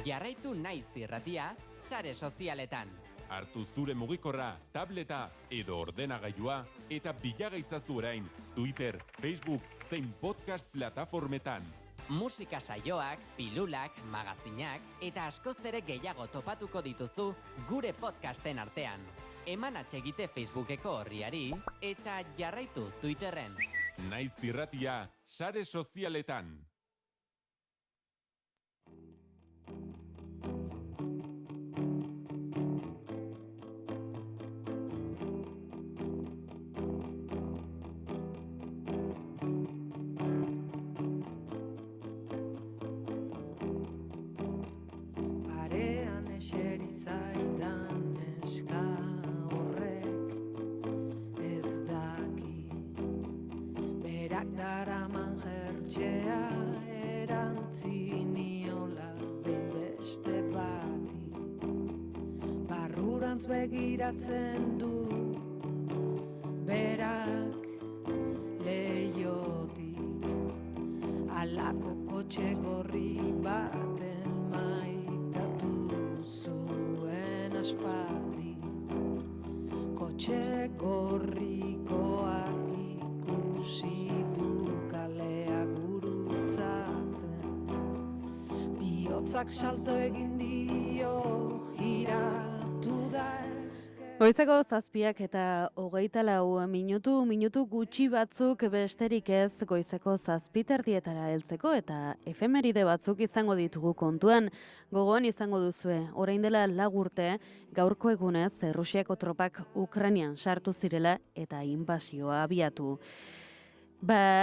Jarraitu Naiz Irratia sare sozialetan. Hartu zure mugikorra, tableta edo ordenagailua eta bilagaitzazu orain Twitter, Facebook zein podcast plataformetan. Musika saioak, pilulak, magazinak eta askoz ere gehiago topatuko dituzu gure podcasten artean. Eman atsegite Facebookeko horriari eta jarraitu Twitterren. Naiz Irratia sare sozialetan. Eseri zaidan neska horrek ez daki berak daraman jertxea erantziniola behin beste bati barrurantz begiratzen du berak leiotik alako kotxe gorri baten zuen aspaldi kotxe gorrikoak ikusi du kalea gurutzatzen bihotzak salto egin dio giratu da Goizeko 7 eta 24 minutu gutxi batzuk besterik ez goizeko 7:00 heltzeko eta efemeride batzuk izango ditugu kontuan. Gogoan izango duzue, orain dela 4 urte gaurko egunez Errusiako tropak Ukrainian sartu zirela eta inbasioa abiatu.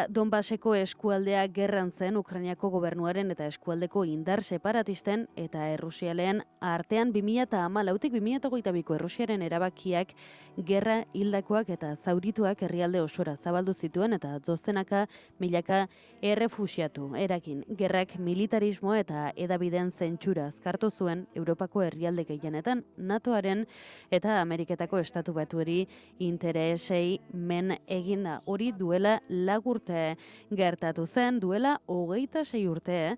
Donbaseko eskualdea gerran zen Ukrainiako gobernuaren eta eskualdeko indar separatisten eta errusialeen artean 2014tik 2022ko Errusiaren erabakiak gerra hildakoak eta zaurituak herrialde osora zabaldu zituen eta dozenaka milaka errefuxiatu erakin. Gerrak militarismo eta hedabideen zentsura azkartu zuen Europako herrialde gehienetan NATOaren eta Ameriketako Estatu Batuari interesei men eginda. Hori duela 4 urte gertatu zen, duela 26 urte,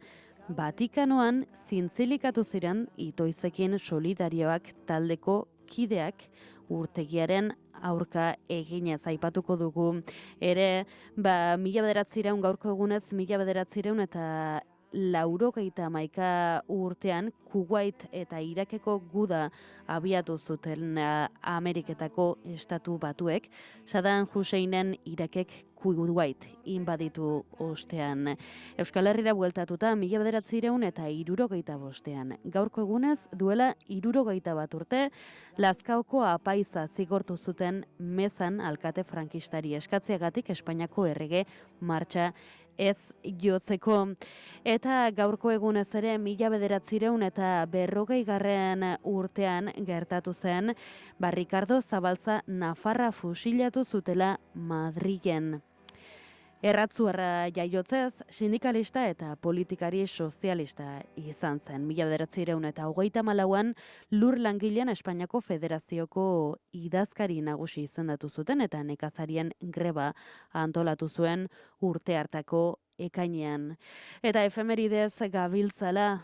Vatikanoan zintzilikatu ziren itoizekin solidarioak taldeko kideak urtegiaren aurka eginez aipatuko dugu. Ere, 1900 gaurko egunez 1900 eta 91 urtean Kuwait eta Irakeko guda abiatu zuten Ameriketako Estatu Batuek, Saddam Husseinen Irakek Kuwait inbaditu ostean. Euskal Herrira bueltatuta 1975 gaurko egunez duela 61 urte Lazkaoko apaiza zigortu zuten Mezan alkate frankistari eskatzeagatik Espainiako errege martxa ez jotzeko. Eta gaurko egunez ere 1940 urtean gertatu zen Ricardo Zabalza Nafarra fusilatu zutela Madrilen. Erratzuarra jaiotzez, sindikalista eta politikari sozialista izan zen. 1934an lur langilean Espainiako Federazioko idazkari nagusi izendatu zuten eta nekazarien greba antolatu zuen urte hartako ekainean. Eta efemeridez gabiltzala,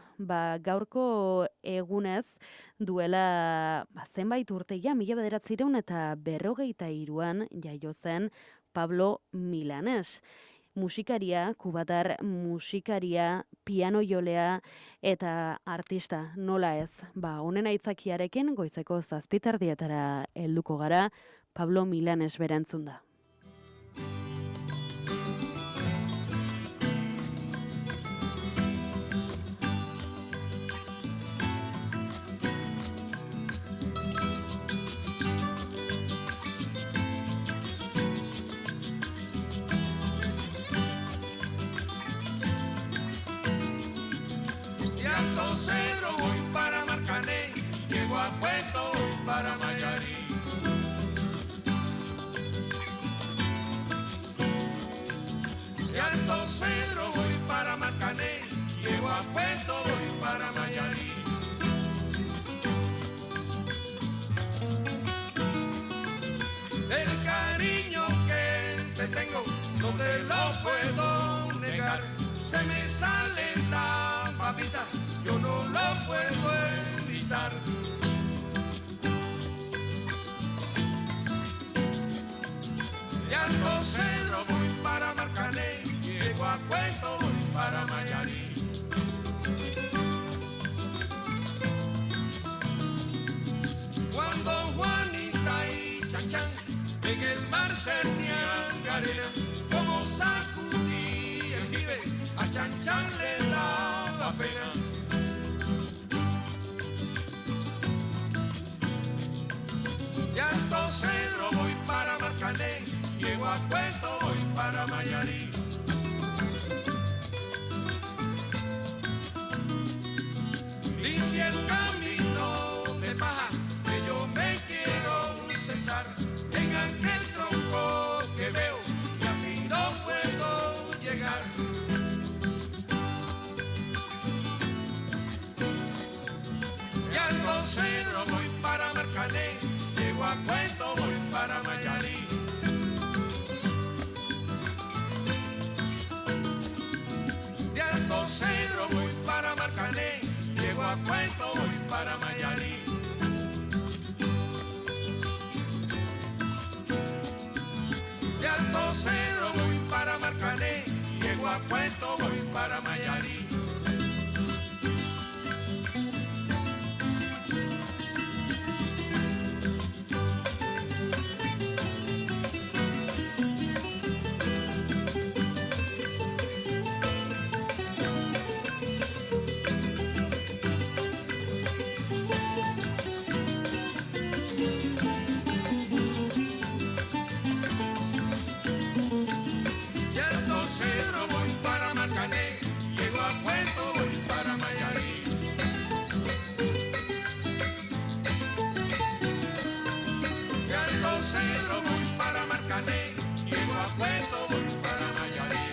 gaurko egunez duela zenbait urteia 1953an jaio zen Pablo Milanés. Musikaria, kubatar musikaria, piano jolea eta artista, nola ez. Honen aitzakiarekin goizeko 7:00 helduko gara Pablo Milanés berantzun da. Cero voy para Marcané, llego a Puerto, voy para Mayarí. De Alto Cero voy para Marcané, llego a Puerto, voy para Mayarí. El cariño que te tengo no te lo puedo negar, se me sale la babita, yo no lo puedo De Alto Cedro voy para Marcané, llego a Cueto, voy para Mayarí. Cuando Juanita y Chachán en el mar cernían arena, como sacudí el jibe, a Chanchan le daba pena. De Alto Cedro voy para Marcané, llego a Cueto, voy para Mayarí. Limpia el camino de paja, que yo me quiero sentar en aquel tronco que veo y así no puedo llegar. De Alto Cedro voy para Marcané, llego a Cueto, voy para Mayarí. De Alto Cedro voy para Marcané, llego a Cueto, voy para Mayarí. De Alto Cedro voy para Marcané, llego a Cueto, voy para Mayarí. De Alto Cedro voy para Marcané, llego a Cueto, voy para Mayarí. De Alto Cedro voy para Marcané, llego a Cueto, voy para Mayarí. De Alto Cedro voy para Marcané, llego a Cueto, voy para Mayarí.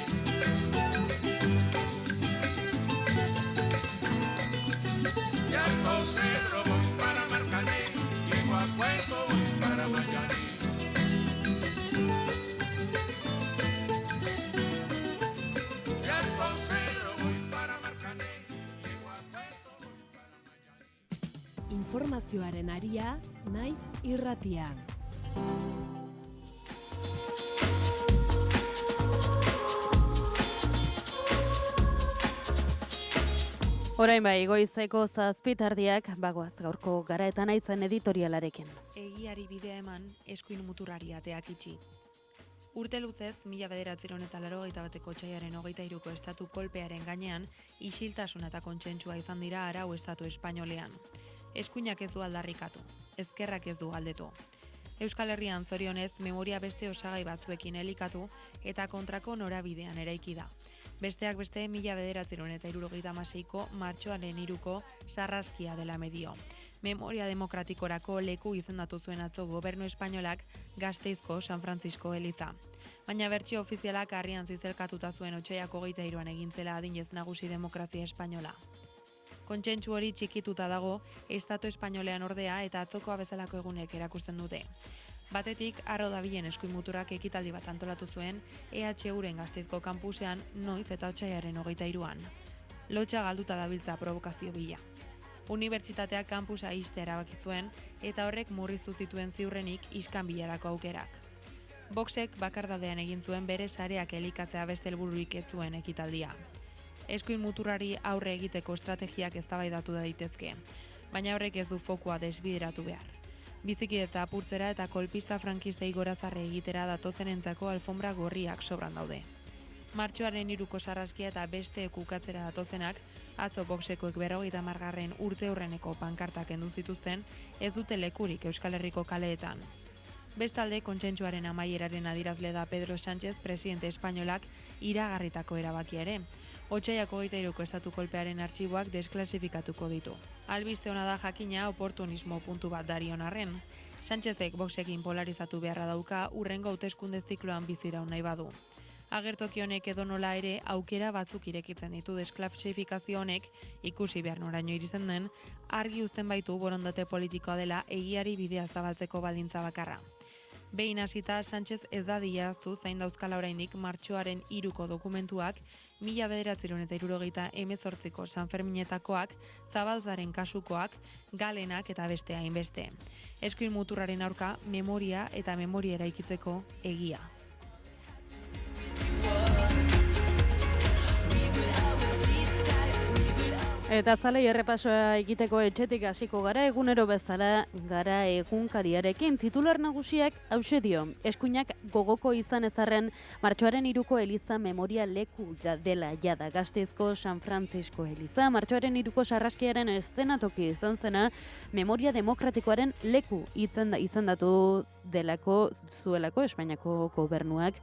De Alto Cedro voy para Marcané, llego a Cueto, voy para Mayarí. Informazioaren aria, naiz irratia. Orain bai, goizeko 7:00 bagoaz gaurko Gara eta Naizen editorialarekin. Egiari bidea eman, eskuin muturrari ateak itxi. Urte luzez, 1981ko otsailaren 23ko estatu kolpearen gainean, isiltasuna eta kontsentsua izan dira arau estatu espainolean. Eskuinak ez du aldarrikatu, ezkerrak ez du galdetu. Euskal Herrian zorionez memoria beste osagai batzuekin elikatu eta kontrako norabidean eraiki da. Besteak beste 1976ko martxoaren 3ko sarraskia dela medio. Memoria demokratikorako leku izendatu zuen atzo gobernu espainolak Gasteizko San Francisco eliza. Baina bertsio ofizialak harrian zizelkatuta zuen otsailak 23an egin zela adinez nagusi demokrazia espainola. Kontsentsu hori txikituta dago estatu espainolean ordea eta atzokoa bezalako egunek erakusten dute. Batetik, arro dabilen eskuin muturrak ekitaldi bat antolatu zuen EHUren Gasteizko kampusean noiz eta otsailaren 23an. Lotxa galduta dabiltza provokazio bila. Unibertsitateak kampusa ixtea erabaki zuen eta horrek murriztu zituen ziurrenik iskan bilarako aukerak. Voxek bakardadean egin zuen bere sareak elikatzea beste helbururik ez zuen ekitaldia. Eskuin muturrari aurre egiteko estrategiak eztabaidatu daitezke, baina horrek ez du fokua desbideratu behar. Bizikidetza apurtzera eta kolpista frankistei gorazarre egitera datozenentzako alfombra gorriak sobran daude. Martxoaren 3ko sarraskia eta beste kukatzera datozenak, atzo Voxekoek 50. urte hurreneko pankartak kendu zituzten, ez dute lekurik Euskal Herriko kaleetan. Bestalde, kontsentsuaren amaieraren adierazle da Pedro Sánchez presidente espainolak iragarritako erabakia ere. Otsailak 23ko estatu kolpearen artxiboak desklasifikatuko ditu. Albiste ona da jakina oportunismo puntu bat darion arren. Sánchezek Voxekin polarizatu beharra dauka urrengo hauteskunde zikloan biziraun nahi badu. Agertoki honek edonola ere aukera batzuk irekitzen ditu desklasifikazio honek, ikusi behar noraino iritzen den, argi uzten baitu borondate politikoa dela egiari bidea zabaltzeko baldintza bakarra. Behin hasita, Sánchez ez da diaztu zain dauzkala oraindik martxoaren 3ko dokumentuak, 1978ko Sanferminetakoak, Zabalzaren kasukoak, Galenak eta beste hainbeste. Eskuin muturraren aurka memoria eta memoria eraikitzeko egia. Eta zalei errepasoa egiteko etxetik hasiko gara, egunero bezala gara egunkariarekin. Titular nagusiak hauxe dio, eskuinak gogoko izan ezarren martxoaren 3ko Eliza memoria leku dela jada. Gasteizko San Francisco Eliza, martxoaren 3ko sarraskiaren eszenatoki izan zena, memoria demokratikoaren leku izendatu zuelako Espainiako gobernuak.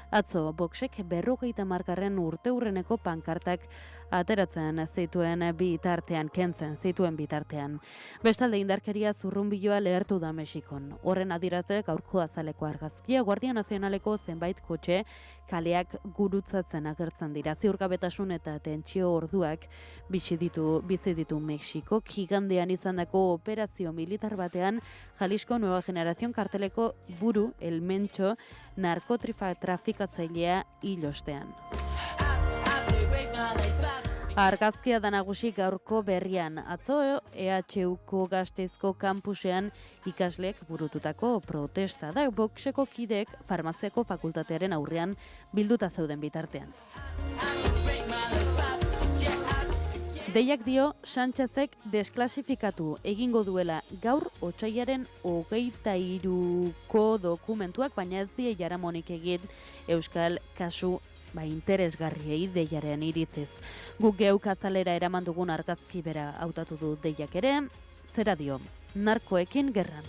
Atzo, Voxek 50. urteurreneko pankartak ateratzen zituen bitartean, kentzen zituen bitartean. Bestalde indarkeria zurrunbiloa lehertu da Mexikon. Horren adierazle gaurko azaleko argazkia, Guardia Nazionaleko zenbait kotxe kaleak gurutzatzen agertzen dira. Ziurgabetasun eta tentsio orduak bizi ditu Mexiko. Gigandean izandako operazio militar batean Jalisco Nueva Generación karteleko buru El Mencho narkotrafikatzailea hil ostean. Argazkia da nagusi gaurko berrian. Atzo EHUko Gasteizko kampusean ikasleek burututako protesta da. Voxeko kideek farmaziako fakultatearen aurrean bilduta zeuden bitartean. Deiak dio Sánchezek desklasifikatu egingo duela gaur otsailaren 23ko dokumentuak, baina ez die jaramonik egin euskal kasu interesgarriei deiaren iritziz. Guk geuk azalera eraman dugun argazki bera hautatu du deiak ere, zera dio, narkoekin gerran.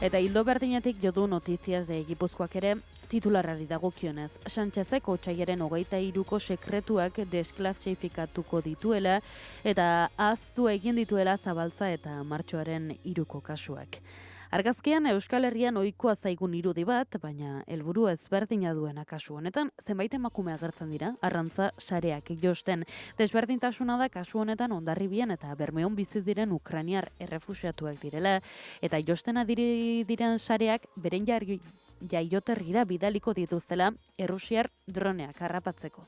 Eta hildo berdinetik jodu Notizias de Gipuzkoak ere, titularrari dagokionez, Sánchezek otsailaren 23ko sekretuak desklasifikatuko dituela eta ahaztu egin dituela Zabaltza eta martxoaren 3ko kasuak. Argazkian Euskal Herrian ohikoa zaigun irudi bat, baina helburu ezberdina duena kasu honetan, zenbait emakume agertzen dira, arrantza sareak josten. Desberdintasuna da kasu honetan Hondarribian eta Bermeon bizi diren ukrainiar errefuxiatuak direla, eta josten diren sareak beren jaioterrira bidaliko dituztela errusiar droneak harrapatzeko.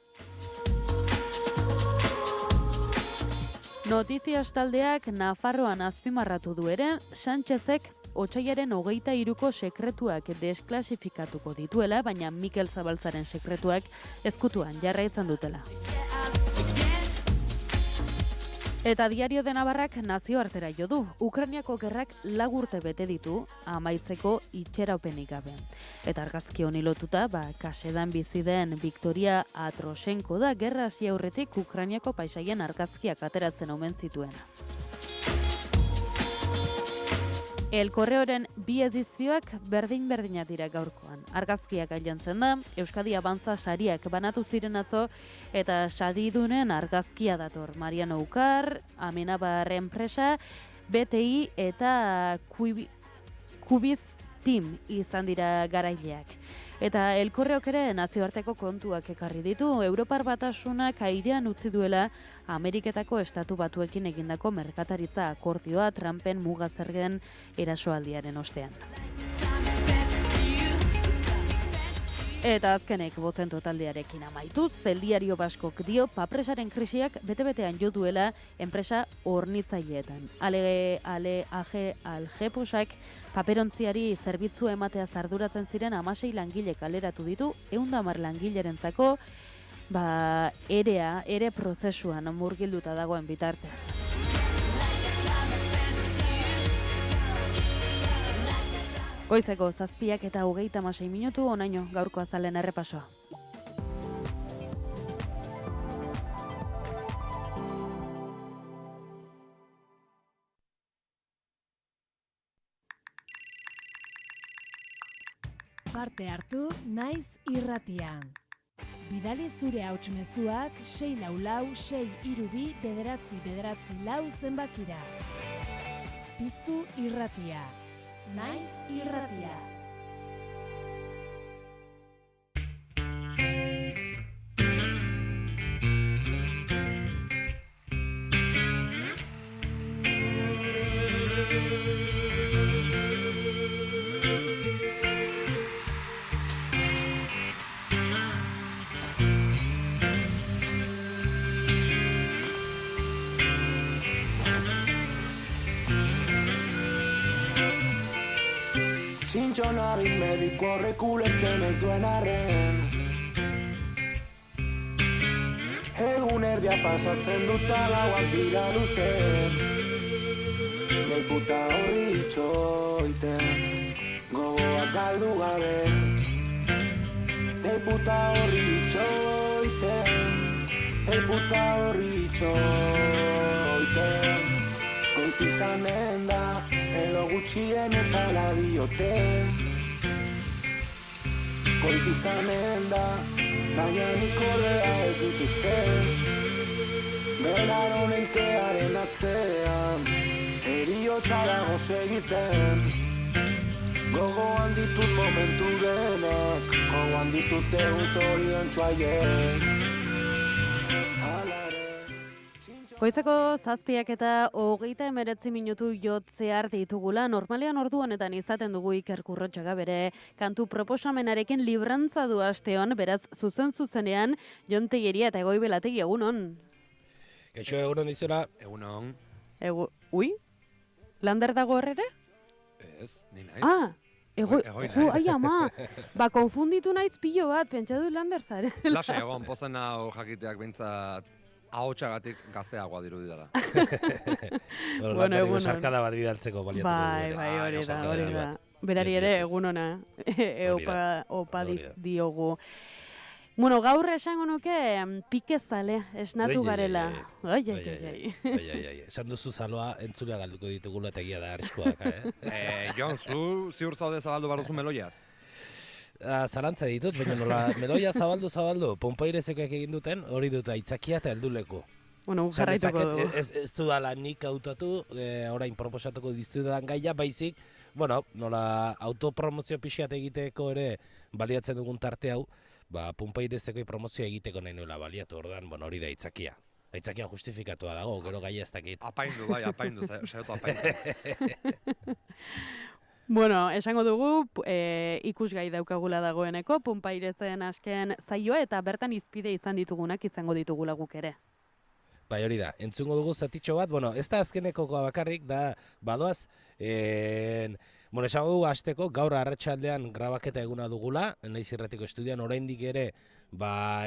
Notizias taldeak Nafarroan azpimarratu du ere, Sánchezek otsailaren 23ko sekretuak desklasifikatuko dituela, baina Mikel Zabaltzaren sekretuak ezkutuan jarraitzen dutela. Eta Diario de Navarrak nazioartera jo du. Ukrainiako gerrak 4 urte bete ditu amaitzeko itxeraupenik gabe. Eta argazki honi lotuta, kasedan bizi den Victoria Atroshenko da gerra hasi aurretik Ukrainiako paisaien argazkiak ateratzen omen zituena. El Correoren 2 edizioak berdin-berdina dira gaurkoan. Argazkiak ailantzen da, Euskadi Abantza sariak banatu ziren atzo, eta saridunen argazkia dator. Mariano Ukar, Amenabar enpresa, BTI eta Kubiz Team izan dira garaileak. Eta El Correok ere nazioarteko kontuak ekarri ditu, Europar Batasunak airean utzi duela Ameriketako Estatu Batuekin egindako merkataritza akordioa Trumpen mugazergen erasoaldiaren ostean. Eta azkenek boten totaldearekin amaituz, El Diario Baskok dio papresaren krisiak bete-betean jo duela enpresa hornitzaileetan. Algeposak paperontziari zerbitzu ematea arduratzen ziren 16 langile kaleratu ditu, 110 langilerentzako ere prozesuan murgilduta dagoen bitartean. Goizeko 7:36 onaino gaurko azalen errepasoa. Parte hartu naiz irratian. Bidali zure hautsmezuak 644-632-944 zenbakira. Piztu irratia. Naiz irratia. Txintxonari mediko horrek ulertzen ez duen arren, Egun erdia pasatzen dut gauak dira luzen. Nei puta horri itxoiten, gogoak galdu gabe. Nei puta horri itxoiten, nei puta horri itxoiten. Goiz izanen da, edo gutxien ezala dioten. Goiz izanen da, baina nik ordea ez dut uste. Beraron entearen atzean, eriotza dago segiten. Gogoan ditut momentu denak, gogoan ditut egun zorion txuaiek. Goizeko 7 eta 39 minutu jotzear ditugula, normalean ordu honetan izaten dugu Iker Kurrotxaga bere kantu proposamenarekin librantza du asteon, beraz zuzenean Jon Tejeria eta Egoi Belategi egunon. Kaixo egunon dizura. Egunon. Ui? Lander dago horrere? Ez, ni naiz. Ah! Jo, ai ama, konfunditu naiz pilo bat, pentsa du Lander zare. Lasa egon, pozen hau jakiteak bintzat ahotsagatik gazteagoa dirudidala. Bueno, egunon. Sarkada bat bidaltzeko baliatuko. Bai, hori da. Berari ere egunona, opa diogu. Bueno, gaur esango nuke pikezale esnatu garela. Ai. Esan duzu zaloa entzulea galduko ditugula eta egia da arriskoak, Jon, zu ziur zaude zabaldu barduzu meloiaz? Zalantza ditut, baina nola meloia zabaldu, Ponpairezekoek egin duten, hori dut aitzakia eta helduleku. Bueno, jarraituko dugu. Ez dudala nik hautatu, orain proposatuko dizudan gaia, baizik, bueno, nola autopromozio pixiat egiteko ere baliatzen dugun tarte hau, Ponpairezekoi promozioa egiteko nahi nuela baliatu, ordan, bueno, hori da aitzakia. Aitzakia justifikatua dago, gero gaia ez dakit. Apaindu, saiatu apaindu. Bueno, esango dugu, ikusgai daukagula dagoeneko, Ponpairezen asken zaioa eta bertan izpide izan ditugunak izango ditugula guk ere. Bai, hori da, entzungo dugu zatitxo bat, bueno, ez da azkenekoa bakarrik, da badoaz, esango dugu hasteko gaur arratsaldean grabaketa eguna dugula, Naiz Irratiko Estudioan oraindik ere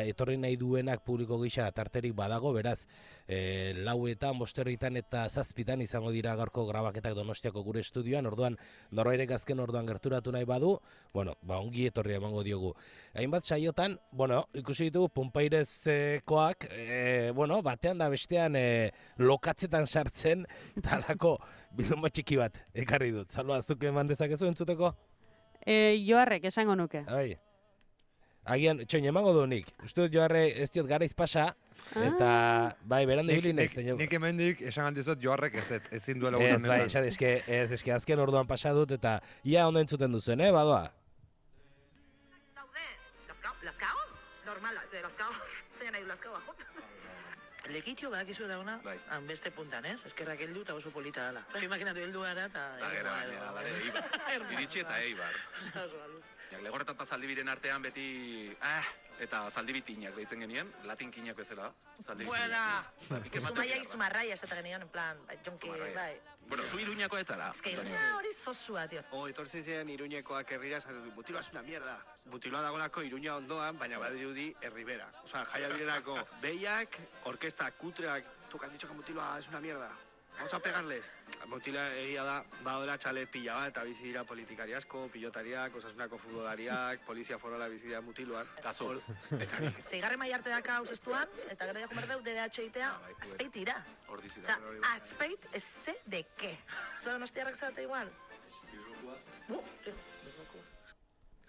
etorri nahi duenak publiko gisa tarterik badago, beraz, 4etan, 5etan eta 7etan izango dira gaurko grabaketak Donostiako gure estudioan, orduan norbaitek azken orduan gerturatu nahi badu, bueno, ongi etorri emango diogu. Hainbat saiotan, bueno, ikusi ditugu Ponpairezekoak, batean da bestean lokatzetan sartzen, eta alako bilduma txiki bat ekarri dut. Zaloa, zuk eman dezakezu entzuteko? Joarrek, esango nuke. Bai. Agian, txoin, emango du nik. Uste dut Joarre ez diot garaiz pasa, eta, bai, berande hili naiz. Nik hemendik esan handizut Joarrek ezin duela gure honetan. Ez, bai, eske azken orduan pasa dut, eta ia ondo entzuten duzen, badoa? Daude, Lazkao? Normala, Lazkao. Zein nahi du Lazkao, ajo? Lekitio badakizu dauna, beste puntan, ez? Eskerrak heldu eta oso polita dela. Imaginatu heldu gara eta... Iritsi eta Eibar. Legorretan eta Zaldibiren artean beti... eta Zaldibitinak behitzen genien, latinkinak bezala. Buena! Zumaia izumarraia esaten genien, en plan, jonki, bai. Bueno, zu Iruñako ez zara. Ez que hori zozua, tío. Etortzen ziren Iruñekoak herrira, Butiloa es una mierda. Butiloa dagoenako Iruña ondoan, baina badirudi herribera. Osa, jaia birenako behiak, orkesta kutreak, tu que han dicho que Butiloa es una mierda. Vamos a pegarles. Butiloa egia da, badora txalet pila bat, eta bizi dira politikari asko, pilotariak, Osasunako futbolariak, polizia forola bizi dira Mutiloan. Gazol. Zeigarre maiarte daka hausestuan, eta gero jakon berdeu DDH itea, azpeit ira. Osa, azpeit ez ze de ke. Zua Donostiarrak zate igual?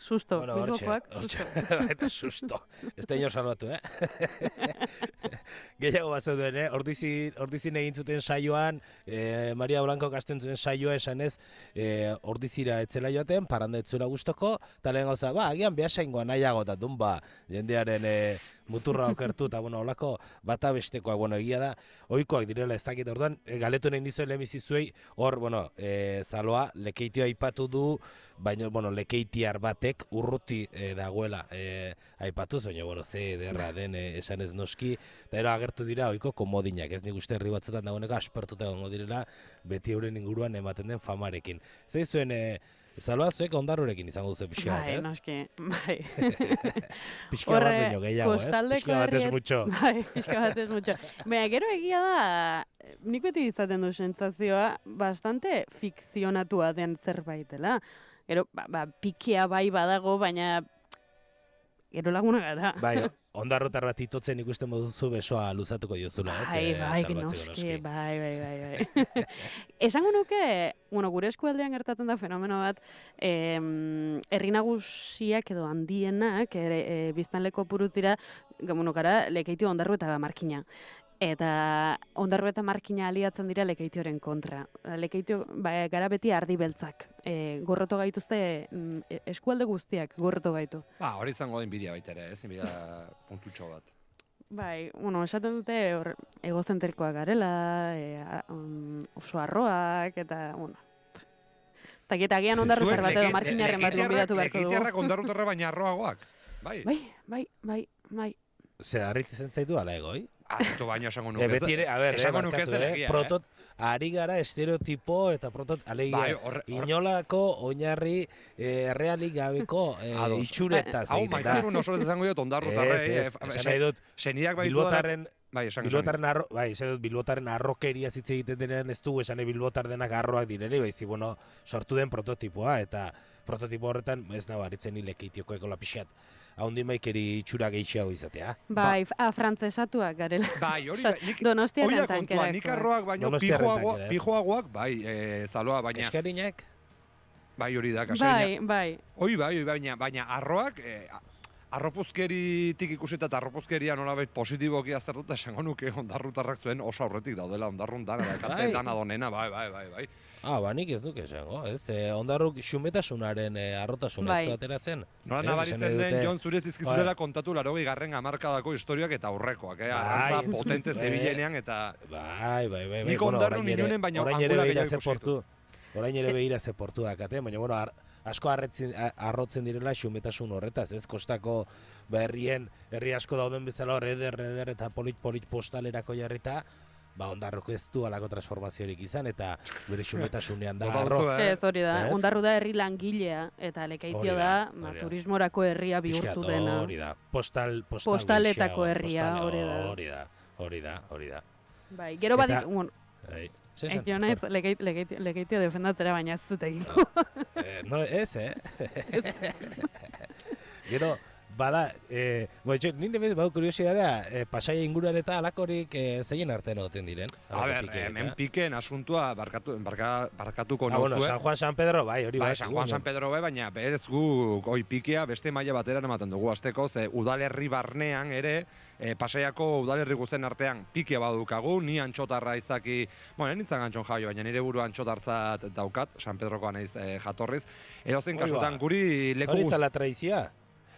Susto, bueno, Bilbokoak, susto. Eta susto. Ez da inor salbatu, Gehiago bat zeuden, Ordizin egin zuten saioan, Maria Blanco kasten zuten saioa esanez, Ordizira etzela joaten, paranda etzela gustoko, eta lehen gauza, agian behasaingoa nahiago, eta dunba, jendearen muturra okertu, eta olako bata bestekoak, egia da, ohikoak direla ez dakit, orduan, galetu nahi nizuen lehenbizizuei, hor, zaloa, lekeitioa aipatu du, baina, lekeitiar batek urruti dagoela aipatuz, baina, ze derra den esan ez noski, eta ero agertu dira ohiko komodinak, ez nik uste herri batzutan dagoeneko aspertuta gongo direla, beti euren inguruan ematen den famarekin. Zer zuen, Zaloa zuek ondarrurekin izango duzu pixka bat, Bai, ez? noski, bai. Pixka bat baino gehiago, ez? Pixka bat ez mucho. Bai, pixka bat ez mucho. Baina, gero egia da, nik beti izaten du sentsazioa bastante fikzionatua den zerbaitela. Gero, pikea bai badago, baina gero laguna gara. Bai, ondarrotar bat itotzen ikusten moduzu besoa luzatuko diozula, ez? Bai, noski, bai. Esango nuke, gure eskualdean gertatzen da fenomeno bat, herri nagusiak edo handienak, biztanleko puruz dira, gara, Lekeitio, Ondarru eta Markina. Eta Ondarru eta Markina aliatzen dira Lekeitioren kontra. Lekeitio gara beti ardi beltzak. Gorroto gaituzte eskualde guztiak gorroto gaitu. Hori izango da inbidia baita ere, ez? Inbidia puntutxo bat. Bai, esaten dute egozentrikoak garela, oso arroak, eta, eta gian Ondarrutar bat edo Markinarren bat gonbidatu beharko dugu. Lekeitiarrak Ondarrutarra baina arroagoak. Bai. Ze, harritzen zaitu ala egoi? Arretu baino esango nuke. Betire, a ber, nuke ez delegia, protot, ari gara estereotipo eta protot, alegia, inolako oinarri errealik gabeko itxuretaz egiten da. Hau, maitasun oso ez izango dut Ondarrutarrei. Esan nahi dut, seniak baitu Bilbotarren arrokeria zitze egiten denean ez dugu esan Bilbotar denak arroak direne, baizi, sortu den prototipoa, eta prototipo horretan ez nago aritzen Lekeitioko ekola pixat. Haundi maikeri itxura gehiago izatea. Bai, frantzesatuak garela. Bai, hori Donostiaren tankerako. Nik arroak baino pijoagoak, bai, Zaloa, baina... Eskarinak? Bai, hori da, kasarinak. Bai. Hoi, baina arroak... Arropuzkeritik ikusita eta arropuzkeria nolabait positiboki aztertuta esango nuke Ondarrutarrak zuen oso aurretik daudela Ondarrun dana, dana donena, bai. Nik ez duke esango, ez? Ondarruk xumetasunaren arrotasuna ez du ateratzen. Nola nabaritzen den, Jon, zure dizkizutela kontatu 80. hamarkadako historiak eta aurrekoak, arrantza potente zebilenean eta... Bai. Nik Ondarrun inunen baina angula gehiago ikusitu. Orain ere behira ze portu dakate, baina, asko arrotzen direla xumetasun horretaz, ez? Kostako herri asko dauden bezala eder eta polit postalerako jarrita, Ondarruko ez du alako transformaziorik izan, eta bere xumetasunean da arro. Ez hori da, Ondarru da herri langilea, eta Lekeitio da turismorako herria bihurtu dena. Hori da, postaletako herria, hori da. Bai, gero badik, jo nahiz Lekeitio defendatzera baina ez zut egingo. No, ez, Gero, bada, nire bez, badu kuriosidadea, Pasaia inguruan eta alakorik zeien artean egoten diren? A ber, hemen pikeen asuntua barkatuko nauzue. San Juan, San Pedro, bai, hori bai. San Juan, San Pedro, bai, baina berez gu goi pikea beste maila bateran ematen dugu azteko, ze udalerri barnean ere, Pasaiako udalerri guztien artean pikea badukagu, ni antxotarra izaki, nintzen antxon jaio, baina nire buru antxotartzat daukat, San Pedrokoa naiz jatorriz. Edozein kasutan, guri leku... Hori zala traizia?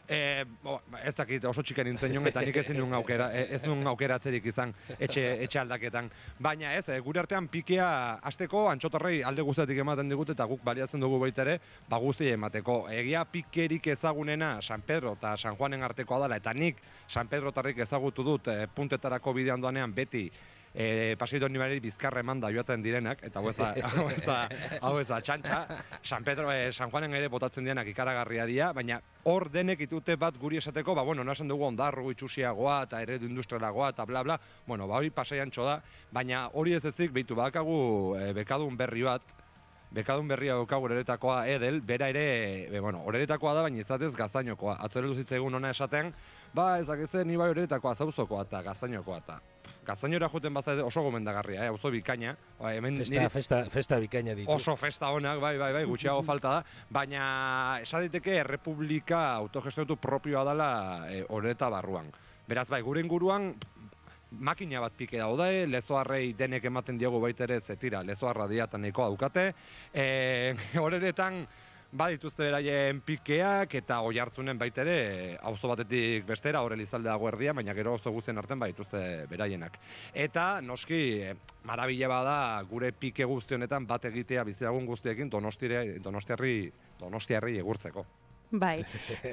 Ez dakit oso txiken nintzen joan, eta nik ez nuen aukeratzerik izan etxe aldaketan. Baina ez, gure artean pikea hasteko antxotarrei alde guztiatik ematen digut eta guk baliatzen dugu baita ere, guzti emateko. Egia pikerik ezagunena San Pedro eta San Juanen artekoa dela, eta nik San Pedrotarrik ezagutu dut puntetarako bidean doanean beti Pasaido nibarei bizkarra eman da joaten direnak, eta hau ez da txantxa. San Juanen ere botatzen direnak ikaragarria dira, baina hor denek itute bat guri esateko, nasen dugu Ondarru itxusiagoa eta eredu industrialagoa eta bla bla, hori pasaiantxo da, baina hori ez ezik, behitu badakagu bekadun berri bat, bekadun berria daukagu horretakoa Edel, bera ere, horretakoa da, baina izatez Gaztainokoa. Atzore duzitzaigun ona esaten, ez dakitzen ni bai horretakoa zauzokoa eta Gaztainokoa eta Gaztainora joten bazate oso gomendagarria, oso bikaina. Festa bikaina ditu. Oso festa honak, bai, gutxiago falta da, baina esan daiteke errepublika autogestionatu propioa dela horreta barruan. Beraz, bai, gure inguruan makina bat pike daude, lezoarrei denek ematen diogu baita ere zetira, lezoarra diatan nahikoa daukate. Horretan, badituzte beraien pikeak eta oi hartzunen baita ere, auzo batetik bestera, horre Lizalde dago erdia, baina gero auzo guztien artean badituzte beraienak. Eta, noski, marabila bada gure pike guzti honetan bat egitea bizilagun guztiekin donostiarri egurtzeko. Bai,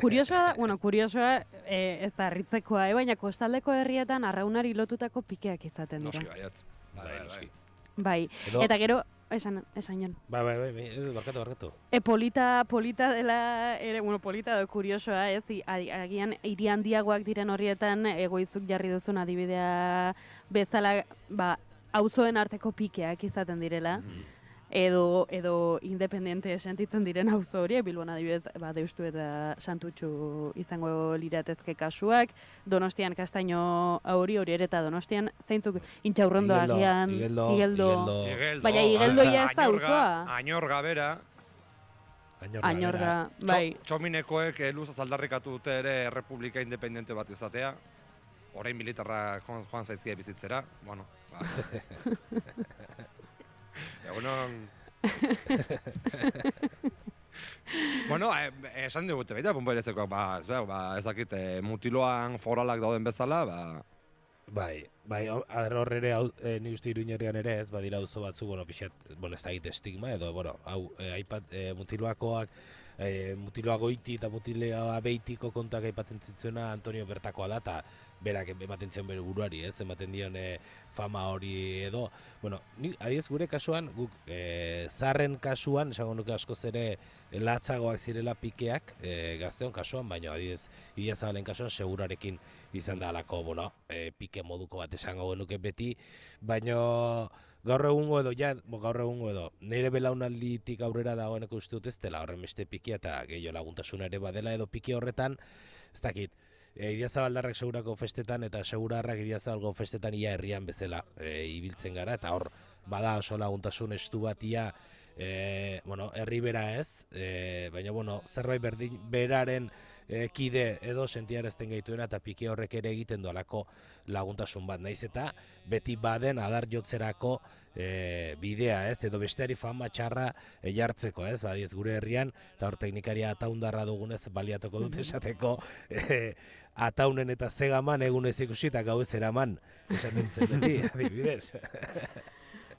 kuriosoa ez da harritzekoa, baina kostaldeko herrietan arraunari lotutako pikeak izaten dira. Noski baiatz. Bai, eta gero, esan jon. Bai, barkatu. Polita dela, polita da kuriosoa, ez? Agian hiri handiagoak diren horrietan egoizuk jarri duzun adibidea bezala, auzoen arteko pikeak izaten direla. Edo independente sentitzen diren auzo horiek, Bilbon adibidez, Deustu eta Santutxu izango liratezke kasuak, Donostian Kastaino hori ere eta Donostian zeintzuk Intxaurrondo agian, Igeldo. Baina Igeldo ia ez da auzoa. Añorga bera. Añorga, bai. Txominekoek luzaz aldarrikatu dute ere Republika Independente bat izatea. Orain militarra joan zaizkia bizitzera. Bueno, Bueno, esan digute baita, ponberezekoak, ez dakit, mutiloan foralak dauden bezala, Bai, hor ere, ni uste Iruñerrian ere ez, badira auzo batzuk, pixat, ez da estigma, edo, mutiloakoak, mutiloa goiti eta mutiloa beitiko kontak aipatzen zitzuena Antonio Bertakoa da, eta berak ematen zion bere buruari, ez, ematen dion fama hori edo. Ni adiez gure kasuan, guk zarren kasuan, esango nuke askoz ere latzagoak zirela pikeak gazteon kasuan, baina adiez Idiazabalen kasuan segurarekin izan da alako, pike moduko bat esango nuke beti, baina gaur egungo edo, nire belaunalditik aurrera dagoeneko uste dut ez dela horren beste pikia eta gehiago laguntasuna ere badela edo piki horretan, ez dakit, Idiazabaldarrak segurako festetan eta segurarrak Idiazabalgo festetan ia herrian bezala ibiltzen gara eta hor bada oso laguntasun estu bat ia herri bera ez, baina zerbait beraren kide edo sentiarazten gaituena eta piki horrek ere egiten duelako laguntasun bat, naiz eta beti baden adar jotzerako bidea ez, edo besteari fama txarra jartzeko ez, badiez gure herrian, eta hor teknikaria ataundarra dugunez baliatuko dut esateko ataunen eta zegaman egunez ikusi eta gauez eraman esaten zen beti, adibidez.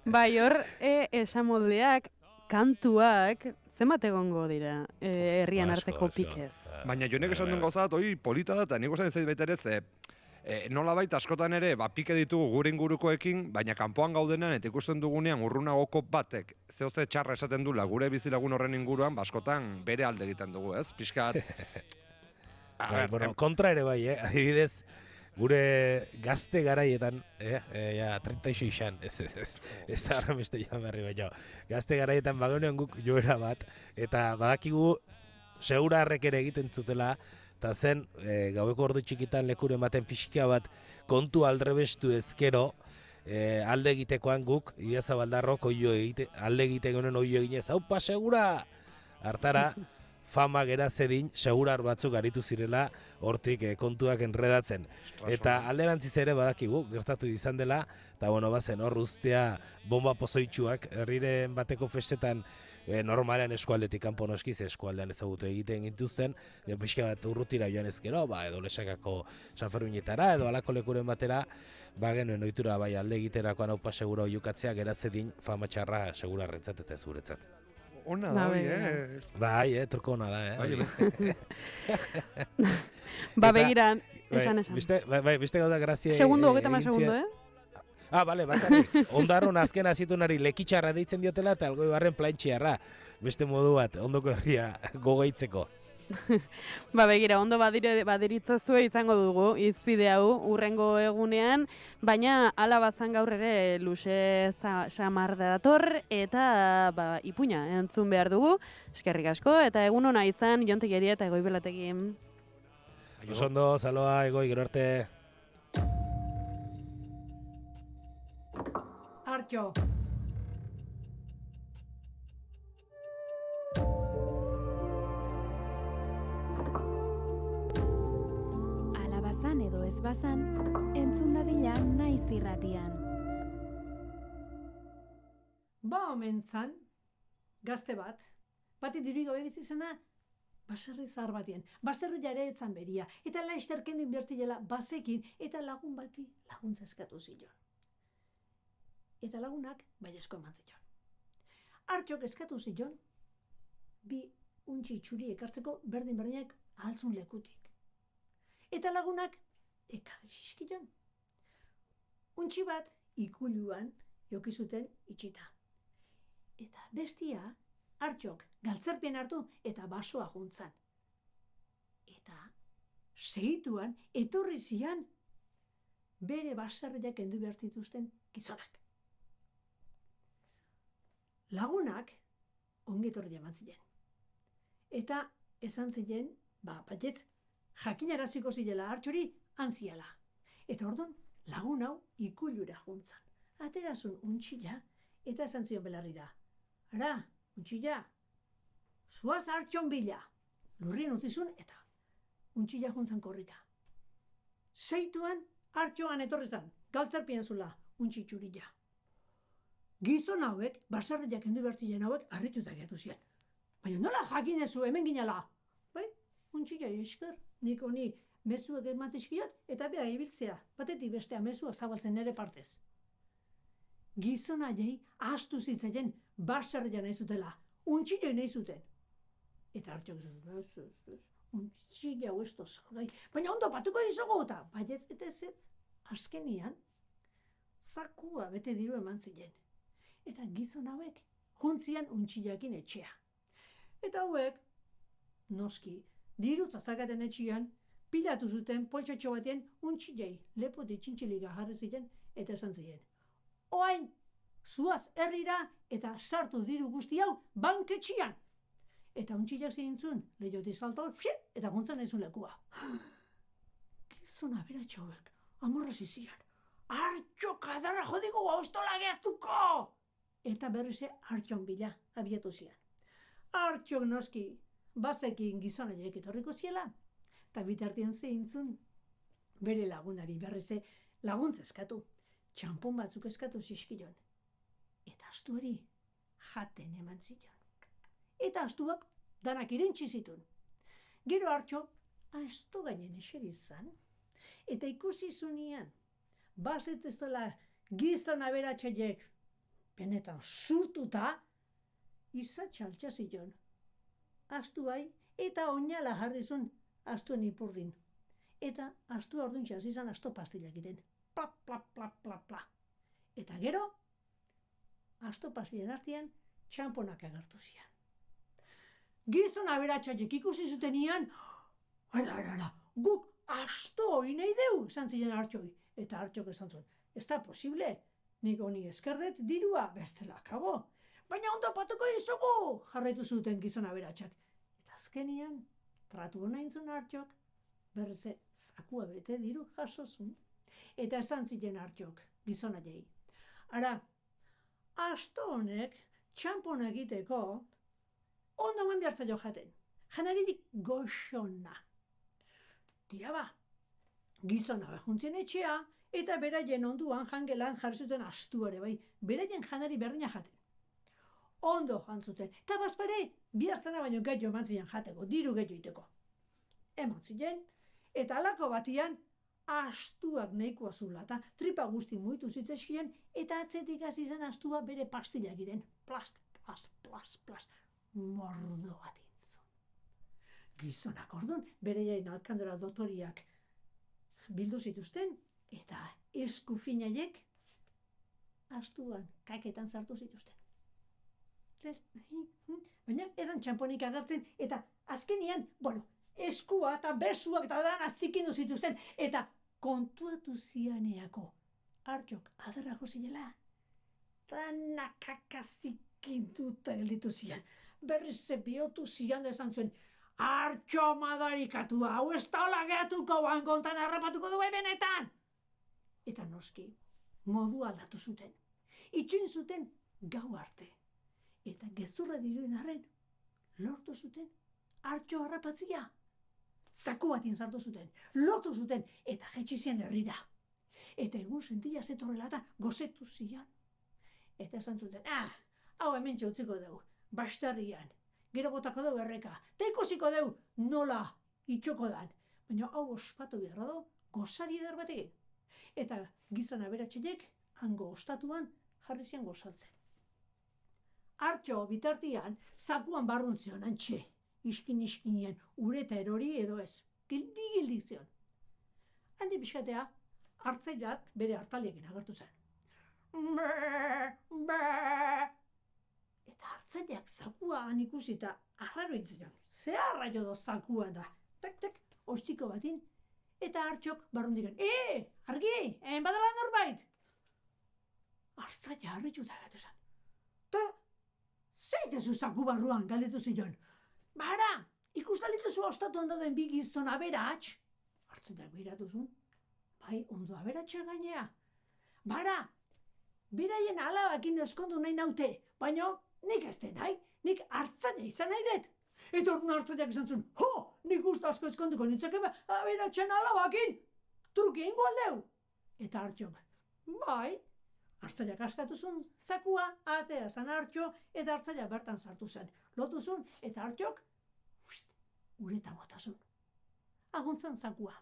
Bai, hor esamoldeak, kantuak, zenbat egongo dira herrian arteko pikez? Baina jonek esan duen gauzat, polita da, eta nik usan ez baita ere, nolabait askotan ere, pike ditugu gure ingurukoekin, baina kanpoan gaudenean eta ikusten dugunean urrunagoko batek, zehoze txarra esaten dula gure bizilagun horren inguruan, askotan bere alde egiten dugu, ez? Piskat... Kontra ere bai, adibidez, gure gazte garaietan, 36an, ez da horren beste joan berri baina, gazte garaietan bagonean guk joera bat, eta badakigu segurarrek ere egiten zutela, eta zen gaueko ordu txikitan lekuren baten pixika bat kontu aldrebestu ezkero, alde egitekoan guk, Idiazabaldarrok alde egiten honen oio eginez, haupa segura! Hartara, fama gera zedin, segurar batzuk aritu zirela hortik kontuak enredatzen. Eta alderantziz ere badakigu, gertatu izan dela, eta bazen hor ustea bomba pozoitsuak, herriren bateko festetan normalean eskualdetik kanpo noskiz, eskualdean ezagutu egiten gintuzten, pixka bat urrutira joan ezkero, edo Lesakako San Ferminetara, edo alako lekuren batera, genuen ohitura bai alde egiterakoan haupa segura oiukatzea gera zedin fama txarra segurarrentzat eta ez guretzat. Ona da, Bai, truko ona da, begira, esan. Biste gauda grazia... Segundu, 30 segundu, Bale, bakarrik. Ondarron azken azitunari lekitxarra deitzen diotela eta algoi barren plaintxiarra. Beste modu bat, ondoko herria gogaitzeko. Begira, ondo badiritzozue izango dugu, izpide hau, urrengo egunean, baina ala bazan gaur ere luze samar dator, eta ipuina entzun behar dugu, eskerrik asko, eta egun ona izan, Jon Tejeria eta Egoi Belategin. Osondo, saloa, Egoi, gero arte. Artxo. Alabazan edo ez bazan, entzun dadila Naiz Irratian. Omen zan, gazte bati diru gabe bizi zena, baserri zahar batien. Baserri jare etzan beria, eta laisterkendu inbertzilela bazekin, eta lagun bati laguntza eskatu zion. Eta lagunak baiezko eman zion. Artxok eskatu zion, bi untxi txuri ekartzeko berdin-berdinak ahaltzun lekutik. Eta lagunak ekarri zizkion. Untxi bat ikuluan jokizuten itxita. Eta bestia, Hartxok galtzerpien hartu eta basoa juntzan. Eta segituan etorri zian bere baserriak kendu behar zituzten gizonak. Lagunak ongi etorri eman ziren. Eta esan ziren, baietz, jakinaraziko zilela Hartxori antziala. Eta orduan lagun hau ikuilura juntzan. Aterazun untxila eta esan zion belarrira. Ara, untxila, zuaz Hartxon bila. Lurrien utzizun eta untxila juntzan korrika. Seituan Hartxoan etorri zan, galtzerpien zula, untxitxurila. Gizon hauek, baserriak kendu behar ziren hauek, harrituta gehiatu ziren. Baina nola jakinezu hemen ginala? Bai, untxila esker, nik honi mezuak ematizkiot eta beha ibiltzea, batetik bestea mezuak zabaltzen nere partez. Gizon haiei ahaztu zitzaien baserria nahi zutela, untxila nahi zuten. Eta Hartxok esan, untxila hau ez gai, baina ondo patuko dizugu eta, baietz eta ez, azkenian, zakua bete diru eman ziren. Eta gizon hauek juntzian untxilakin etxea. Eta hauek, noski, dirutza zakaten etxean, pilatu zuten poltsatxo batean untxilei lepoti txintxiliga jarri ziren eta esan ziren. Oain, zuaz herrira eta sartu diru guzti hau banketxian. Eta untxilak zintzun, lehiotik salto, eta gontzan ezun lekua. Gizon aberatxa hauek, amorra zizian. Hartxok adarra jodigu haustola gehatuko! Eta berrize Hartxon bila abiatu zian. Hartxok noski, bazekin gizonaiek etorriko ziela, eta bitartean zeintzun bere lagunari berrize laguntza eskatu, txampon batzuk eskatu zizkion. Eta astuari jaten eman zion. Eta astuak danak irentzi zitun. Gero Hartxok astu gainen eseri zan, eta ikusi zunean, bazet ez dola gizon aberatxaiek benetan zurtuta, izatxa altxa zion. Astuai eta oinala jarrizun astuen ipurdin. Eta astua orduntxaz izan asto pastilla egiten. Pla, pla, pla, pla, pla. Eta gero, asto pastillen artean, txamponak agertu zian. Gizon aberatxaiek ikusi zutenian, ara, guk asto hori nahi deu, esan ziren Hartxoi. Eta Hartxok esan zuen, ez da posible, nik honi eskerdet dirua, bestela akabo. Baina ondo patuko dizugu, jarraitu zuten gizon aberatxak. Eta azkenian, tratu hona intzun Hartxok, berze zakua bete diru jasozun. Eta esan ziren Hartxok, gizon aiei. Ara, asto honek, txampon egiteko, ondo eman behar zailo jaten. Janaririk goxona. Tira ba, gizona behuntzien etxea, eta beraien onduan jangelan jarri zuten astuare bai, beraien janari berdina jaten. Ondo jantzuten, eta bazpare, bihartzena baino gehiago eman ziren jateko, diru gehiago iteko. Eman ziren, eta alako batian, astuak nahikoa zula, eta tripa guzti muitu zitzeskien, eta atzetik hasi zen astua bere pastilla egiten. Plast, plast, plast, plast, mordo bat intzun. Gizonak orduan, bereien alkandora dotoriak bildu zituzten, eta eskufinaiek astuan kaketan sartu zituzten. Baina edan txamponik agertzen, eta azkenian, eskua eta besuak eta dana zikindu zituzten, eta kontuatu zianeako. Hartxok adarrago zinela, dana kaka zikinduta gelditu zian. Berriz biotu zian esan zuen, Hartxo madarikatua, hau ez da hola gehatuko, bankontan harrapatuko du benetan. Eta noski, modu aldatu zuten. Itxoin zuten gau arte. Eta gezurra diruen arren, lortu zuten Hartxo harrapatzia. Zaku batien sartu zuten, lortu zuten, eta jetxi zian herrira. Eta egun sentila zetorrela eta gozetu zian. Eta esan zuten, hau hemen txautziko dugu, bastarrian. Gero botako dugu erreka, eta ikusiko dugu nola itxoko dan. Baina hau ospatu beharra du, gozari eder batekin. Eta gizon aberatxaiek hango ostatuan jarri zian gozaltzen. Hartxo bitartian, zakuan barrun zion antxe, iskin-iskinien, ureta erori edo ez, gildi zion. Handi pixkatea, hartzailat bere hartaliekin agertu zen. Eta hartzaileak zakuan ikusi eta arraro itzion. Ze arraio do zakua da. Tak, ostiko batin. Eta hartxok barrundikan. Argi, badala norbait. Hartzaile harritu da gatu zen. Ta, zeitezu zaku barruan galdetu zion. Bara, ikustalitzu ostatu handaden bi gizon aberats. Hartzaileak behiratu zuen. Bai, ondo aberatsa gainea. Bara, beraien alabakin eskondu nahi naute, baina nik ez den nahi, nik hartzaile izan nahi dut. Eta orduan hartzaileak izan zuen, nik uste asko eskonduko nintzake aberatsen alabakin, truki ingo aldeu. Eta hartxok, bai, hartzaileak askatu zuen zakua, atea zan hartxo, eta hartzailea bertan sartu zen. Lotu zuen, eta hartxok, ureta bota zuen. Aguntzen zakua.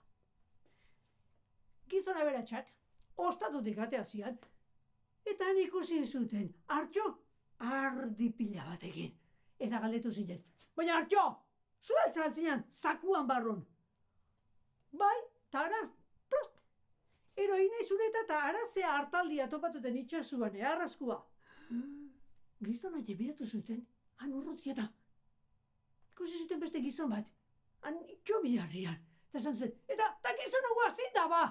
Gizon aberatsak, ostatutik atea zian, eta ikusi zuten, hartxo, ardi pila batekin. Eta galdetu zinen, baina hartxo, zueltza altzinean, zakuan barrun. Bai, eta ara, prost, eroinei zureta eta arazea hartaldia topatuten itxasuan, arraskua. Gizon aile biratu zuten, han urrutieta. Ikusi zuten beste gizon bat, han itxo biharrian. Eta esan zuen, eta gizon hua zinda ba!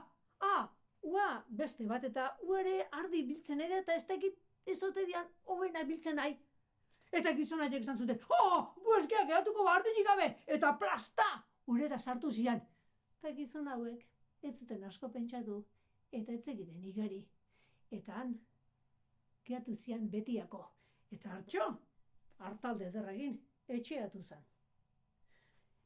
Beste bat eta uere ardi biltzen ere eta ez dakit ezote dian hobena biltzen nahi. Eta gizon haiek izan zuten, guezkeak geratuko ardinik gabe, eta plasta! Urera sartu zian. Eta gizon hauek ez zuten asko pentsatu, eta ez egiten igari. Eta han, geratu zian betiako. Eta hartxo, hartalde derragin, etxeatu zan.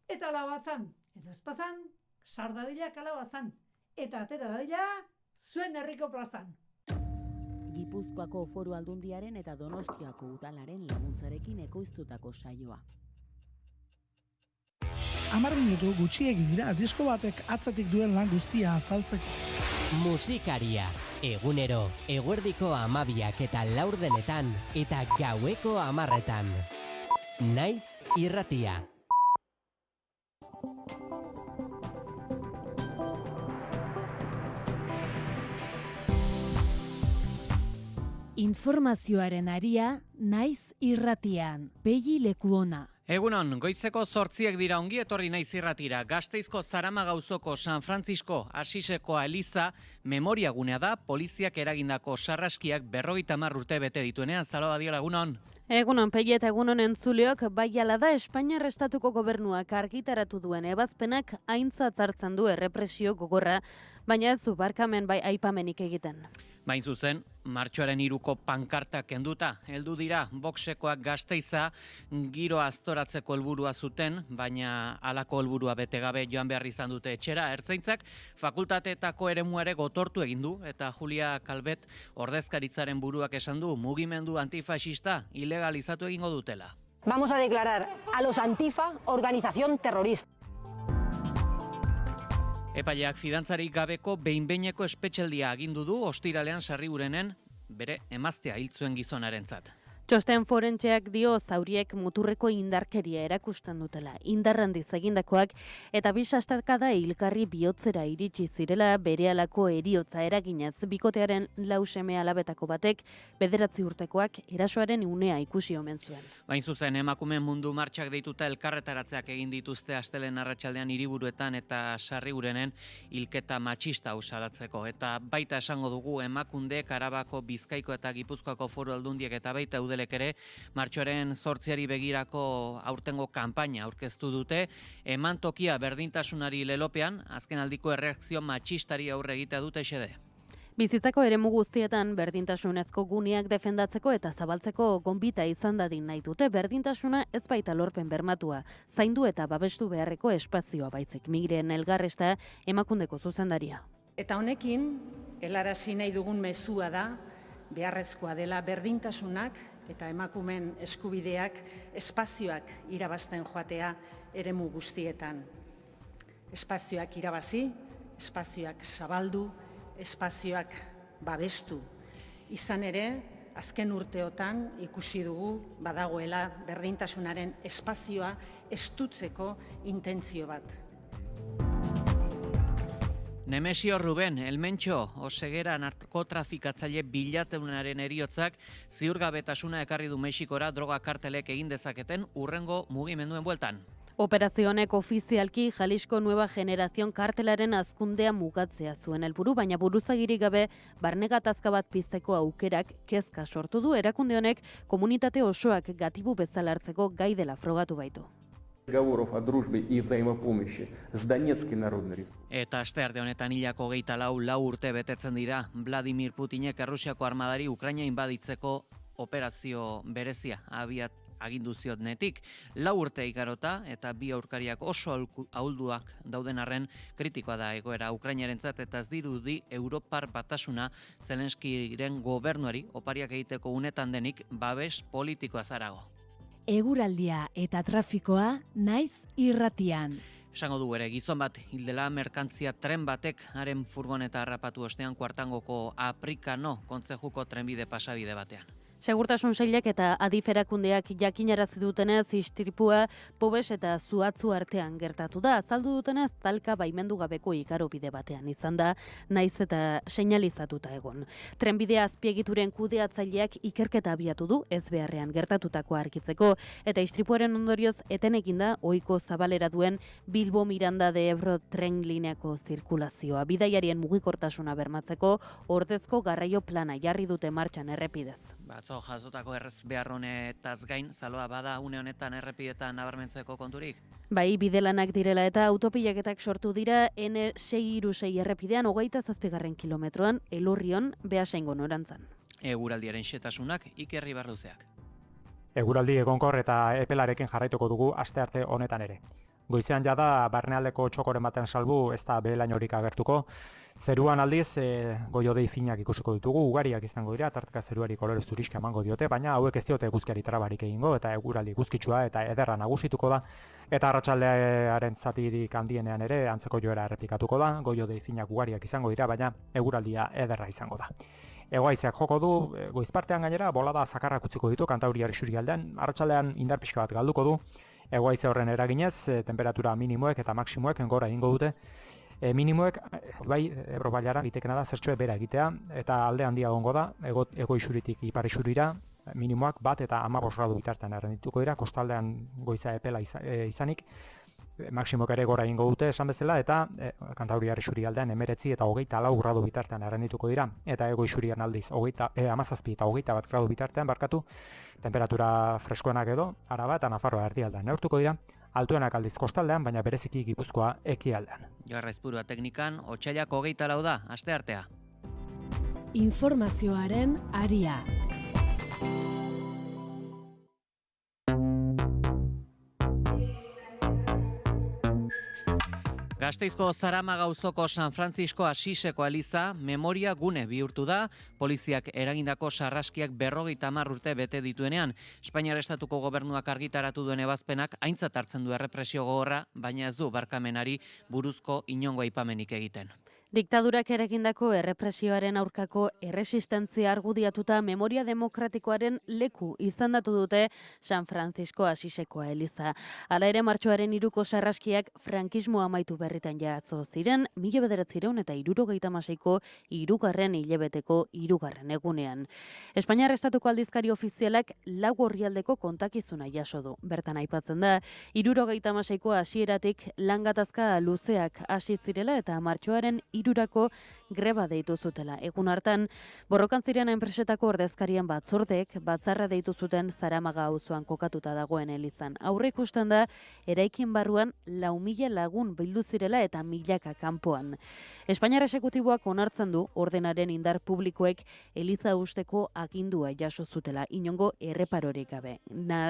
Eta alabazan, eta espazan, sardadilak alabazan. Eta atera dadila, zuen herriko plazan. Gipuzkoako Foru Aldundiaren eta Donostiako udalaren laguntzarekin ekoiztutako saioa. 10 minutu gutxiegi dira disko batek atzatik duen lan guztia azaltzeko. Musikaria, egunero, eguerdiko 12 eta laurdenetan eta gaueko 10etan. Naiz irratia. Informazioaren aria, naiz irratian, begi lekuona. Egunon, goizeko 8 dira ongi etorri naiz irratira. Gasteizko Zaramagauzoko San Francisco Asisekoa Eliza memoriagunea da poliziak eragindako sarraskiak 50 urte bete dituenean. Zalo Badiola, egunon. Egunon, Pegi eta egunon entzuleok, bai ala da Espainiar Estatuko gobernuak argitaratu duen ebazpenak aintzat hartzen du errepresio gogorra, baina ez du barkamen bai aipamenik egiten. Bain zuzen, martxoaren 3ko pankartak kenduta, heldu dira Voxekoak Gasteiza giro aztoratzeko helburua zuten, baina halako helburua bete gabe joan behar izan dute etxera. Ertzaintzak fakultateetako eremuare gotortu egin du eta Julia Calvet ordezkaritzaren buruak esan du mugimendu antifaxista ilegalizatu egingo dutela. Vamos a declarar a los Antifa organización terrorista. Epaileak fidantzarik gabeko behin-behineko espetxeldia agindu du ostiralean Sarriburenen bere emaztea hil zuen gizonarentzat. Txosten forentxeak dio zauriek muturreko indarkeria erakusten dutela. Indarrandiz egindakoak eta bisastakada hilkarri bihotzera iritsi zirela berehalako eriotza eraginez. Bikotearen 4 seme alabetako batek 9 urtekoak erasoaren unea ikusi omen zuen. Bain zuzen, emakume mundu martxak deituta elkarretaratzeak egin dituzte astelen arratsaldean hiriburuetan eta Sarriburenen hilketa matxista salatzeko. Eta baita esango dugu Emakundek, Arabako, Bizkaiko eta Gipuzkoako Foru Aldundiek eta baita Udelek ere martxoaren 8 begirako aurtengo kanpaina aurkeztu dute. Eman tokia berdintasunari lelopean, azken aldiko erreakzio matxistari aurre egitea dute xede. Bizitzako eremu guztietan berdintasunezko guneak defendatzeko eta zabaltzeko gonbita izan dadin nahi dute. Berdintasuna ez baita lorpen bermatua, zaindu eta babestu beharreko espazioa baizik. Miren Elgarresta Emakundeko zuzendaria. Eta honekin, helarazi nahi dugun mezua da, beharrezkoa dela berdintasunak eta emakumeen eskubideak espazioak irabazten joatea eremu guztietan. Espazioak irabazi, espazioak zabaldu, espazioak babestu. Izan ere, azken urteotan ikusi dugu badagoela berdintasunaren espazioa estutzeko intentzio bat. Nemesio Ruben, Elmentxo, Osegera narkotrafikatzaile bilateunaren eriotzak ziurgabetasuna ekarri du Mexikora droga kartelek egin dezaketen urrengo mugimenduen bueltan. Operazio honek ofizialki Jalisco Nueva Generación kartelaren azkundea mugatzea zuen helburu, baina buruzagirik gabe barne gatazka bat pizteko aukerak kezka sortu du. Erakunde honek komunitate osoak gatibu bezala hartzeko gai dela frogatu baitu. Договоров о дружбе и взаимопомощи с Донецкой Народной Республикой. Eta astearte honetan hilako 24 urte betetzen dira Vladimir Putinek Errusiako armadari Ukraina inbaditzeko operazio berezia agindu ziotnetik. 4 urte igarota eta bi aurkariak oso ahulduak dauden arren kritikoa da egoera Ukrainarentzat eta ez dirudi Europar Batasuna Zelenskiren gobernuari opariak egiteko unetan denik babes politikoa zarago. Eguraldia eta trafikoa naiz irratian. Esango du ere, gizon bat hildela merkantzia tren batek haren furgoneta harrapatu ostean Kuartangoko Aprikano kontzejuko trenbide pasabide batean. Segurtasun sailak eta Adif erakundeak jakinarazi dutenez istripua Pobes eta Zuatzu artean gertatu da. Azaldu dutenez talka baimendu gabeko igarobide batean izan da, naiz eta seinalizatuta egon. Trenbidea azpiegituren kudeatzaileak ikerketa abiatu du ez beharrean gertatutakoa argitzeko eta istripuaren ondorioz eten egin da ohiko zabalera duen Bilbo Miranda de Ebro tren lineako zirkulazioa. Bidaiarien mugikortasuna bermatzeko ordezko garraio plana jarri dute martxan errepidez. Atzo jasotako errez behar honetaz gain, zaloa bada une honetan errepidetan nabarmentzeko konturik? Bai, bidelanak direla eta autopilaketak sortu dira N636 errepidean 27. kilometroan Elurrion Beasaingo norantzan. Eguraldiaren xetasunak Iker Barluzeak. Eguraldi egonkor eta epelarekin jarraituko dugu astearte honetan ere. Goizean jada barnealdeko txokoren baten salbu ez da behelainorik agertuko. Zeruan aldiz, goiodei finak ikusiko ditugu, ugariak izango dira, tarteka zeruari kolore zuriska emango diote, baina hauek ez diote eguzkiari trabarik egingo, eta eguraldi eguzkitsua eta ederra nagusituko da, eta arratsaldearen zatirik handienean ere antzeko joera errepikatuko da, goiodei finak ugariak izango dira, baina eguraldia ederra izango da. Hegohaizeak joko du, goizpartean gainera, bolada zakarrak utziko ditu, Kantauriar isurialdean, arratsaldean indar pixka bat galduko du, hegohaize horren eraginez, temperatura minimoek eta maksimoek gora egingo dute, minimoek, bai, Ebro bailara litekena da zertxoe bera egitea, eta alde handia egongo da, ego isuritik ipar isurira, minimoak 1 eta 15 gradu bitartean errendituko dira, kostaldean goiza epela izanik, maksimoek ere gora egingo dute esan bezala, eta Kantauriar isurialdean 19 eta 24 gradu bitartean errendituko dira, eta ego isurian aldiz 17 eta 21 gradu bitartean barkatu, temperatura freskoenak edo, Araba eta Nafarroa erdialdean neurtuko dira, altuenak aldiz kostaldean, baina bereziki Gipuzkoa ekialdean. Jarraizpurua teknikan, otsailak 24 da, asteartea. Informazioaren aria. Gasteizko Zaramaga auzoko San Francisco Asiseko eliza memoria gune bihurtu da, poliziak eragindako sarraskiak 50 urte bete dituenean. Espainiar estatuko gobernuak argitaratu duen ebazpenak aintzat hartzen du errepresio gogorra, baina ez du barkamenari buruzko inongo aipamenik egiten. Diktadurak eragindako errepresioaren aurkako erresistentzia argudiatuta memoria demokratikoaren leku izendatu dute San Francisco Asisekoa eliza. Hala ere martxoaren 3ko sarraskiak frankismoa amaitu berritan jatzo ziren 1976ko 3. hilabeteko 3. egunean. Espainiar estatuko aldizkari ofizialak 4 orrialdeko kontakizuna jaso du. Bertan aipatzen da 76ko hasieratik langatazka luzeak hasi zirela eta martxoaren 3ko greba deitu zutela. Egun hartan, borrokan ziren enpresetako ordezkarien batzordek batzarra deitu zuten Zaramaga auzoan kokatuta dagoen elizan. Aurre ikusten da, eraikin barruan 4.000 lagun bildu zirela eta milaka kanpoan. Espainiar esekutiboak onartzen du ordenaren indar publikoek eliza usteko agindua jaso zutela, inongo erreparorik gabe.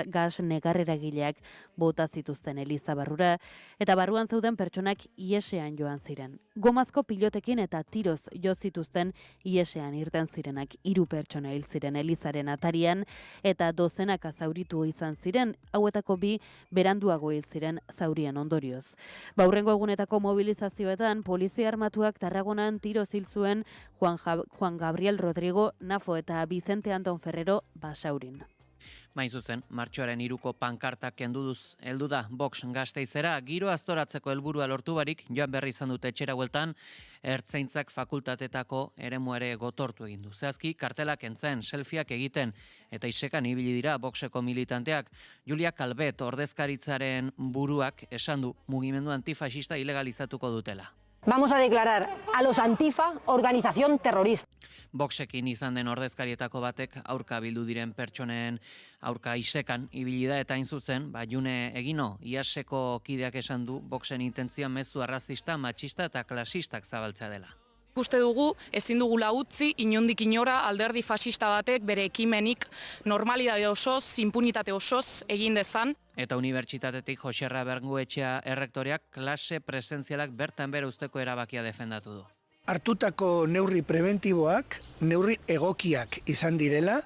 Gas negarreragileak bota zituzten eliza barrura, eta barruan zeuden pertsonak iesean joan ziren. Gomazko pilotekin eta tiroz jo zituzten iesean irten zirenak 3 pertsona hil ziren elizaren atarian eta dozenaka zauritu izan ziren, hauetako 2 beranduago hil ziren zaurien ondorioz. Hurrengo egunetako mobilizazioetan polizia armatuak Tarragonan tiroz hil zuen Juan Gabriel Rodrigo Nafo eta Vicente Anton Ferrero Basaurin. Main zuzen, martxoaren 3ko pankartak kenduduz heldu da Vox Gasteizera, giro aztoratzeko helburua lortu barik, joan berri izan dute etxera bueltan, ertzaintzak fakultatetako eremuare gotortu egin du. Zehazki, kartelak entzen, selfieak egiten, eta isekan ibili dira Voxeko militanteak. Julia Calvet ordezkaritzaren buruak esan du mugimendu antifasista ilegalizatuko dutela. Vamos a declarar a los Antifa organización terrorista. Voxekin izan den ordezkarietako batek aurka bildu diren pertsonen aurka isekan ibili da eta hain zuzen, June Egino, IASeko kideak esan du Voxen intentzioa mezu arrazista, matxista eta klasistak zabaltzea dela. Uste dugu ezin dugula utzi inondik inora alderdi fascista batek bere ekimenik normalidade osoz, impunitate osoz egin dezan. Eta unibertsitatetik Joserra Berguetxea errektoreak klase presentzialak bertan bera usteko erabakia defendatu du. Hartutako neurri preventiboak, neurri egokiak izan direla,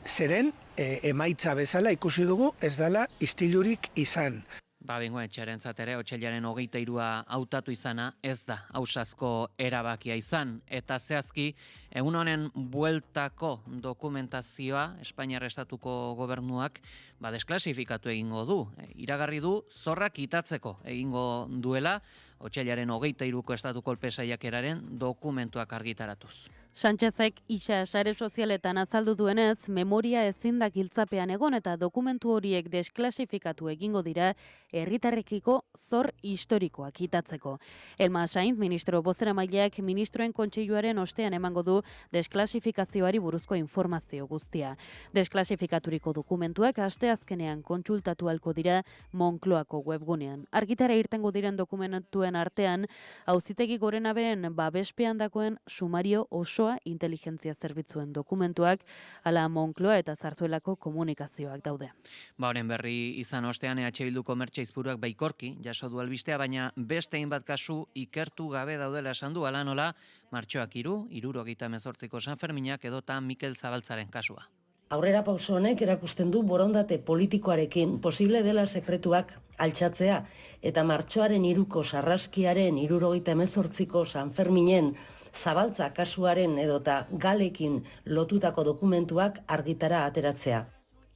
zeren emaitza bezala ikusi dugu ez dela istilurik izan. Bengoetxearentzat ere, otsailaren 23 hautatu izana ez da ausazko erabakia izan. Eta zehazki, egun honen bueltako dokumentazioa Espainiar Estatuko gobernuak desklasifikatu egingo du. Iragarri du zorrak itatzeko egingo duela, otsailaren 23ko estatu kolpe saiakeraren dokumentuak argitaratuz. Sánchezek isa sare sozialetan azaldu duenez, memoria ezin da giltzapean egon eta dokumentu horiek desklasifikatu egingo dira herritarrekiko zor historikoak itatzeko. Elma Sainz, ministro bozeramaileak ministroen kontseiluaren ostean emango du desklasifikazioari buruzko informazio guztia. Desklasifikaturiko dokumentuak asteazkenean kontsultatu ahalko dira Moncloako webgunean. Argitara irtengo diren dokumentuen artean, Auzitegi Gorenaren babespean dagoen sumario oso inteligentzia zerbitzuen dokumentuak, ala Moncloa eta Zarzuelako komunikazioak daude. Honen berri izan ostean EH Bilduko mertxeizburuak baikorki jaso du albistea, baina beste hainbat kasu ikertu gabe daudela esan du, ala nola martxoak 78ko San Ferminak edota Mikel Zabaltzaren kasua. Aurrera pauso honek erakusten du borondate politikoarekin posible dela sekretuak altxatzea eta martxoaren 3ko sarraskiaren 78ko San Ferminen Zabaltza kasuaren edota galekin lotutako dokumentuak argitara ateratzea.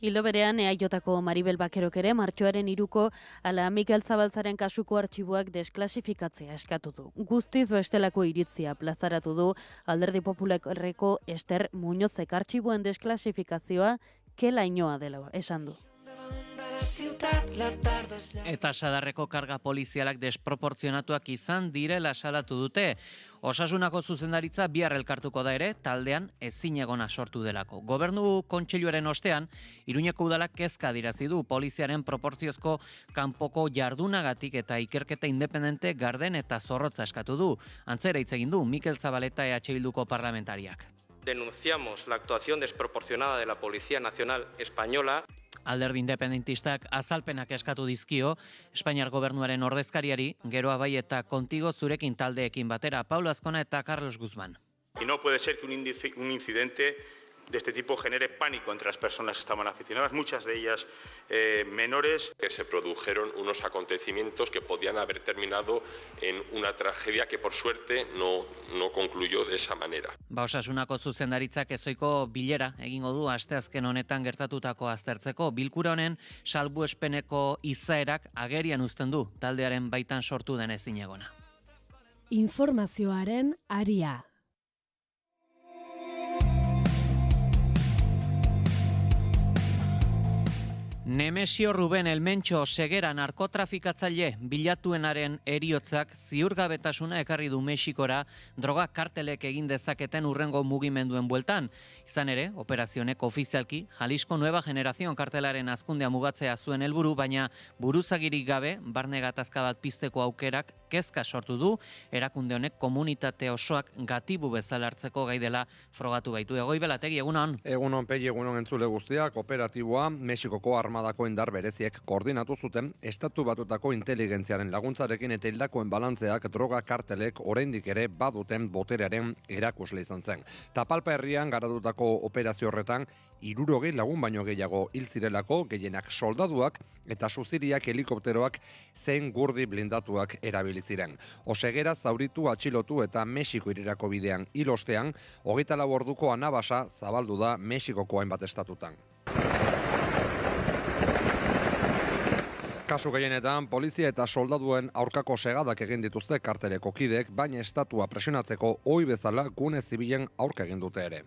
Ildo berean, EAJko Maribel Bakerok ere martxoaren 3ko ala Mikel Zabaltzaren kasuko artxiboak desklasifikatzea eskatu du. Guztiz bestelako iritzia plazaratu du Alderdi Popularreko Ester Muñozek artxiboen desklasifikazioa kelainoa dela esan du. Eta sadarreko karga polizialak desproportzionatuak izan direla salatu dute. Osasunako zuzendaritza bihar elkartuko da ere, taldean ezinegona sortu delako. Gobernu kontseiluaren ostean, Iruñeko udalak kezka adirazi du poliziaren proportziozko kanpoko jardunagatik eta ikerketa independente garden eta zorrotza eskatu du. Antzera hitz egin du Mikel Zabaleta EH Bilduko parlamentariak. Denunciamos la actuación desproporcionada de la Policía Nacional Española. Alderdi independentistak azalpenak eskatu dizkio Espainiar gobernuaren ordezkariari, Geroa bai eta Kontigo zurekin taldeekin batera, Paulo Azkona eta Carlos Guzmán. Y no puede ser que un incidente de este tipo genere pánico entre las personas que estaban aficionadas, muchas de ellas menores. Que se produjeron unos acontecimientos que podían haber terminado en una tragedia que por suerte no concluyó de esa manera. Osasunako zuzendaritzak ezoiko bilera egingo du asteazken honetan gertatutako aztertzeko. Bilkura honen salbuespeneko izaerak agerian uzten du taldearen baitan sortu den ezinegona. Informazioaren aria. Nemesio Ruben Elmentxo Segera narkotrafikatzaile bilatuenaren heriotzak ziurgabetasuna ekarri du Mexikora droga kartelek egin dezaketen urrengo mugimenduen bueltan. Izan ere, operazionek ofizialki Jalisco Nueva Generación kartelaren hazkundea mugatzea zuen helburu, baina buruzagirik gabe barne gatazka bat pizteko aukerak kezka sortu du, erakunde honek komunitate osoak gatibu bezala hartzeko gai dela frogatu baitu. Egoibelategi, egunon? Egunon, Pei, egunon entzule guztiak, operatiboa Mexikoko armadako indar bereziek koordinatu zuten Estatu Batutako inteligentziaren laguntzarekin eta hildakoen balantzeak droga kartelek oraindik ere baduten boterearen erakusle izan zen. Tapalpa herrian garatutako operazio horretan 60 lagun baino gehiago hil zirelako, gehienak soldaduak eta suziriak helikopteroak zein gurdi blindatuak erabili ziren. Osegera zauritu, atxilotu eta Mexiko irirako bidean hil ostean, 24 orduko anabasa zabaldu da Mexikoko hainbat estatutan. Kasu gehienetan, polizia eta soldaduen aurkako segadak egin dituzte karteleko kideek, baina estatua presionatzeko ohi bezala gune zibilen aurka egin dute ere.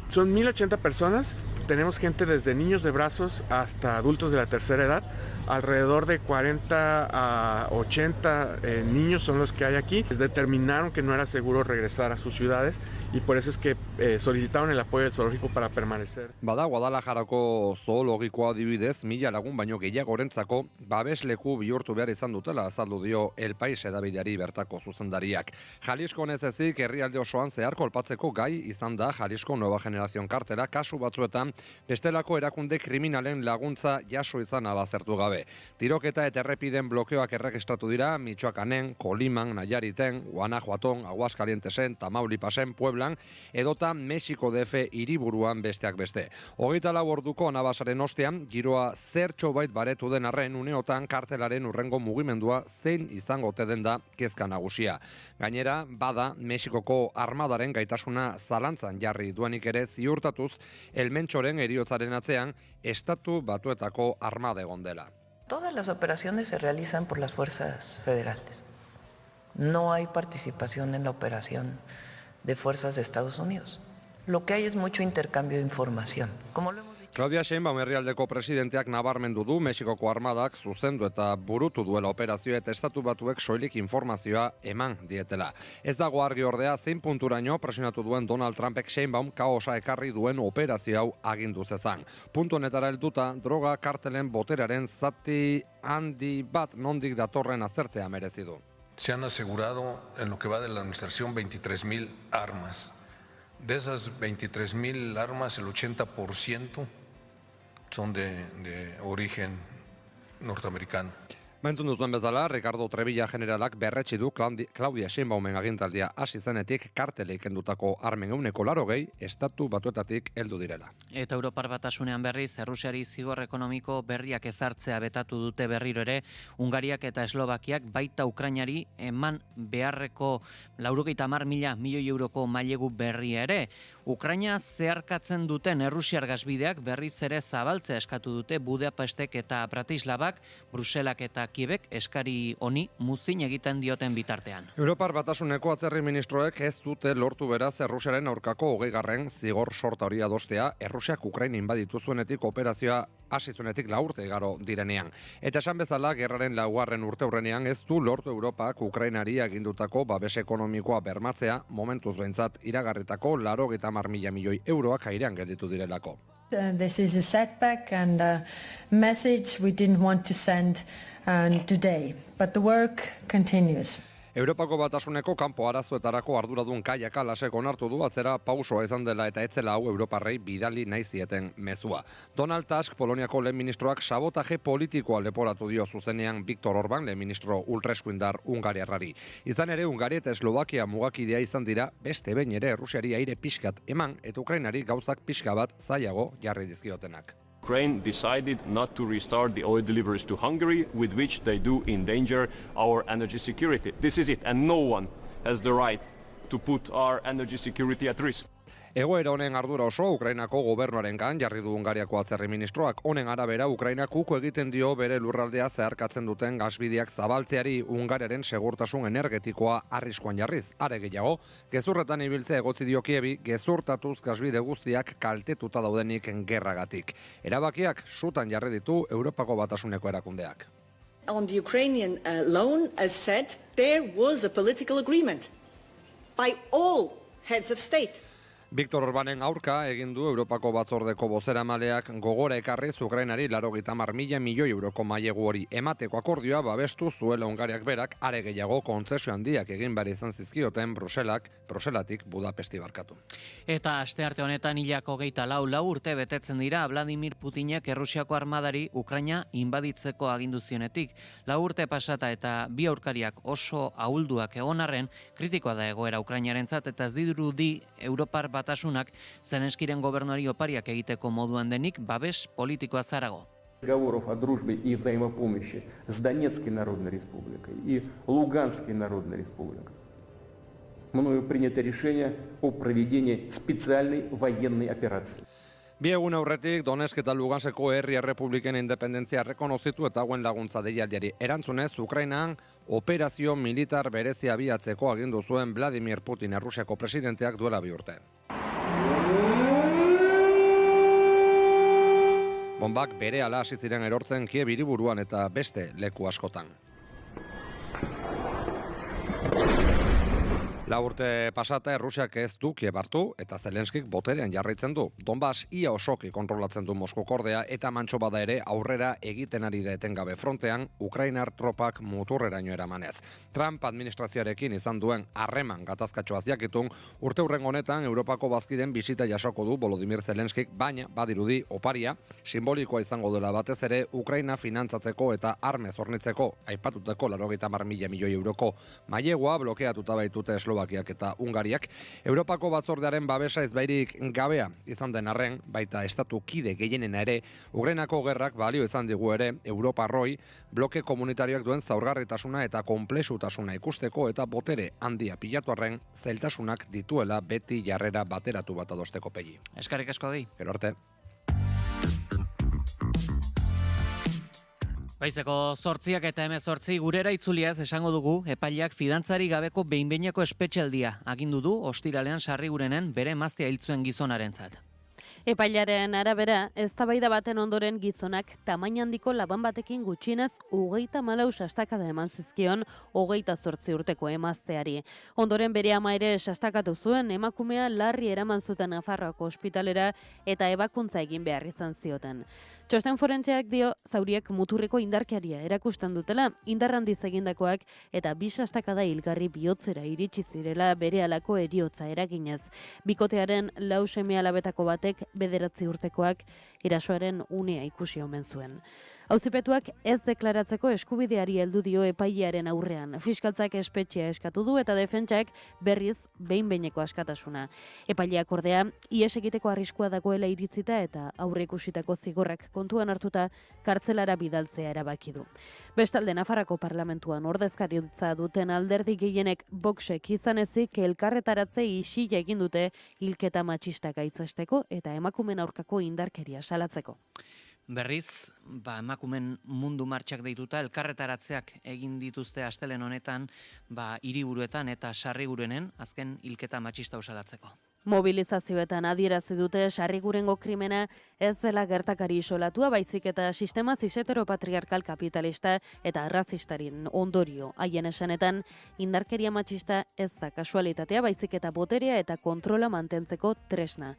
Son 1080 personas, tenemos gente desde niños de brazos hasta adultos de la tercera edad, alrededor de 40 a 80 niños son los que hay aquí. Determinaron que no era seguro regresar a sus ciudades y por eso es que solicitaron el apoyo del zoológico para permanecer. Bada, Guadalajarako zoologikoa adibidez, 1000 lagun baino gehiagorentzako babesleku bihurtu behar izan dutela azaldu dio El Pais edabideari bertako zuzendariak. Jalisco ez ezik herrialde osoan zehar kolpatzeko gai izan da Jalisco Nueva Generación kartela, kasu batzuetan bestelako erakunde kriminalen laguntza jaso izan abazertu gabe. Tiroketa eta errepiden blokeoak erregistratu dira Michoacanen, Koliman, Nayariten, Guanajuaton, Aguascalientesen, Tamaulipasen, Pueblan, edota Mexiko DF hiriburuan besteak beste. 24 orduko anabasaren ostean, giroa zertxo bait baretu den arren uneotan kartelaren urrengo mugimendua zein izango ote den da kezka nagusia. Gainera, bada Mexikoko armadaren gaitasuna zalantzan jarri duenik ere ziurtatuz, Elmentxoren heriotzaren atzean estatu batuetako armada egon dela. Todas las operaciones se realizan por las fuerzas federales. No hay participación en la operación de fuerzas de Estados Unidos. Lo que hay es mucho intercambio de información. Como lo hemos dicho... Claudia Sheinbaum herrialdeko presidenteak nabarmendu du Mexikoko armadak zuzendu eta burutu duela operazioa eta estatu batuek soilik informazioa eman dietela. Ez dago argi ordea zein punturaino presionatu duen Donald Trumpek Sheinbaum kaosa ekarri duen operazio hau agindu zezan. Puntu honetara helduta droga kartelen boteraren zati handi bat nondik datorren aztertzea merezi du. Se han asegurado en lo que va de la administración 23,000 armas. De esas 23,000 armas, el 80% son de origen norteamericano. Mentun duzuen bezala, Ricardo Trebilla generalak berretsi du Claudia Sheinbaumen agintaldia hasi zenetik kartelei kendutako armen 80% estatu batuetatik heldu direla. Eta Europar Batasunean berriz, Errusiari zigor ekonomiko berriak ezartzea betatu dute berriro ere, Hungariak eta Eslovakiak baita Ukrainari eman beharreko 90.000 milioi euroko mailegu berria ere. Ukraina zeharkatzen duten Errusiar gasbideak berriz ere zabaltzea eskatu dute Budapestek eta Bratislavak, Bruselak eta Kiebek eskari honi muzin egiten dioten bitartean. Europar Batasuneko atzerri ministroek ez dute lortu beraz Errusiaren aurkako 20. zigor sorta hori adostea, Errusiak Ukraina inbaditu zuenetik operazioa hasi zuenetik 4 urte igaro direnean. Eta esan bezala, gerraren 4. urteurrenean ez du lortu Europak Ukrainari agindutako babes ekonomikoa bermatzea, momentuz behintzat iragarritako 90.000 milioi euroak airean gelditu direlako. This is a setback and a message we didn't want to send today, but the work continues. Europako Batasuneko kanpo arazoetarako arduradun Kaja Kallasek onartu du atzera pausoa izan dela eta etzela hau Europarrei bidali nahi zieten mezua. Donald Tusk, Poloniako lehen ministroak sabotaje politikoa leporatu dio zuzenean Viktor Orban, lehen ministro ultraeskuindar Hungariarrari. Izan ere, Hungaria eta Eslovakia mugakidea izan dira beste behin ere Errusiari aire pixkat eman eta Ukrainari gauzak pixka bat zailago jarri dizkiotenak. Ukraine decided not to restart the oil deliveries to Hungary, with which they do endanger our energy security. This is it, and no one has the right to put our energy security at risk. Egoera honen ardura oso Ukrainako gobernuarengan jarri du Hungariako atzerri ministroak. Honen arabera Ukrainak uko egiten dio bere lurraldea zeharkatzen duten gasbideak zabaltzeari Hungariaren segurtasun energetikoa arriskuan jarriz. Are gehiago, gezurretan ibiltzea egotzi dio Kievi, gezurtatuz gasbide guztiak kaltetuta daudenik gerragatik. Erabakiak sutan jarri ditu Europako Batasuneko erakundeak. On the Ukrainian loan, as said, there was a political agreement by all heads of state. Viktor Orbanen aurka egin du Europako batzordeko bozeramaleak gogora ekarriz Ukrainari 90.000 milioi euroko mailegu hori emateko akordioa babestu zuela Hungariak berak, are gehiago kontzesio handiak egin behar izan zizkioten Bruselatik Budapesti barkatu. Eta astearte honetan hilako 24 urte betetzen dira Vladimir Putinek Errusiako armadari Ukraina inbaditzeko agindu zionetik. 4 urte pasata eta bi aurkariak oso ahulduak egon arren, kritikoa da egoera Ukrainarentzat eta ez dirudi Europar Batasunak Zelenskiren gobernuari opariak egiteko moduan denik babes politikoa zarago. Переговоров о дружбе и взаимопомощи с Донецкой Народной Республикой и Луганской Народной Республикой. Мною принято решение о проведении специальной военной операции. Bi egun aurretik Donetsk eta Luganskeko herri errepubliken independentzia errekonozitu eta hauen laguntza deialdiari erantzunez, Ukrainan operazio militar berezia abiatzeko agindu zuen Vladimir Putin Errusiako presidenteak duela 2 urte. Bombak berehala hasi ziren erortzen Kiev hiriburuan eta beste leku askotan. 4 urte pasata Errusiak ez du Kiev hartu eta Zelenskik boterean jarraitzen du. Donbas ia osoki kontrolatzen du Moskoko ordea eta mantso bada ere aurrera egiten ari da etengabe frontean Ukrainar tropak muturreraino eramanez. Trump administrazioarekin izan duen harreman gatazkatxoaz jakitun, urte hurrengo honetan Europako bazkiden bisita jasoko du Volodymyr Zelenskik, baina badirudi oparia simbolikoa izango dela batez ere Ukraina finantzatzeko eta armez hornitzeko aipatutako 90.000 milioi euroko mailegua blokeatuta baitute Eslovakiak eta Ungariak. Europako batzordearen babesa ezbairik gabea izan den arren, baita estatu kide gehienena ere, Ukrainako gerrak balio izan digu ere Europarroi bloke komunitarioak duen zaurgarritasuna eta konplexutasuna ikusteko eta botere handia pilatu arren zailtasunak dituela beti jarrera bateratu bat adosteko pegi. Eskerrik asko gehi. Gero arte. Goizeko 8 eta 18 gurera itzuliaz esango dugu epaileak fidantzari gabeko behin-behineko espetxealdia agindu du ostiralean Sarrigurenen bere emaztea hil zuen gizonarentzat. Epailearen arabera, eztabaida baten ondoren gizonak tamaina handiko laban batekin gutxienez 34 sastakada eman zizkion 28 urteko emazteari. Ondoren bere ama ere sastakatu zuen, emakumea larri eraman zuten Nafarroako ospitalera eta ebakuntza egin behar izan zioten. Txosten forentseak dio zauriek muturreko indarkeria erakusten dutela, indar handiz egindakoak eta 2 sastakada hilgarri bihotzera iritsi zirela berehalako heriotza eraginez. Bikotearen 4 seme-alabetako batek 9 urtekoak erasoaren unea ikusi omen zuen. Auzipetuak ez deklaratzeko eskubideari heldu dio epailearen aurrean. Fiskaltzak espetxea eskatu du eta defentsak berriz behin-behineko askatasuna. Epaileak ordea, ihes egiteko arriskua dagoela iritzita eta aurreikusitako zigorrak kontuan hartuta kartzelara bidaltzea erabaki du. Bestalde, Nafarrako parlamentuan ordezkaritza duten alderdi gehienek Voxek izan ezik elkarretaratze isila egin dute hilketa matxistak gaitzesteko eta emakumeen aurkako indarkeria salatzeko. Berriz, emakumen mundu martxak deituta elkarretaratzeak egin dituzte astelen honetan, hiriburuetan eta Sarrigurenen azken hilketa matxista usalatzeko. Mobilizazioetan adierazi dute Sarrigurengo krimena ez dela gertakari isolatua, baizik eta sistema cis-heteropatriarkal kapitalista eta arrazistaren ondorio. Haien esanetan, indarkeria matxista ez da kasualitatea, baizik eta boterea eta kontrola mantentzeko tresna.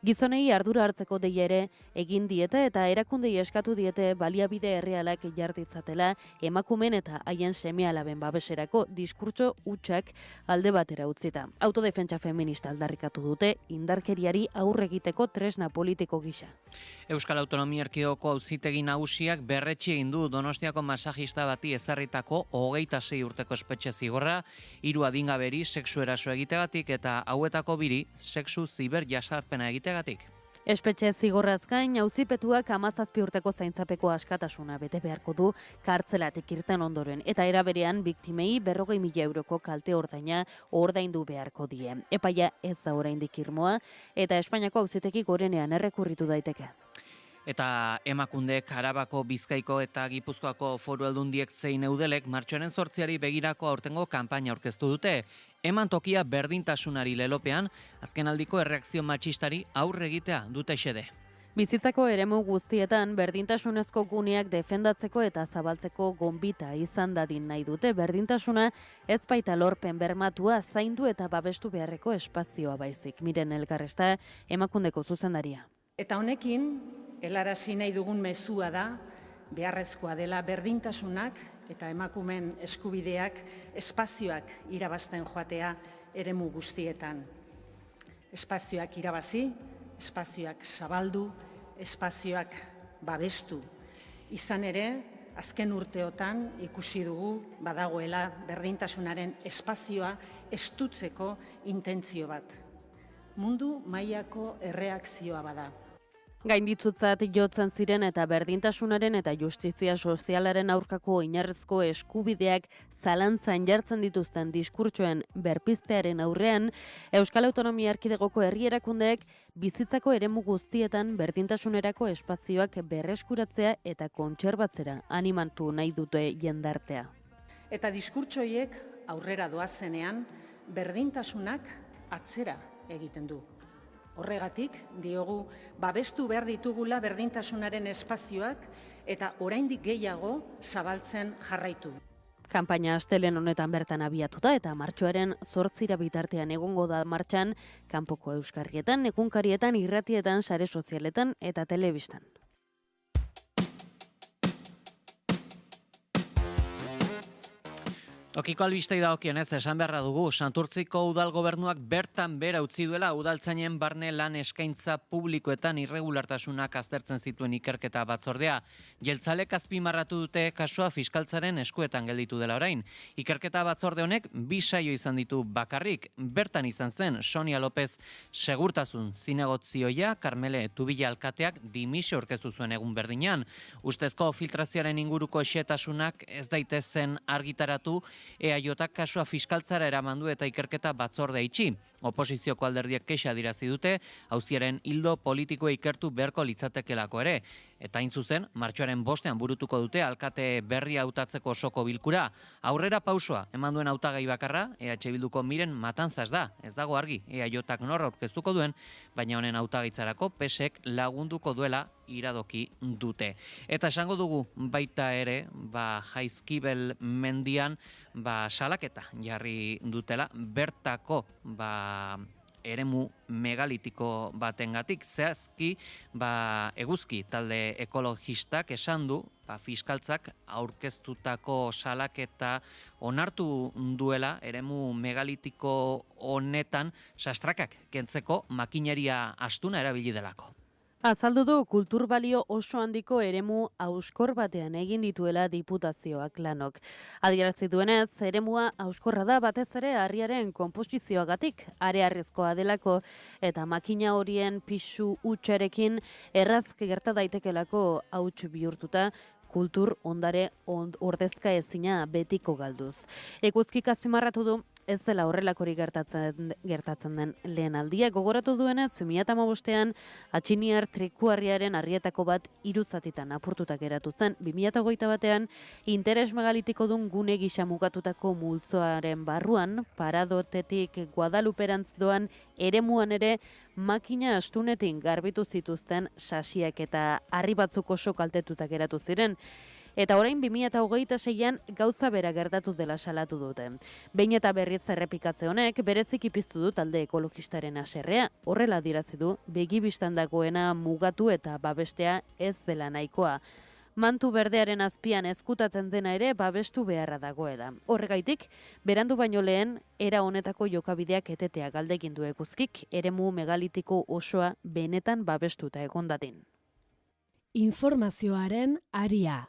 Gizonei ardura hartzeko deia ere egin diete eta erakundei eskatu diete baliabide errealak jarditzatela emakumen eta haien seme-alaben babeserako diskurtso hutsak alde batera utzita. Autodefentsa feminista aldarrikatu dute indarkeriari aurre egiteko tresna politiko gisa. Euskal Autonomia Erkidegoko Auzitegi Nagusiak berretsi egin du Donostiako masajista bati ezarritako 26 urteko espetxe zigorra, 3 adingaberi sexu eraso egitegatik eta hauetako 2 sexu ziber jasarpena egitegatik. Espetxe zigorraz gain, auzipetuak 17 urteko zaintzapeko askatasuna bete beharko du kartzelatik irten ondoren eta era berean biktimei 40.000 euroko kalte ordaina ordaindu beharko die. Epaia ez da oraindik irmoa eta Espainiako Auzitegi Gorenean errekurritu daiteke. Eta emakundek Arabako, Bizkaiko eta Gipuzkoako foru aldundiek zein eudelek martxoaren 8 begirako aurtengo kanpaina aurkeztu dute. Eman tokia berdintasunari lelopean, azkenaldiko erreakzio matxistari aurre egitea dute xede. Bizitzako eremu guztietan berdintasunezko guneak defendatzeko eta zabaltzeko gonbita izan dadin nahi dute. Berdintasuna ez baita lorpen bermatua zaindu eta babestu beharreko espazioa baizik. Miren Elkarresta, emakundeko zuzendaria. Eta honekin, helarazi nahi dugun mezua da, beharrezkoa dela berdintasunak eta emakumen eskubideak espazioak irabazten joatea eremu guztietan. Espazioak irabazi, espazioak zabaldu, espazioak babestu. Izan ere, azken urteotan ikusi dugu badagoela berdintasunaren espazioa estutzeko intentzio bat. Mundu mailako erreakzioa bada. Gainditutzat jotzen ziren eta berdintasunaren eta justizia sozialaren aurkako oinarrizko eskubideak zalantzan jartzen dituzten diskurtsoen berpiztearen aurrean, Euskal Autonomia Erkidegoko herri erakundeek bizitzako eremu guztietan berdintasunerako espazioak berreskuratzea eta kontserbatzera animatu nahi dute jendartea. Eta diskurtso horiek aurrera doazenean berdintasunak atzera egiten du. Horregatik, diogu, babestu behar ditugula berdintasunaren espazioak eta oraindik gehiago zabaltzen jarraitu. Kanpaina astelen honetan bertan abiatuta eta martxoaren 8 bitartean egongo da martxan, kanpoko euskarrietan, egunkarietan, irratietan, sare sozialetan eta telebistan. Tokiko albistei dagokionez esan beharra dugu, Santurtziko udal gobernuak bertan bera utzi duela udaltzainen barne lan eskaintza publikoetan irregulartasunak aztertzen zituen ikerketa batzordea. Jeltzalek azpimarratu dute kasua fiskaltzaren eskuetan gelditu dela orain. Ikerketa batzorde honek 2 saio izan ditu bakarrik. Bertan izan zen Sonia López segurtasun zinegotzioia, Karmele Tubila alkateak dimisio aurkeztu zuen egun berdinean. Ustezko filtrazioaren inguruko xehetasunak ez daitezen argitaratu, EAJak kasua fiskaltzara eramandu eta ikerketa batzorde itxi. Oposizioko alderdiek kexa adirazi dute, auziaren hildo politikoa ikertu beharko litzatekelako ere. Eta hain zuzen, martxoaren 5ean burutuko dute alkate berria hautatzeko osoko bilkura. Aurrera pausoa, eman duen hautagai bakarra, EH Bilduko Miren Matanzas da. Ez dago argi, EAJak norra aurkeztuko duen, baina honen hautagaitzarako PSek lagunduko duela iradoki dute. Eta esango dugu baita ere, Jaizkibel mendian, salaketa jarri dutela, bertako, eremu megalitiko batengatik, zehazki eguzki talde ekologistak esan du fiskaltzak aurkeztutako salaketa onartu duela eremu megalitiko honetan sastrakak kentzeko makineria astuna erabili delako. Azaldu du kultur balio oso handiko eremu hauskor batean egin dituela diputazioak lanok. Adierazi duenez, eremua hauskorra da batez ere harriaren konposizioagatik, arearrizkoa delako eta makina horien pisu hutsarekin errazk gerta daitekelako hauts bihurtuta, kultur ondare ordezka ezina betiko galduz. Eguzkik azpimarratu du, ez dela horrelakorik gertatzen den lehen aldia. Gogoratu duenez, 2015ean atxiniar trikuarriaren harrietako bat 3 zatitan apurtutak geratu zen. 2021ean interes megalitiko dun gune gisa mugatutako multzoaren barruan, Paradotetik Guadaluperantz doan eremuan ere makina astunetin garbitu zituzten sasiak eta harri batzuk oso kaltetutak geratu ziren. Eta orain 2026an gauza bera gertatu dela salatu dute. Behin eta berriz errepikatze honek berezik piztu du talde ekologistaren haserrea. Horrela adierazi du, begibistan dagoena mugatu eta babestea ez dela nahikoa. Mantu berdearen azpian ezkutatzen dena ere babestu beharra dagoela. Horregaitik, berandu baino lehen, era honetako jokabideak etetea galdekin du Eguzkik, eremu megalitiko osoa benetan babestuta egon dadin. Informazioaren aria.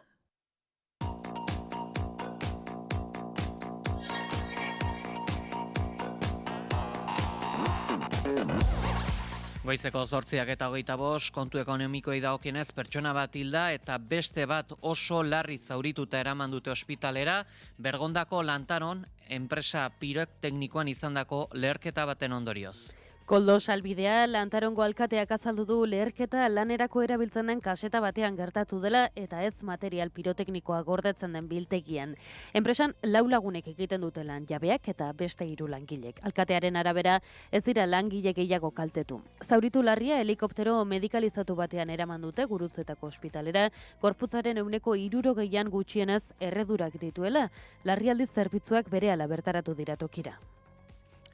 Goizeko 8:25 kontu ekonomikoei dagokienez pertsona bat hilda eta beste bat oso larri zaurituta eraman dute ospitalera, Bergondako Lantaron enpresa piroteknikoan izandako leherketa baten ondorioz. Koldo Salbidea Lantarongo alkateak azaldu du leherketa lanerako erabiltzen den kaseta batean gertatu dela eta ez material piroteknikoa gordetzen den biltegian. Enpresan 4 lagunek egiten dute lan jabeak eta beste 3 langilek. Alkatearen arabera ez dira langile gehiago kaltetu. Zauritu larria helikoptero medikalizatu batean eraman dute Gurutzetako ospitalera, gorputzaren 60% gutxienez erredurak dituela, larrialdi zerbitzuak berehala bertaratu dira tokira.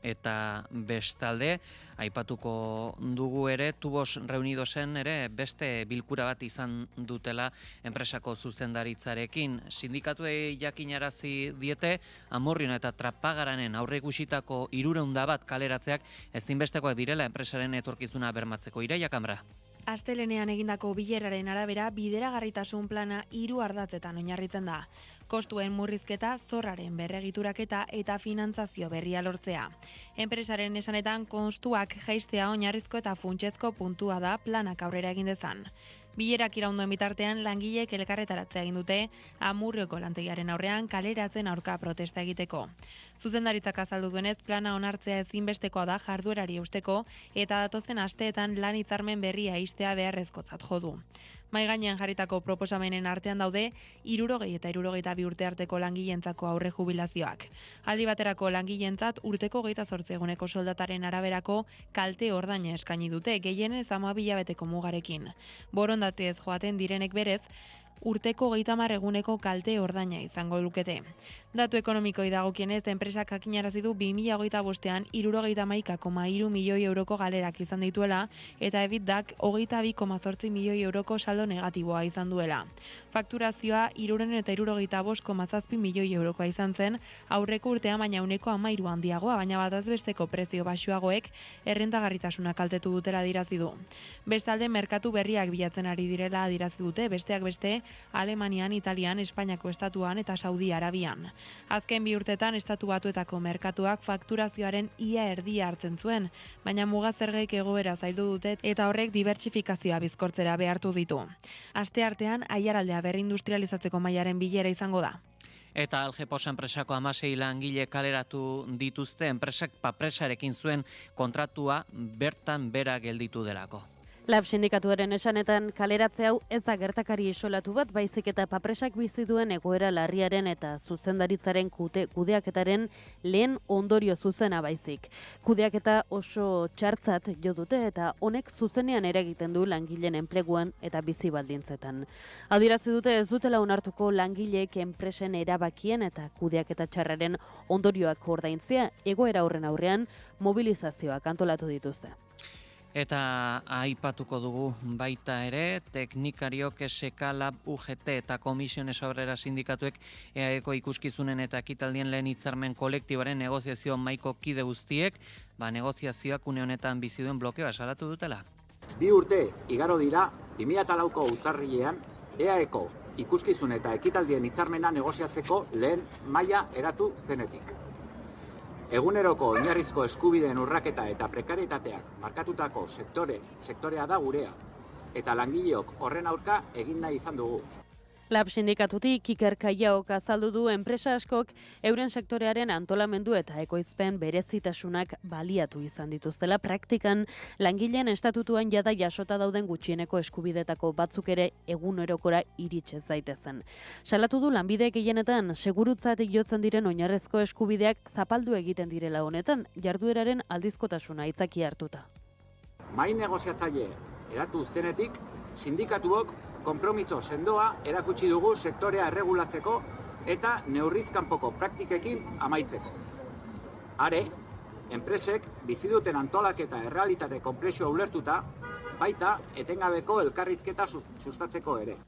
Eta bestalde, aipatuko dugu ere, Tubos Reunidosen ere beste bilkura bat izan dutela enpresako zuzendaritzarekin. Sindikatuei jakinarazi diete, Amurrion eta Trapagaranen aurreikusitako 300 bat kaleratzeak ezinbestekoak direla enpresaren etorkizuna bermatzeko. Iraia Kamra. Astelenean egindako bileraren arabera bideragarritasun plana 3 ardatzetan oinarritzen da. kostuen murrizketa, zorraren berregituraketa eta finantzazio berria lortzea. Enpresaren esanetan kostuak jaistea oinarrizko eta funtsezko puntua da planak aurrera egin dezan. Bilerak iraunduen bitartean langileek elkarretaratzea egin dute Amurrioko lantegiaren aurrean kaleratzen aurka protesta egiteko. Zuzendaritzak azaldu duenez plana onartzea ezinbestekoa da jarduerari eusteko eta datozen asteetan lan hitzarmen berria ixtea beharrezkotzat jo du. Mahai gainean jarritako proposamenen artean daude 60 eta 62 urte arteko langileentzako aurre jubilazioak. Aldi baterako langileentzat urteko 28 eguneko soldataren araberako kalte ordaina eskaini dute, gehienez 12 hilabeteko mugarekin. Borondatez joaten direnek berez, urteko 30 eguneko kalte ordaina izango lukete. Datu ekonomikoi dagokienez, enpresak jakinarazi du 2025ean 71,3 milioi euroko galerak izan dituela eta EBITDAk 22,8 milioi euroko saldo negatiboa izan duela. Fakturazioa 375,7 milioi eurokoa izan zen, aurreko urtean baina uneko 13 handiagoa, baina batazbesteko prezio baxuagoek errentagarritasuna kaltetu dutela adirazi du. Bestalde, merkatu berriak bilatzen ari direla adirazi dute, besteak beste, Alemanian, Italian, Espainiako estatuan eta Saudi Arabian. Azken 2 urtetan estatu batuetako merkatuak fakturazioaren ia erdia hartzen zuen, baina mugazergeik egoera zaildu dute eta horrek dibertsifikazioa bizkortzera behartu ditu. Asteartean Aiaraldea berrindustrializatzeko mailaren bilera izango da. Eta Algepos enpresako 16 langile kaleratu dituzte enpresak papresarekin zuen kontratua bertan bera gelditu delako. Lab sindikatuaren esanetan kaleratze hau ez da gertakari isolatu bat, baizik eta papresak bizi duen egoera larriaren eta zuzendaritzaren kudeaketaren lehen ondorio zuzena baizik. Kudeaketa oso txartzat jo dute eta honek zuzenean eragiten du langileen enpleguan eta bizi baldintzetan. Adirazi dute ez dutela onartuko langileek enpresen erabakien eta kudeaketa txarraren ondorioak ordaintzea, egoera horren aurrean mobilizazioak antolatu dituzte. Eta aipatuko dugu baita ere, teknikariok SK Lab UGT eta Komisiones Obrera sindikatuek EAEko ikuskizunen eta ekitaldien lehen hitzarmen kolektiboaren negoziazio mahaiko kide guztiek, negoziazioak une honetan bizi duen blokeoa salatu dutela. 2 urte igaro dira 2004ko urtarrilean EAEko ikuskizun eta ekitaldien hitzarmena negoziatzeko lehen maila eratu zenetik. Eguneroko oinarrizko eskubideen urraketa eta prekarietateak markatutako sektorea da gurea, eta langileok horren aurka egin nahi izan dugu. Lab sindikatutik Iker Kaiaok azaldu du enpresa askok euren sektorearen antolamendu eta ekoizpen berezitasunak baliatu izan dituztela praktikan langileen estatutuan jada jasota dauden gutxieneko eskubidetako batzuk ere egunerokora iritsi zaitezen. Salatu du lanbide gehienetan segurutzatik jotzen diren oinarrezko eskubideak zapaldu egiten direla honetan, jardueraren aldizkotasuna aitzaki hartuta. Mahai negoziatzaile eratu zenetik, sindikatuok konpromiso sendoa erakutsi dugu sektorea erregulatzeko eta neurriz kanpoko praktikekin amaitzeko. Are, enpresek bizi duten antolaketa errealitate konplexua ulertuta, baita etengabeko elkarrizketa sustatzeko ere.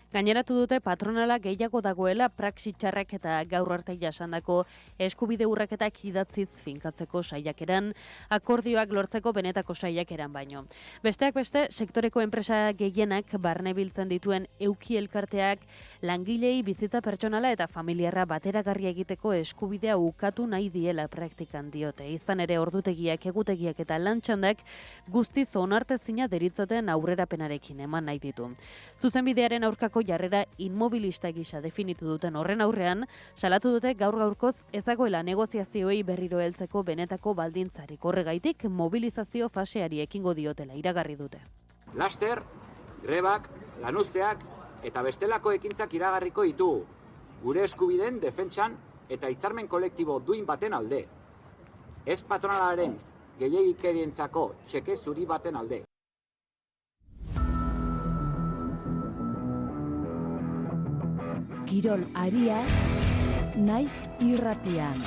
Gaineratu dute patronala gehiago dagoela praxi txarrak eta gaur arte jasandako eskubide urraketak idatziz finkatzeko saiakeran, akordioak lortzeko benetako saiakeran baino. Besteak beste, sektoreko enpresa gehienak barne biltzen dituen euki elkarteak langilei bizitza pertsonala eta familiarra bateragarri egiteko eskubidea ukatu nahi diela praktikan diote. Izan ere ordutegiak, egutegiak eta lantxandak guztiz onartezina deritzoten aurrerapenarekin eman nahi ditu. Zuzenbidearen aurkako jarrera inmobilista gisa definitu duten horren aurrean, salatu dute gaur-gaurkoz ez dagoela negoziazioei berriro heltzeko benetako baldintzarik. Horregaitik mobilizazio faseari ekingo diotela iragarri dute. Laster, grebak, lanuzteak eta bestelako ekintzak iragarriko ditugu, gure eskubideen defentsan eta hitzarmen kolektibo duin baten alde. Ez patronalaren gehiegikerientzako txeke zuri baten alde. Kirol aria, naiz irratian.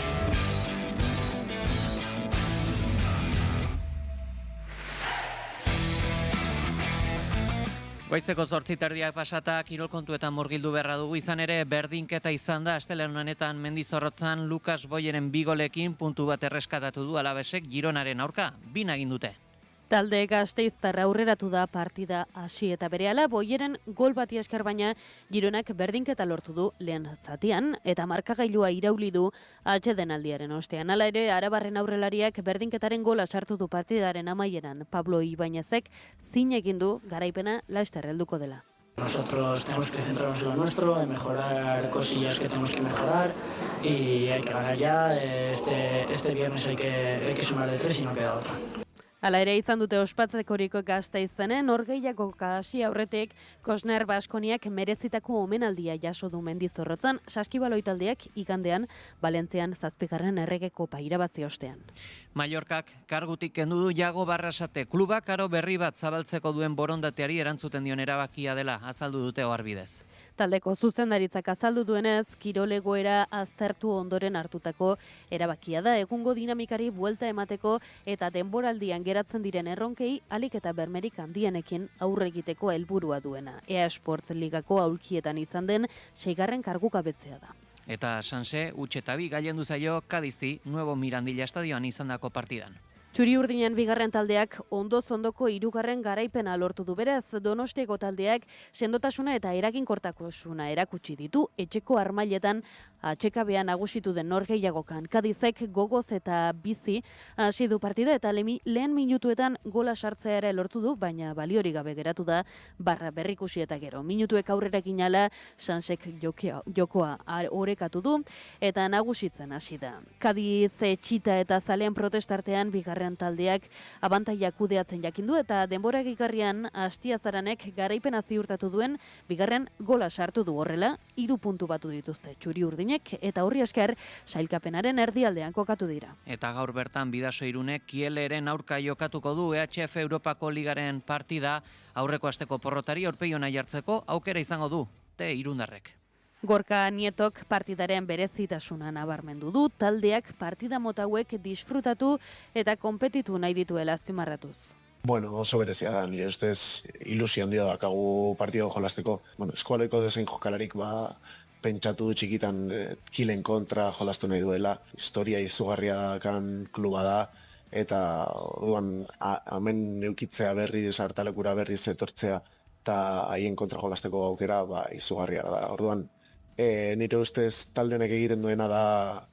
Goizeko 8:30 pasata kirol kontuetan murgildu beharra dugu, izan ere berdinketa izan da astelehen honetan Mendizorrotzan Lukas Boyeren 2 golekin puntu bat erreskatatu du Alavesek Gironaren aurka, 2 egin dute. Talde Gasteiztarra aurreratu da partida hasi eta berehala Boieren gol bati esker baina Gironak berdinketa lortu du lehen zatian eta markagailua irauli du atsedenaldiaren ostean. Hala ere Arabarren aurrelariak berdinketaren gola sartu du partidaren amaieran. Pablo Ibañezek zin egin du garaipena laster helduko dela. Nosotros tenemos que centrarnos en lo nuestro, en mejorar cosillas que tenemos que mejorar y hay que ganar ya. Este viernes hay que sumar de 3 y no queda otra. Hala ere izan dute ospatzekoriko Gasteizenen, norgehiago hasi aurretik Kosner Baskoniak merezitako omenaldia jaso du Mendizorrotzan, Saskibaloi taldeak igandean Valentzian 7. Errege Kopa irabazi ostean. Mallorcak kargutik kendu du Iago Barrasate klubak aro berri bat zabaltzeko duen borondateari erantzuten dion erabakia dela azaldu dute oharbidez. Taldeko zuzendaritzak azaldu duenez, kirolegoera aztertu ondoren hartutako erabakia da egungo dinamikari buelta emateko eta denboraldian geratzen diren erronkei alik eta bermerik handienekin aurre egiteko helburua duena. EA Sports Ligako aulkietan izan den 6. kargugabetzea da. Eta Sanse, Utxetabi gailendu zaio Kadizi, Nuevo Mirandilla estadioan izandako partidan. Txuri urdinen bigarren taldeak ondoko 3. garaipena lortu du berez, Donostiako taldeak sendotasuna eta eraginkortasuna erakutsi ditu etxeko armailetan atxekabean nagusitu den norgehiagokan. Kadizek gogoz eta bizi hasi du partida eta lehen minutuetan gola sartzea ere lortu du, baina baliorik gabe geratu da barra berrikusi eta gero. Minutuek aurrera ginala Sansek jokoa orekatu du eta nagusitzen hasi da. Kadiz txita eta zalean protestartean bigarren taldeak abantaila kudeatzen jakindu eta denbora gigarrian Astiazaranek garaipena ziurtatu duen bigarren gola sartu du horrela, 3 puntu batu dituzte Txuri Urdinek eta horri esker sailkapenaren erdialdean kokatu dira. Eta gaur bertan Bidaso Irunek Kieleren aurka jokatuko du EHF Europako Ligaren partida aurreko asteko porrotari aurpegiona jartzeko aukera izango du irundarrek. Gorka Nietok partidaren berezitasuna nabarmendu du, taldeak partida mota hauek disfrutatu eta konpetitu nahi dituela azpimarratuz. Bueno, oso berezia da, nire ustez ilusio handia dakagu partido jolasteko. Eskualeko dezen jokalarik pentsatu du txikitan Kielen kontra jolastu nahi duela. Historia izugarria dakan kluba da, eta orduan hemen neukitzea berriz, hartalekura berriz etortzea, eta haien kontra jolasteko aukera izugarria da. Orduan, nire ustez taldenek egiten duena da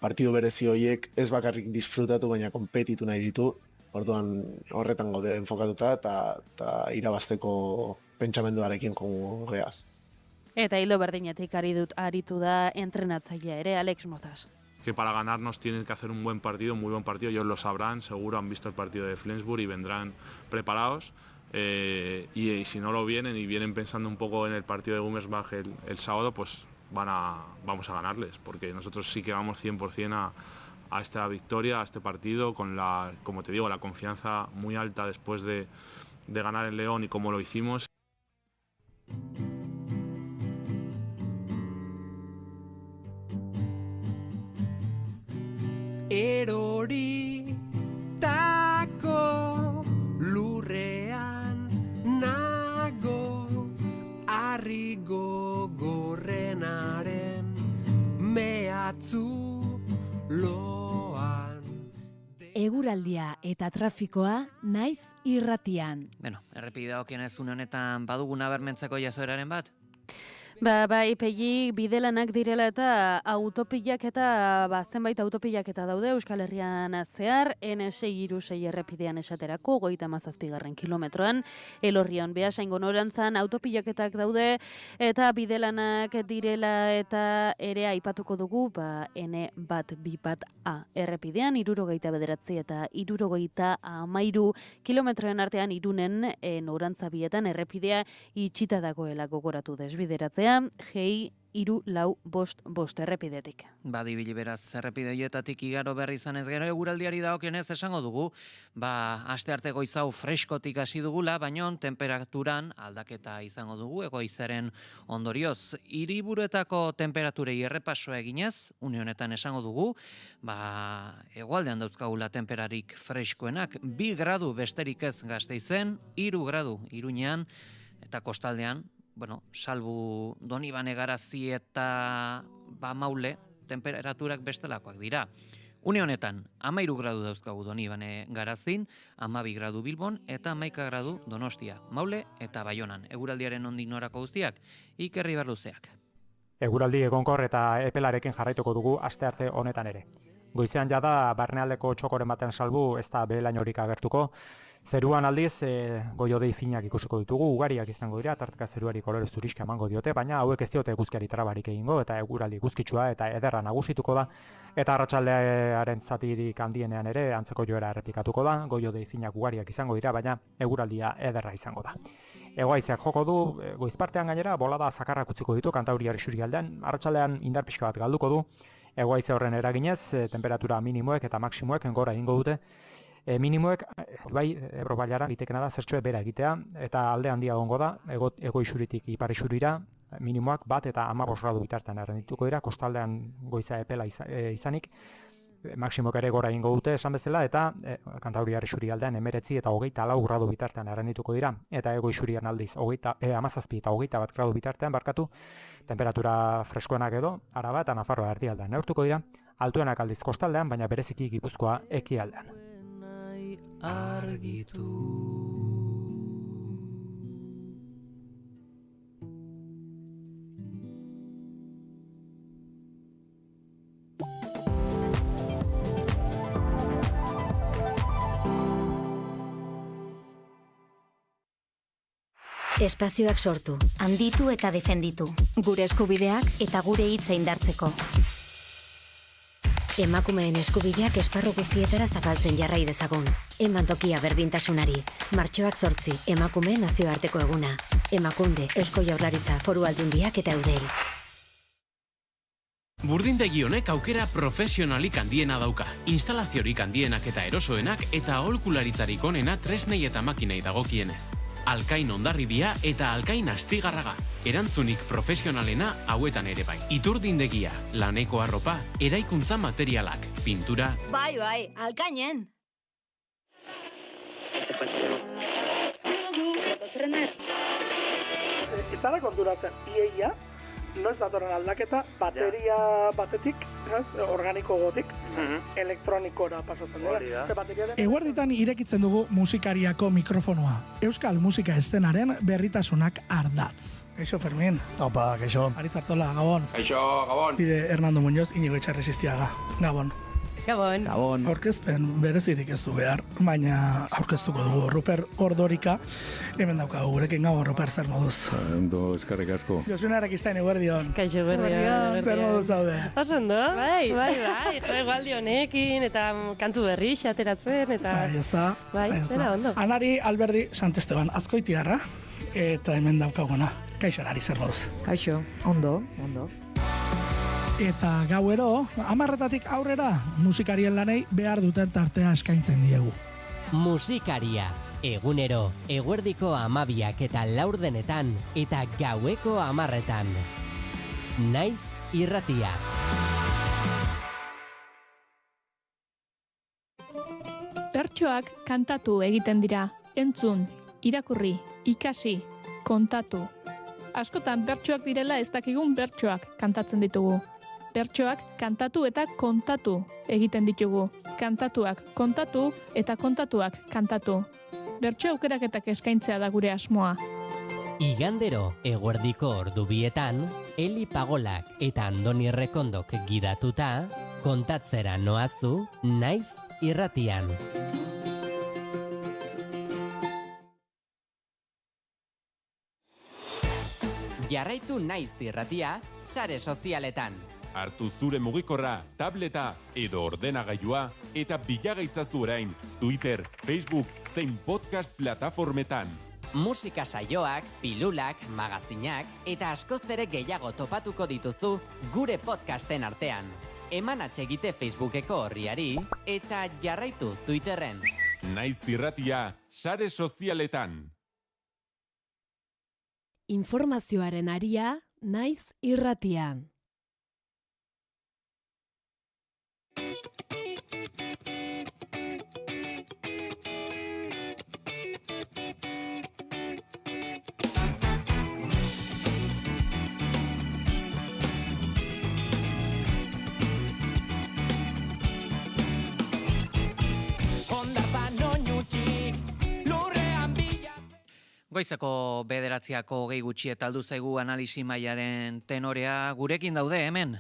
partido berezi horiek ez bakarrik disfrutatu baina konpetitu nahi ditu. Orduan horretan gaude enfokatuta eta irabazteko pentsamenduarekin jongo geaz. Eta hildo berdinetik aritu da entrenatzailea ere, Alex Mozas. Que para ganarnos tienen que hacer un buen partido, muy buen partido. Ellos lo sabrán, seguro han visto el partido de Flensburg y vendrán preparados. Y si no lo vienen y vienen pensando un poco en el partido de Gummersbach el sábado, pues vamos a ganarles, porque nosotros sí que vamos 100% a esta victoria, a este partido, con como te digo, la confianza muy alta después de ganar en León y como lo hicimos. Erori tako lurrean nago harri gogorrenaren mehatzu loan. Eguraldia eta trafikoa naiz irratian. Errepide dagokionez une honetan badugu nabarmentzeko jazoeraren bat? Bai, pegi bidelanak direla eta autopilak eta zenbait autopilak eta daude Euskal Herrian zehar, N636 errepidean esaterako, 37. kilometroan, Elorrion Beasaingo norantzan autopilaketak daude eta bidelanak direla eta ere aipatuko dugu, N121A errepidean, 69 eta 73 kilometroen artean Irunen norantza bietan errepidea itxita dagoela gogoratu desbideratzea. Gei 345 errepidetik. Badibili beraz errepide horietatik igaro berri izanez gero eguraldiari dagokionez esango dugu, astearte goizau freskotik hasi dugula, baino temperaturan aldaketa izango dugu egoizaren ondorioz. Hiriburuetako temperaturei errepasoa eginez, une honetan esango dugu, hegoaldean dauzkagula temperarik freskoenak, 2 gradu besterik ez Gasteizen, 3 gradu Iruñean eta kostaldean, salbu Donibane Garazi eta Maule, temperaturak bestelakoak dira. Une honetan, 13 gradu dauzkagu Donibane Garazin, 12 gradu Bilbon eta 11 gradu Donostia, Maule eta Baionan. Eguraldiaren nondik norako guztiak, Iker Ibarluzeak. Eguraldi egonkor eta epelarekin jarraituko dugu astearte honetan ere. Goizean jada barnealdeko txokoren baten salbu ez da behelainorik agertuko. Zeruan aldiz, goiodei finak ikusiko ditugu, ugariak izango dira, tarteka zeruari kolorez zuriska emango diote, baina hauek ez diote eguzkiari trabarik egingo, eta eguraldi eguzkitsua eta ederra nagusituko da, eta arratsaldearen zatirik handienean ere antzeko joera errepikatuko da, goiodei finak ugariak izango dira, baina eguraldia ederra izango da. Hegoaizeak joko du, goizpartean gainera, bolada zakarrak utziko ditu kantauriar isurialdean, arratsaldean indar pixka bat galduko du, hegoaize horren eraginez, temperatura minimoek eta maksimoek gora egingo dute, minimoek, bai, Ebro bailara litekena da zertxoe bera egitea, eta alde handia egongo da, ego isuritik ipar isurira, minimoak 1 eta 15 gradu bitartean errendituko dira, kostaldean goiza epela izanik, maksimok ere gora egingo dute esan bezala, eta kantauriar isurialdean 19 eta 24 gradu bitartean errendituko dira, eta ego isurian aldiz 17 eta 21 gradu bitartean barkatu, temperatura freskoenak edo, Araba eta Nafarroa erdialdean neurtuko dira, altuenak aldiz kostaldean, baina bereziki Gipuzkoa ekialdean. Argitu. Espazioak sortu, handitu eta defenditu. Gure eskubideak eta gure hitza indartzeko. Emakumeen eskubideak esparru guztietara zabaltzen jarrai dezagun. Eman tokia berdintasunari. Martxoak 8, emakumeen nazioarteko eguna. Emakunde, Eusko Jaurlaritza, Foru Aldundiak eta Eudel. Burdindegi honek aukera profesionalik handiena dauka. Instalaziorik handienak eta erosoenak eta aholkularitzarik onena tresnei eta makinei dagokienez. Alkain Hondarribia eta Alkain Astigarraga. Erantzunik profesionalena hauetan ere bai. Iturdindegia, laneko arropa, eraikuntza materialak, pintura. Bai, Alkainen. Izara konturatzen, iaia, noiz datorren aldaketa, bateria batetik, organiko gotik, elektronikora pasatzen dira. Eguerditan irekitzen dugu musikariako mikrofonoa. Euskal musika eszenaren berritasunak ardatz. Kaixo, Fermin. Opa, kaixo. Aritzartola, Gabon. Kaixo, Gabon. Bide Hernando Muñoz, Inigo Etxarresistiaga. Gabon. Gabon. Gabon. Aurkezpen berezirik ez du behar, baina aurkeztuko dugu Ruper Ordorika. Hemen daukagu gurekin. Gabon, Ruper, zer moduz? Ondo, eskarrik asko. Josuna Arakistain eguerdion. Kaixo, eguerdion. Zer moduz zaude? Osondo? Bai. Egualdi honekin eta kantu berri xateratzen eta... Bai, ez da. Bai, zera ondo. Anari Alberdi Santesteban, Azkoitiarra, eta hemen daukaguna. Kaixo, Anari, zer moduz? Kaixo, ondo. Eta gauero, 10:00 aurrera, musikarien lanei behar duten tartea eskaintzen diegu. Musikaria, egunero, eguerdiko 12 eta 4 eta gaueko 10:00. Naiz irratia. Bertsoak kantatu egiten dira, entzun, irakurri, ikasi, kontatu. Askotan bertsoak direla ez dakigun bertsoak kantatzen ditugu. Bertsoak kantatu eta kontatu egiten ditugu. Kantatuak kontatu eta kontatuak kantatu. Bertso aukeraketak eskaintzea da gure asmoa. Igandero eguerdiko ordubietan, Eli Pagolak eta Andoni Errekondok gidatuta, kontatzera noazu, naiz irratian. Jarraitu naiz irratia, sare sozialetan. Hartu zure mugikorra, tableta edo ordenagailua eta bilagaitzazu orain Twitter, Facebook zein podcast plataformetan. Musika saioak, pilulak, magazinak eta askoz ere gehiago topatuko dituzu gure podcasten artean. Eman atsegite Facebookeko orriari eta jarraitu Twitterren. Naiz irratia, sare sozialetan. Informazioaren aria, naiz irratian. Goizeko 9:20 eta aldu zaigu analisi mailaren tenorea. Gurekin daude hemen,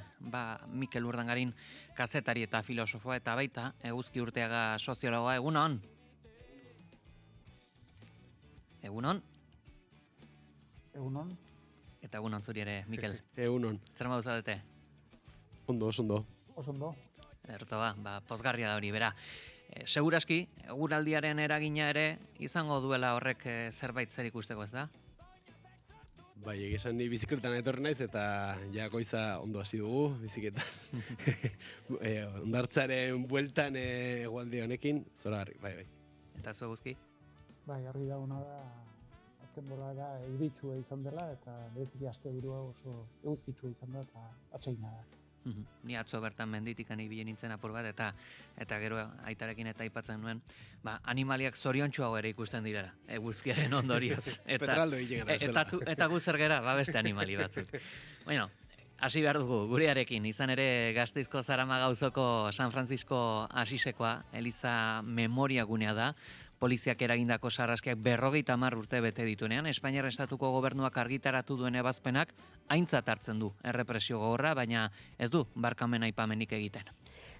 Mikel Urdangarin kazetari eta filosofoa eta baita, Eguzki Urteaga soziologoa. Egunon? Egunon? Egunon? Eta egunon zuri ere, Mikel. Egunon. Zer modu zaudete? Ondo. Oso. Erto pozgarria da hori, bera. Seguraski, eguraldiaren eragina ere izango duela horrek zerbait zer ikusteko, ez da? Bai, egizan ni bizikletan etorri naiz eta ja goiza ondo hasi dugu bizikletan. Hondartzaren bueltan egualdi honekin, zoragarri, bai. Eta zu Eguzki? Bai, argi dagoena da, azken bolada euritsua izan dela eta bereziki asteburua oso eguzkitsua izan da eta atseina da. Ni atzo bertan menditikan ibili nintzen apur bat eta gero aitarekin eta aipatzen nuen, animaliak zoriontsuago ere ikusten direla, eguzkiaren ondorioz. Petraldo egiten gara. Eta gu zer gera, beste animali batzuk. Bueno, hasi behar dugu gurearekin, izan ere Gasteizko Zaramaga auzoko San Francisco Asisekoa, eliza memoria gunea da. Poliziak eragindako sarraskiak 50 urte bete dituenean, Espainiar Estatuko gobernuak argitaratu duen ebazpenak aintzat hartzen du errepresio gogorra, baina ez du barkamen aipamenik egiten.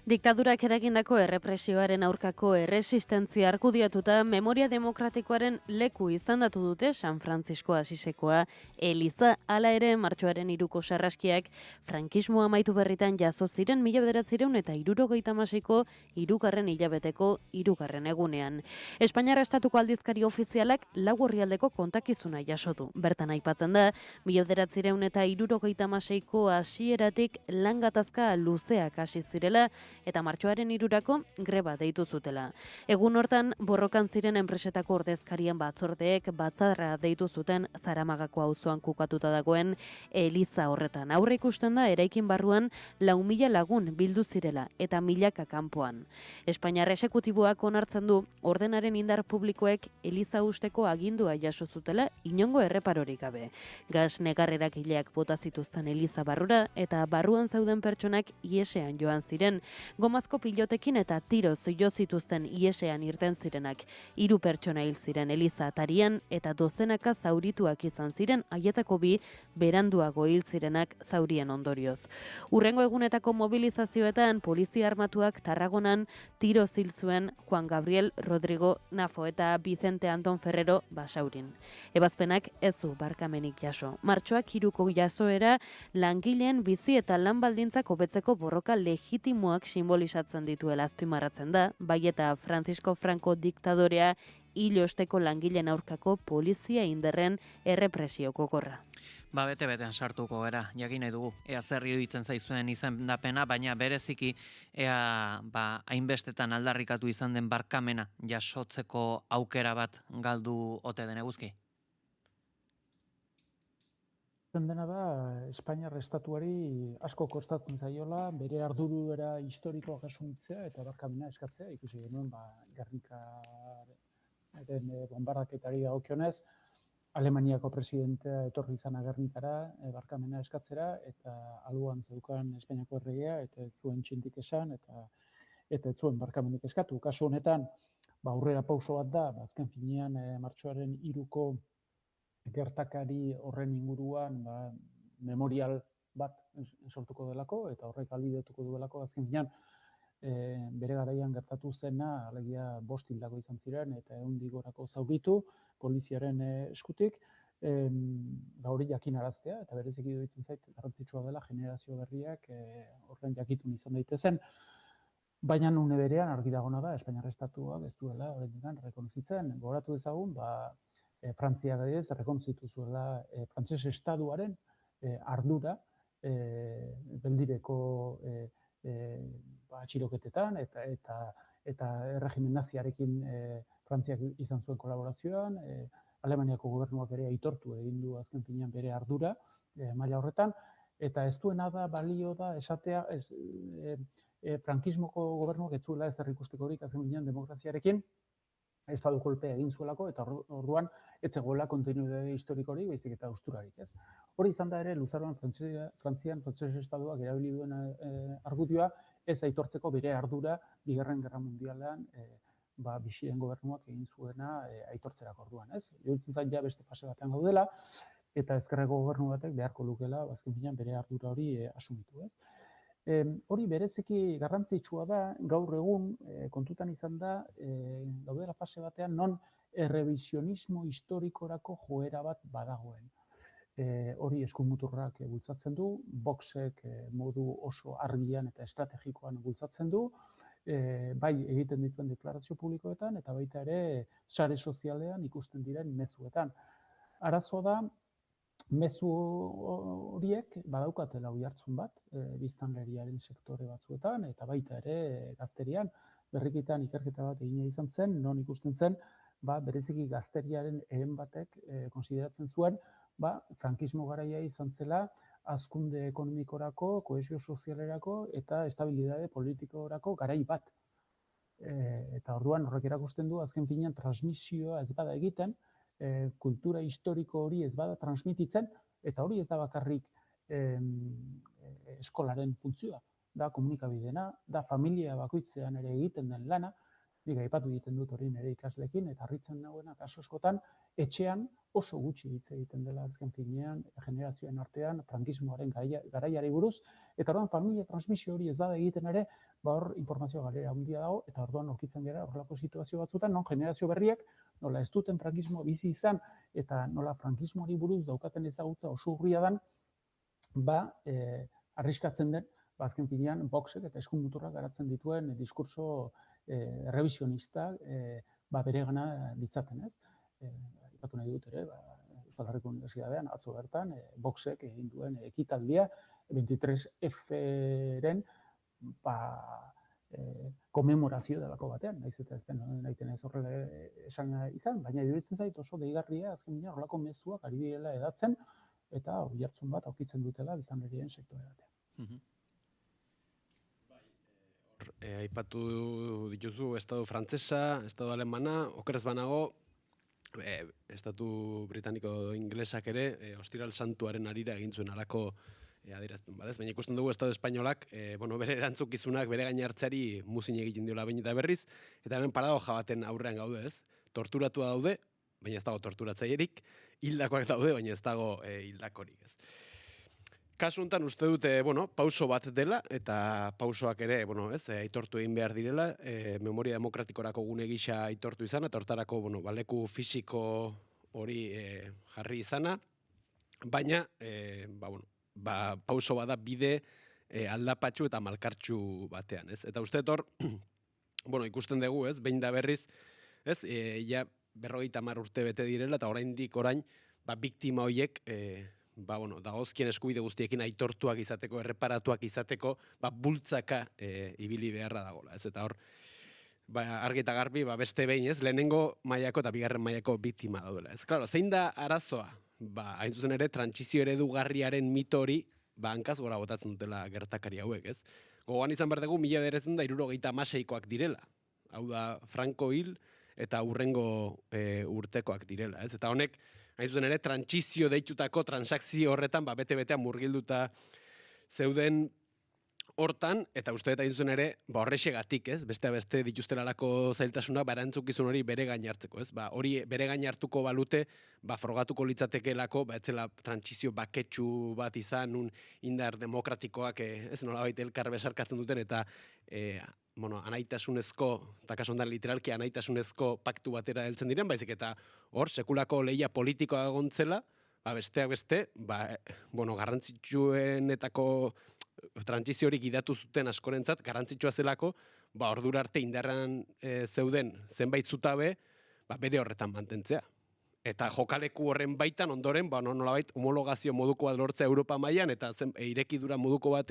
Diktadurak eragindako errepresioaren aurkako erresistentzia argudiatuta memoria demokratikoaren leku izendatu dute San Francisco Asisekoa eliza. Hala ere martxoaren 3ko sarraskiak frankismoa amaitu berritan jazo ziren 1976ko 3. hilabeteko 3. egunean. Espainiar Estatuko aldizkari ofizialak 4 orrialdeko kontakizuna jaso du. Bertan aipatzen da 1976ko hasieratik lan gatazka luzeak hasi zirela eta martxoaren 3rako greba deitu zutela. Egun hortan borrokan ziren enpresetako ordezkarien batzordeek batzarra deitu zuten Zaramagako auzoan kokatuta dagoen eliza horretan. Aurre ikusten da eraikin barruan 4.000 lagun bildu zirela eta milaka kanpoan. Espainiar esekutiboak onartzen du ordenaren indar publikoek eliza usteko agindua jaso zutela inongo erreparorik gabe. Gas negarrerak hileak bota zituzten eliza barrura eta barruan zeuden pertsonak iesean joan ziren. Gomazko pilotekin eta tiroz jo zituzten iesean irten zirenak. 3 pertsona hil ziren eliza atarian eta dozenaka zaurituak izan ziren, haietako 2 beranduago hil zirenak zaurien ondorioz. Hurrengo egunetako mobilizazioetan polizia armatuak Tarragonan tiroz hil zuen Juan Gabriel Rodrigo Nafo eta Vicente Anton Ferrero Basaurin. Ebazpenak ez du barkamenik jaso. Martxoak 3ko jasoera langileen bizi eta lan baldintzak hobetzeko borroka legitimoak simbolizatzen dituela azpimarratzen da, bai eta Francisco Franco diktadorea hil osteko langileen aurkako polizia indarren errepresio gogorra. Bete-betean sartuko gara, jakin nahi dugu. Ea zer iruditzen zaizuen izendapena, baina bereziki ea hainbestetan aldarrikatu izan den barkamena jasotzeko aukera bat galdu ote den Eguzki? Dena da, Espainiar Estatuari asko kostatzen zaiola, bere arduruera historikoa asumitzea eta barkamena eskatzea, ikusi genuen Gernikaren bombardaketari dagokionez, Alemaniako presidentea etorri izan Gernikara barkamena eskatzera eta alboan zeukan Espainiako erregea eta ez zuen txintik esan eta ez zuen barkamenik eskatu. Kasu honetan, aurrera pauso bat da, azken finean martxoaren 3ko gertakari horren inguruan memorial bat sortuko delako eta horrek ahalbidetuko duelako azken finean bere garaian gertatu zena, alegia 5 hildako izan ziren eta 100 gorako zauritu poliziaren eskutik, hori jakinaraztea eta bereziki iruditzen zait garrantzitsua dela generazio berriak horren jakitun izan daitezen. Baina une berean argi dagoena da Espainiar Estatuak ez duela oraindik rekonozitzen. Gogoratu dezagun, Frantziak adibidez errekonozitu zuela frantses estatuaren ardura beldireko atxiloketetan eta erregimen naziarekin Frantziak izan zuen kolaborazioan, Alemaniako gobernuak ere aitortu egin du azken finean bere ardura maila horretan, eta ez duena da balio da esatea frankismoko gobernuak ez zuela ezer ikustekorik azken finean demokraziarekin, estatu kolpea egin zuelako eta orduan ez zegoela kontinuidade historikorik baizik eta hausturarik, ez? Hori izan da ere luzaroan Frantzian frantses estatuak erabili duen argudioa ez aitortzeko bere ardura Bigarren Gerra Mundialean Bixiren gobernuak egin zuena aitortzerako orduan, ez? Iruditzen zait ja beste fase batean gaudela, eta ezkerreko gobernu batek beharko lukela, azken finean bere ardura hori asumitu, ez? Hori bereziki garrantzitsua da, gaur egun kontutan izan da, gaudela fase batean non errevisionismo historikorako joera bat badagoen. Hori eskumuturrak bultzatzen du, Voxek modu oso argian eta estrategikoan bultzatzen du, bai egiten dituen deklarazio publikoetan eta baita ere sare sozialean ikusten diren mezuetan. Arazoa da, mezu horiek badaukatela oihartzun bat, biztanleriaren sektore batzuetan eta baita ere gazterian. Berrikitan ikerketa bat egina izan zen, non ikusten zen, bereziki gazteriaren eren batek konsideratzen zuen, frankismo garaia izan zela hazkunde ekonomikorako, kohesio sozialerako eta estabilitate politikorako garai bat. Eta orduan horrek erakusten du azken finean transmisioa ez bada egiten, kultura historiko hori ez bada transmititzen, eta hori ez da bakarrik eskolaren funtzioa, da komunikabideena, da familia bakoitzean ere egiten den lana, nik aipatu egiten dut hori nire ikasleekin, eta harritzen nagoena kasu askotan, etxean oso gutxi hitz egiten dela azken finean, generazioen artean, frankismoaren garaiari buruz, eta orduan familia transmisio hori ez bada egiten ere, hor informazio galera handia dago, eta orduan aurkitzen gara horrelako situazio batzutan, non generazio berriek, nola ez duten frankismo bizi izan, eta nola frankismoari buruz daukaten ezagutza oso urria dan, arriskatzen den, azken finean, Voxek eta eskumuturrak garatzen dituen diskurso revisionistak beregana ditzaten, ez? Ipatu nahi dut ere, Euskal Herriko Unibertsitatean, atzo bertan, Voxek egin duen ekitaldia, 23F-ren komemorazio delako batean, nahiz eta ez den nahiten ez horrela esan izan, baina iruditzen zait oso deigarria, azken finean, horrelako mezuak ari direla edatzen, eta oihartzun bat aurkitzen dutela biztanlerien sektore batean. Aipatu dituzu estatu frantsesa, estatu alemana, okerez banago, estatu britaniko inglesak ere, ostiral santuaren harira egin zuen alako adierazten badez, baina ikusten dugu estatu espainolak, bere erantzukizunak bere gain hartzeari muzin egiten diola behin eta berriz, eta hemen paradoja baten aurrean gaude, ez? Torturatua daude, baina ez dago torturatzaierik, hildakoak daude, baina ez dago hildakorik, ez? Kasu honetan uste dute, pauso bat dela, eta pausoak ere, aitortu egin behar direla, memoria demokratikorako gune gisa aitortu izana, eta hortarako, baleku fisiko hori jarri izana, baina, pauso bada bide aldapatxu eta malkartxu batean, ez? Eta uste hor, ikusten dugu, ez? Behin da berriz, ez? Ja 50 urte bete direla, eta oraindik orain, biktima horiek, dagozkien eskubide guztiekin aitortuak izateko, erreparatuak izateko, bultzaka ibili beharra dagoela, ez? Eta hor, argi eta garbi, beste behin, ez? Lehenengo mailako eta bigarren mailako biktima daudela, ez? Claro, zein da arazoa? Hain zuzen ere, trantsizio eredugarriaren mito hori, hankaz gora botatzen dutela gertakari hauek, ez? Gogoan izan behar dugu, 1976koak direla. Hau da, Franco hil eta hurrengo urtekoak direla, ez? Eta honek, hain zuzen ere, trantsizio deitutako transakzio horretan, bete-betean murgilduta zeuden hortan, eta uste eta hain zuzen ere, horrexegatik, ez? Beste dituztelalako zailtasunak, erantzukizun hori bere gain hartzeko, ez? Hori bere gain hartuko balute, frogatuko litzatekeelako, etzela trantsizio baketsu bat izan, nun indar demokratikoak, ez nolabait elkar besarkatzen duten, eta anaitasunezko, eta kasu hondan literalki anaitasunezko paktu batera heltzen diren, baizik eta hor, sekulako lehia politikoa egontzela, besteak beste, garrantzitsuenetako trantsizio hori gidatu zuten askorentzat, garrantzitsua zelako, ordura arte indarran zeuden zenbait zutabe, bere horretan mantentzea. Eta jokaleku horren baitan ondoren, nolabait homologazio moduko bat lortzea Europa mailan, eta irekidura moduko bat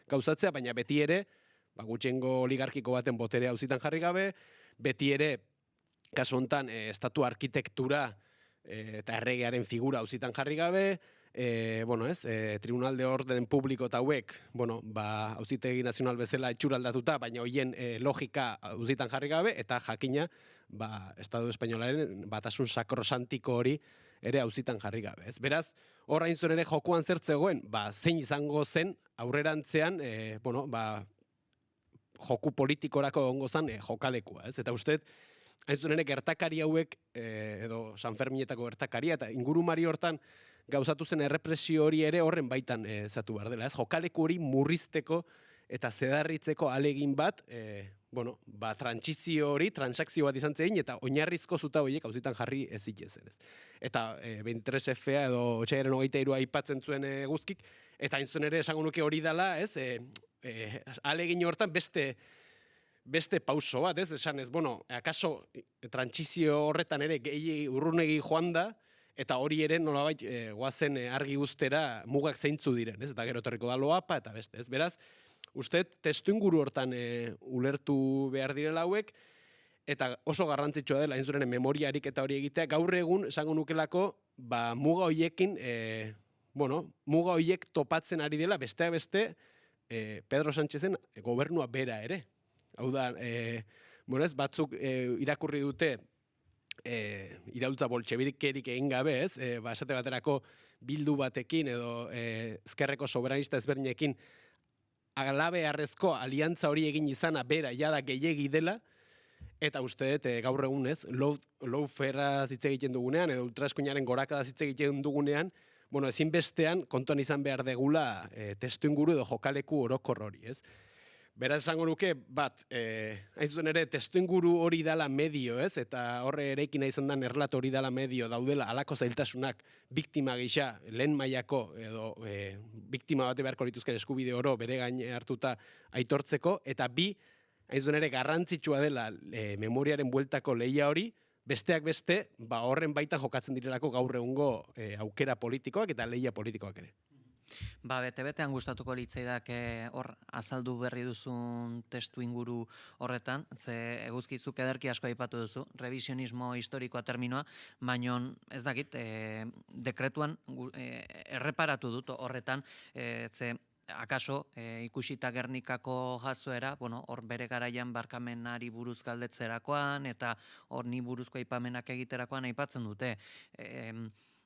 gauzatzea, baina beti ere, gutxiengo oligarkiko baten boterea auzitan jarri gabe, beti ere, kasu honetan, estatu arkitektura eta erregearen figura auzitan jarri gabe, Tribunal de Orden Publiko eta hauek, auzitegi nazional bezala etxuraldatuta, baina hoien logika auzitan jarri gabe, eta jakina, Estatu Espainolaren batasun sakrosantiko hori ere auzitan jarri gabe. Beraz, horra inzuen ere jokuan zertzegoen, zein izango zen aurrerantzean, joku politikorako egongo zen jokalekua, ez? Eta uste, hain zuen ere gertakari hauek, edo San Ferminetako gertakaria, eta ingurumari hortan gauzatu zen errepresio hori ere horren baitan zatu behar dela, ez? Jokaleku hori murrizteko eta zedarritzeko alegin bat, trantsizio hori, transakzio bat izan zein, eta oinarrizko zuta horiek hauzitan jarri ezitezen, ez? Eta 23F-a edo otsailaren 23 aipatzen zuen guzkik, eta hain zuen ere esango nuke hori dela, ez? Alegin hortan beste pauso bat, ez? Esan ez, akaso trantsizio horretan ere gehi urrunegi joan da, eta hori ere nolabait goazen argi guztera mugak zeintzu diren, ez? Eta gero etorriko da loapa, eta beste, ez? Beraz, uste testuinguru hortan ulertu behar direla hauek, eta oso garrantzitsua dela, hain zuren memoriarik eta hori egitea, gaur egun esango nukelako, muga hoiekin, muga hoiek topatzen ari dela, besteak beste, Pedro Sánchezen gobernua bera ere. Hau da, batzuk irakurri dute iraultza boltxebikerik egin gabe, ez? Esate baterako bildu batekin edo ezkerreko soberanista ezberdinekin alabeharrezko aliantza hori egin izana bera jada gehiegi dela, eta uste dut gaur egun ez, lawfareaz hitz egiten dugunean, edo ultraeskuinaren gorakadaz hitz egiten dugunean, ezinbestean kontuan izan behar degula testuinguru edo jokaleku orokor hori, ez? Beraz esango nuke, hain zuen ere, testuinguru hori dala medio, ez? Eta horre ereikina izan da erlato hori dala medio daudela alako zailtasunak biktima gisa, lehen mailako edo biktima bate beharko lituzken eskubide oro bere gain hartuta aitortzeko, eta hain zuen ere, garrantzitsua dela memoriaren bueltako lehia hori, besteak beste, horren baitan jokatzen direlako gaur egungo aukera politikoak eta lehia politikoak ere. Bete-betean gustatuko litzaidak hor azaldu berri duzun testu inguru horretan, ze eguzkizuk ederki asko aipatu duzu, revisionismo historikoa terminoa, baina ez dakit, dekretuan erreparatu dut horretan, ze akaso ikusita Gernikako jazoera, hor bere garaian barkamenari buruz galdetzerakoan, eta hor ni buruzko aipamenak egiterakoan aipatzen dute.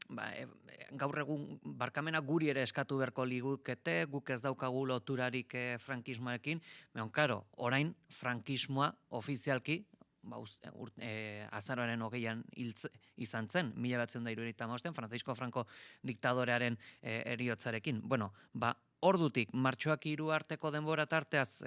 Gaur egun barkamena guri ere eskatu beharko ligukete, guk ez daukagu loturarik frankismoarekin, claro, orain frankismoa ofizialki, azaroaren 20an izan zen, 1975, Francisco Franco diktadorearen heriotzarekin. Ordutik, martxoak 3 arteko denbora tarteaz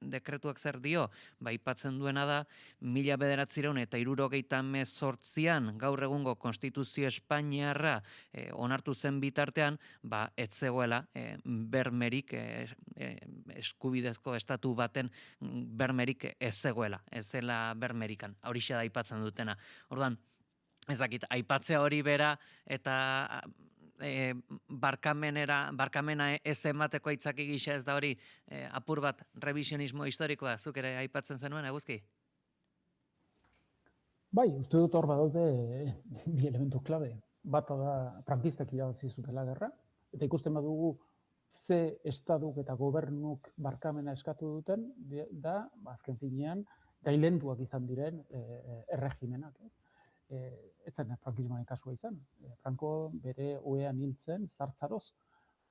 dekretuak zer dio, aipatzen duena da, 1978an gaur egungo Konstituzio Espainiarra onartu zen bitartean, ez zegoela bermerik, eskubidezko estatu baten bermerik ez zegoela, ez zela bermerikan, horixe da aipatzen dutena. Orduan, ezakit, aipatzea hori bera eta barkamena ez emateko aitzaki gisa ez da hori apur bat revisionismo historikoa, zuk ere aipatzen zenuen, eguzki? Uste dut hor badaude bi elementu klabe. Bata da frankistak irabazi zutela gerra, eta ikusten badugu ze estaduk eta gobernuk barkamena eskatu duten, da, azken finean, gailenduak izan diren erregimenak, ez? Etzen frankismoaren kasua izan. Franco bere ohean hiltzen zartzaroz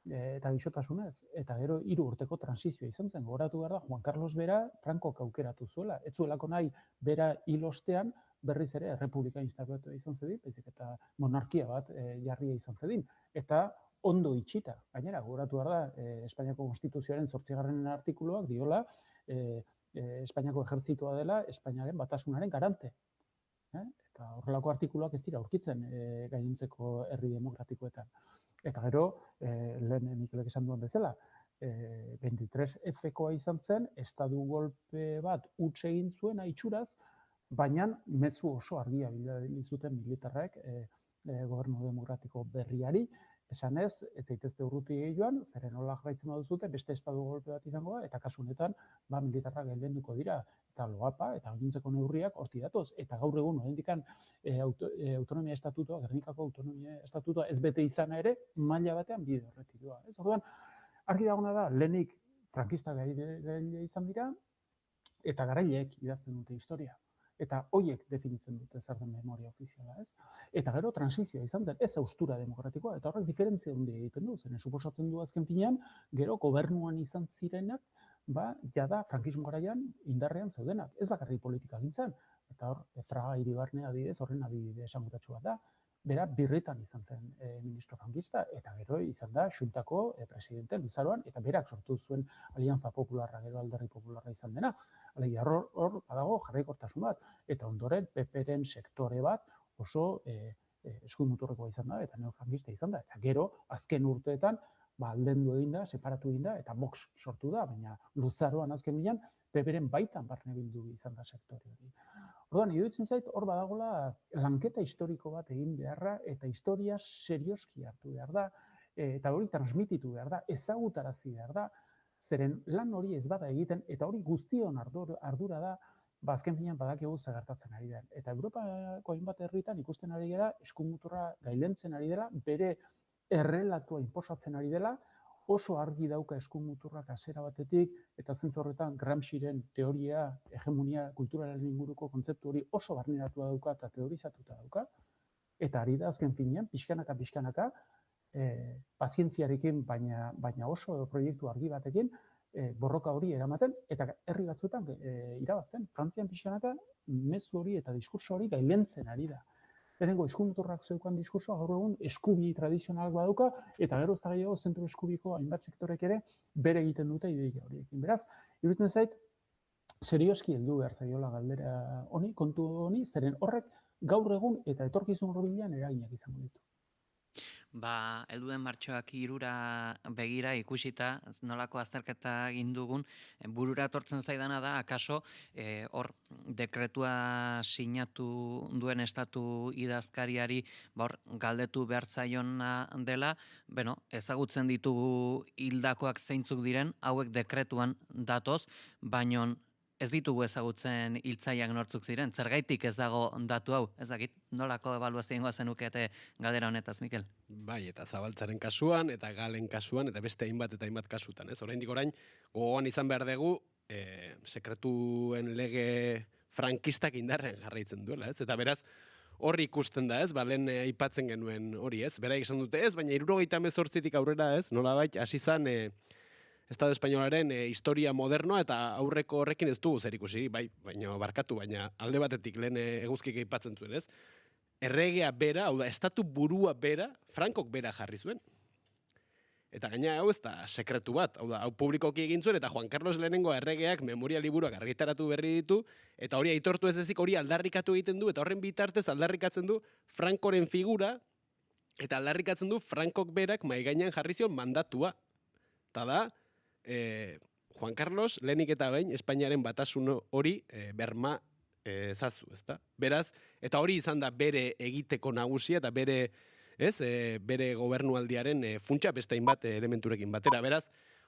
eta gaixotasunez. Eta gero 3 urteko transizioa izan zen. Gogoratu behar da, Juan Carlos bera Francok aukeratu zuela. Ez zuelako nahi bera hil ostean berriz ere errepublika instalatua izan zedin, baizik eta monarkia bat jarria izan zedin. Eta ondo itxita. Gainera, gogoratu behar da, Espainiako Konstituzioaren 8. artikuluak diola Espainiako ejertzitoa dela Espainiaren batasunaren garante. Eta horrelako artikuluak ez dira aurkitzen gainontzeko herri demokratikoetan. Eta gero, lehen Mikelek esan duen bezala, 23F-koa izan zen, estadu golpe bat huts egin zuen itxuraz, baina mezu oso argia bidali zuten militarrek gobernu demokratiko berriari, esanez, ez zaitezte urruti joan, zeren nola jarraitzen baduzute, beste estadu golpe bat izango da, eta kasu honetan, militarrak geldienduko dira, eta loapa, eta gainontzeko neurriak horti datoz. Eta gaur egun, oraindikan autonomia estatutoa, Gernikako autonomia estatutoa ez bete izana ere, maila batean bide horretik doa. Orduan, argi dagona da, lehenik frankistak gaile izan dira, eta garaileek idazten dute historia. Eta hoiek definitzen dute zer den memoria ofiziala, ez? Eta gero transizioa izan zen, ez haustura demokratikoa, eta horrek diferentzia handia egiten du, zen suposatzen du azken finean, gero gobernuan izan zirenak, jada frankismo garaian indarrean zeudenak, ez bakarrik politika gintzan, eta hor, Fraga Iribarne adibidez, horren adibide esanguratsu bat da, bera birritan izan zen ministro frankista, eta gero izan da Xuntako presidente luzaroan, eta berak sortu zuen Alianza Popularra, gero Alderdi Popularra izan dena. Alegia, hor badago jarraikortasun bat, eta ondoren PPren sektore bat oso eskumuturrekoa izan da, eta neofrankista izan da, eta gero azken urteetan aldendu egin da, separatu egin da, eta Vox sortu da, baina luzaroan azken bilan PPren baitan barne bildu izan da sektore hori. Orduan, iruditzen zait, hor badagola lanketa historiko bat egin beharra, eta historia serioski hartu behar da, eta hori transmititu behar da, ezagutarazi behar da, zeren lan hori ez bada egiten, eta hori guztion ardura da, azken finean badakigu zagertatzen ari den. Eta Europako hainbat herritan ikusten ari gara, eskumuturra gailentzen ari dela, bere errelatua inposatzen ari dela, oso argi dauka eskumuturrak hasiera batetik, eta zentzu horretan Gramsciren teoria, hegemonia kulturalaren inguruko kontzeptu hori oso barneratua dauka eta teorizatuta dauka, eta ari da azken finean, pixkanaka, pazientziarekin, baina oso proiektu argi batekin, borroka hori eramaten, eta herri batzuetan irabazten. Frantzian pixkanaka, mezu hori eta diskurso hori gailentzen ari da. Lehenengo eskumuturrak zeukan diskursoa gaur egun eskubi tradizionalak baduka, eta gero ez da gehiago zentro eskubiko hainbat sektorek ere bere egiten dute ideia horiekin. Beraz, iruditzen zait, serioski heldu behar zaiola galdera honi, kontu honi, zeren horrek gaur egun eta etorkizun hurbilean eraginak izango ditu. Heldu den martxoak 3 begira ikusita, nolako azterketa egin dugun, burura etortzen zaidana da, akaso, hor dekretua sinatu duen estatu idazkariari galdetu behar zaiona dela, ezagutzen ditugu hildakoak zeintzuk diren, hauek dekretuan datoz, baino ez ditugu ezagutzen hiltzaileak nortzuk ziren. Zergaitik ez dago datu hau? Ez dakit, nolako ebaluazioa zenukete galdera honetaz, Mikel? Bai, eta Zabaltzaren kasuan, eta Galen kasuan, eta beste hainbat eta hainbat kasutan. Oraindik orain, gogoan izan behar dugu, sekretuen lege frankistak indarrean jarraitzen duela, ez? Eta beraz, hori ikusten da, ez? Lehen aipatzen genuen hori, ez? Beraik esan dute, ez? Baina 78tik aurrera, ez? Nolabait, hasi zan Estado Espainolaren historia modernoa eta aurreko horrekin ez dugu zer ikusi, baina barkatu, baina alde batetik lehen eguzkik aipatzen zuen, ez? Erregea bera, hau da, estatu burua bera, Frankok bera jarri zuen. Eta gaina hau ez da sekretu bat, hau da, hau publikoki egin zuen, eta Juan Carlos lehenengo erregeak memoria liburuak argitaratu berri ditu, eta hori aitortu ez ezik hori aldarrikatu egiten du, eta horren bitartez aldarrikatzen du Frankoren figura, eta aldarrikatzen du Frankok berak maigainan jarri zion mandatua. Eta da, Juan Carlos, lehenik eta behin, Espainiaren batasun hori berma zazu, ezta? Beraz, eta hori izan da bere egiteko nagusia eta bere gobernualdiaren funtsa beste hainbat elementurekin batera. Beraz,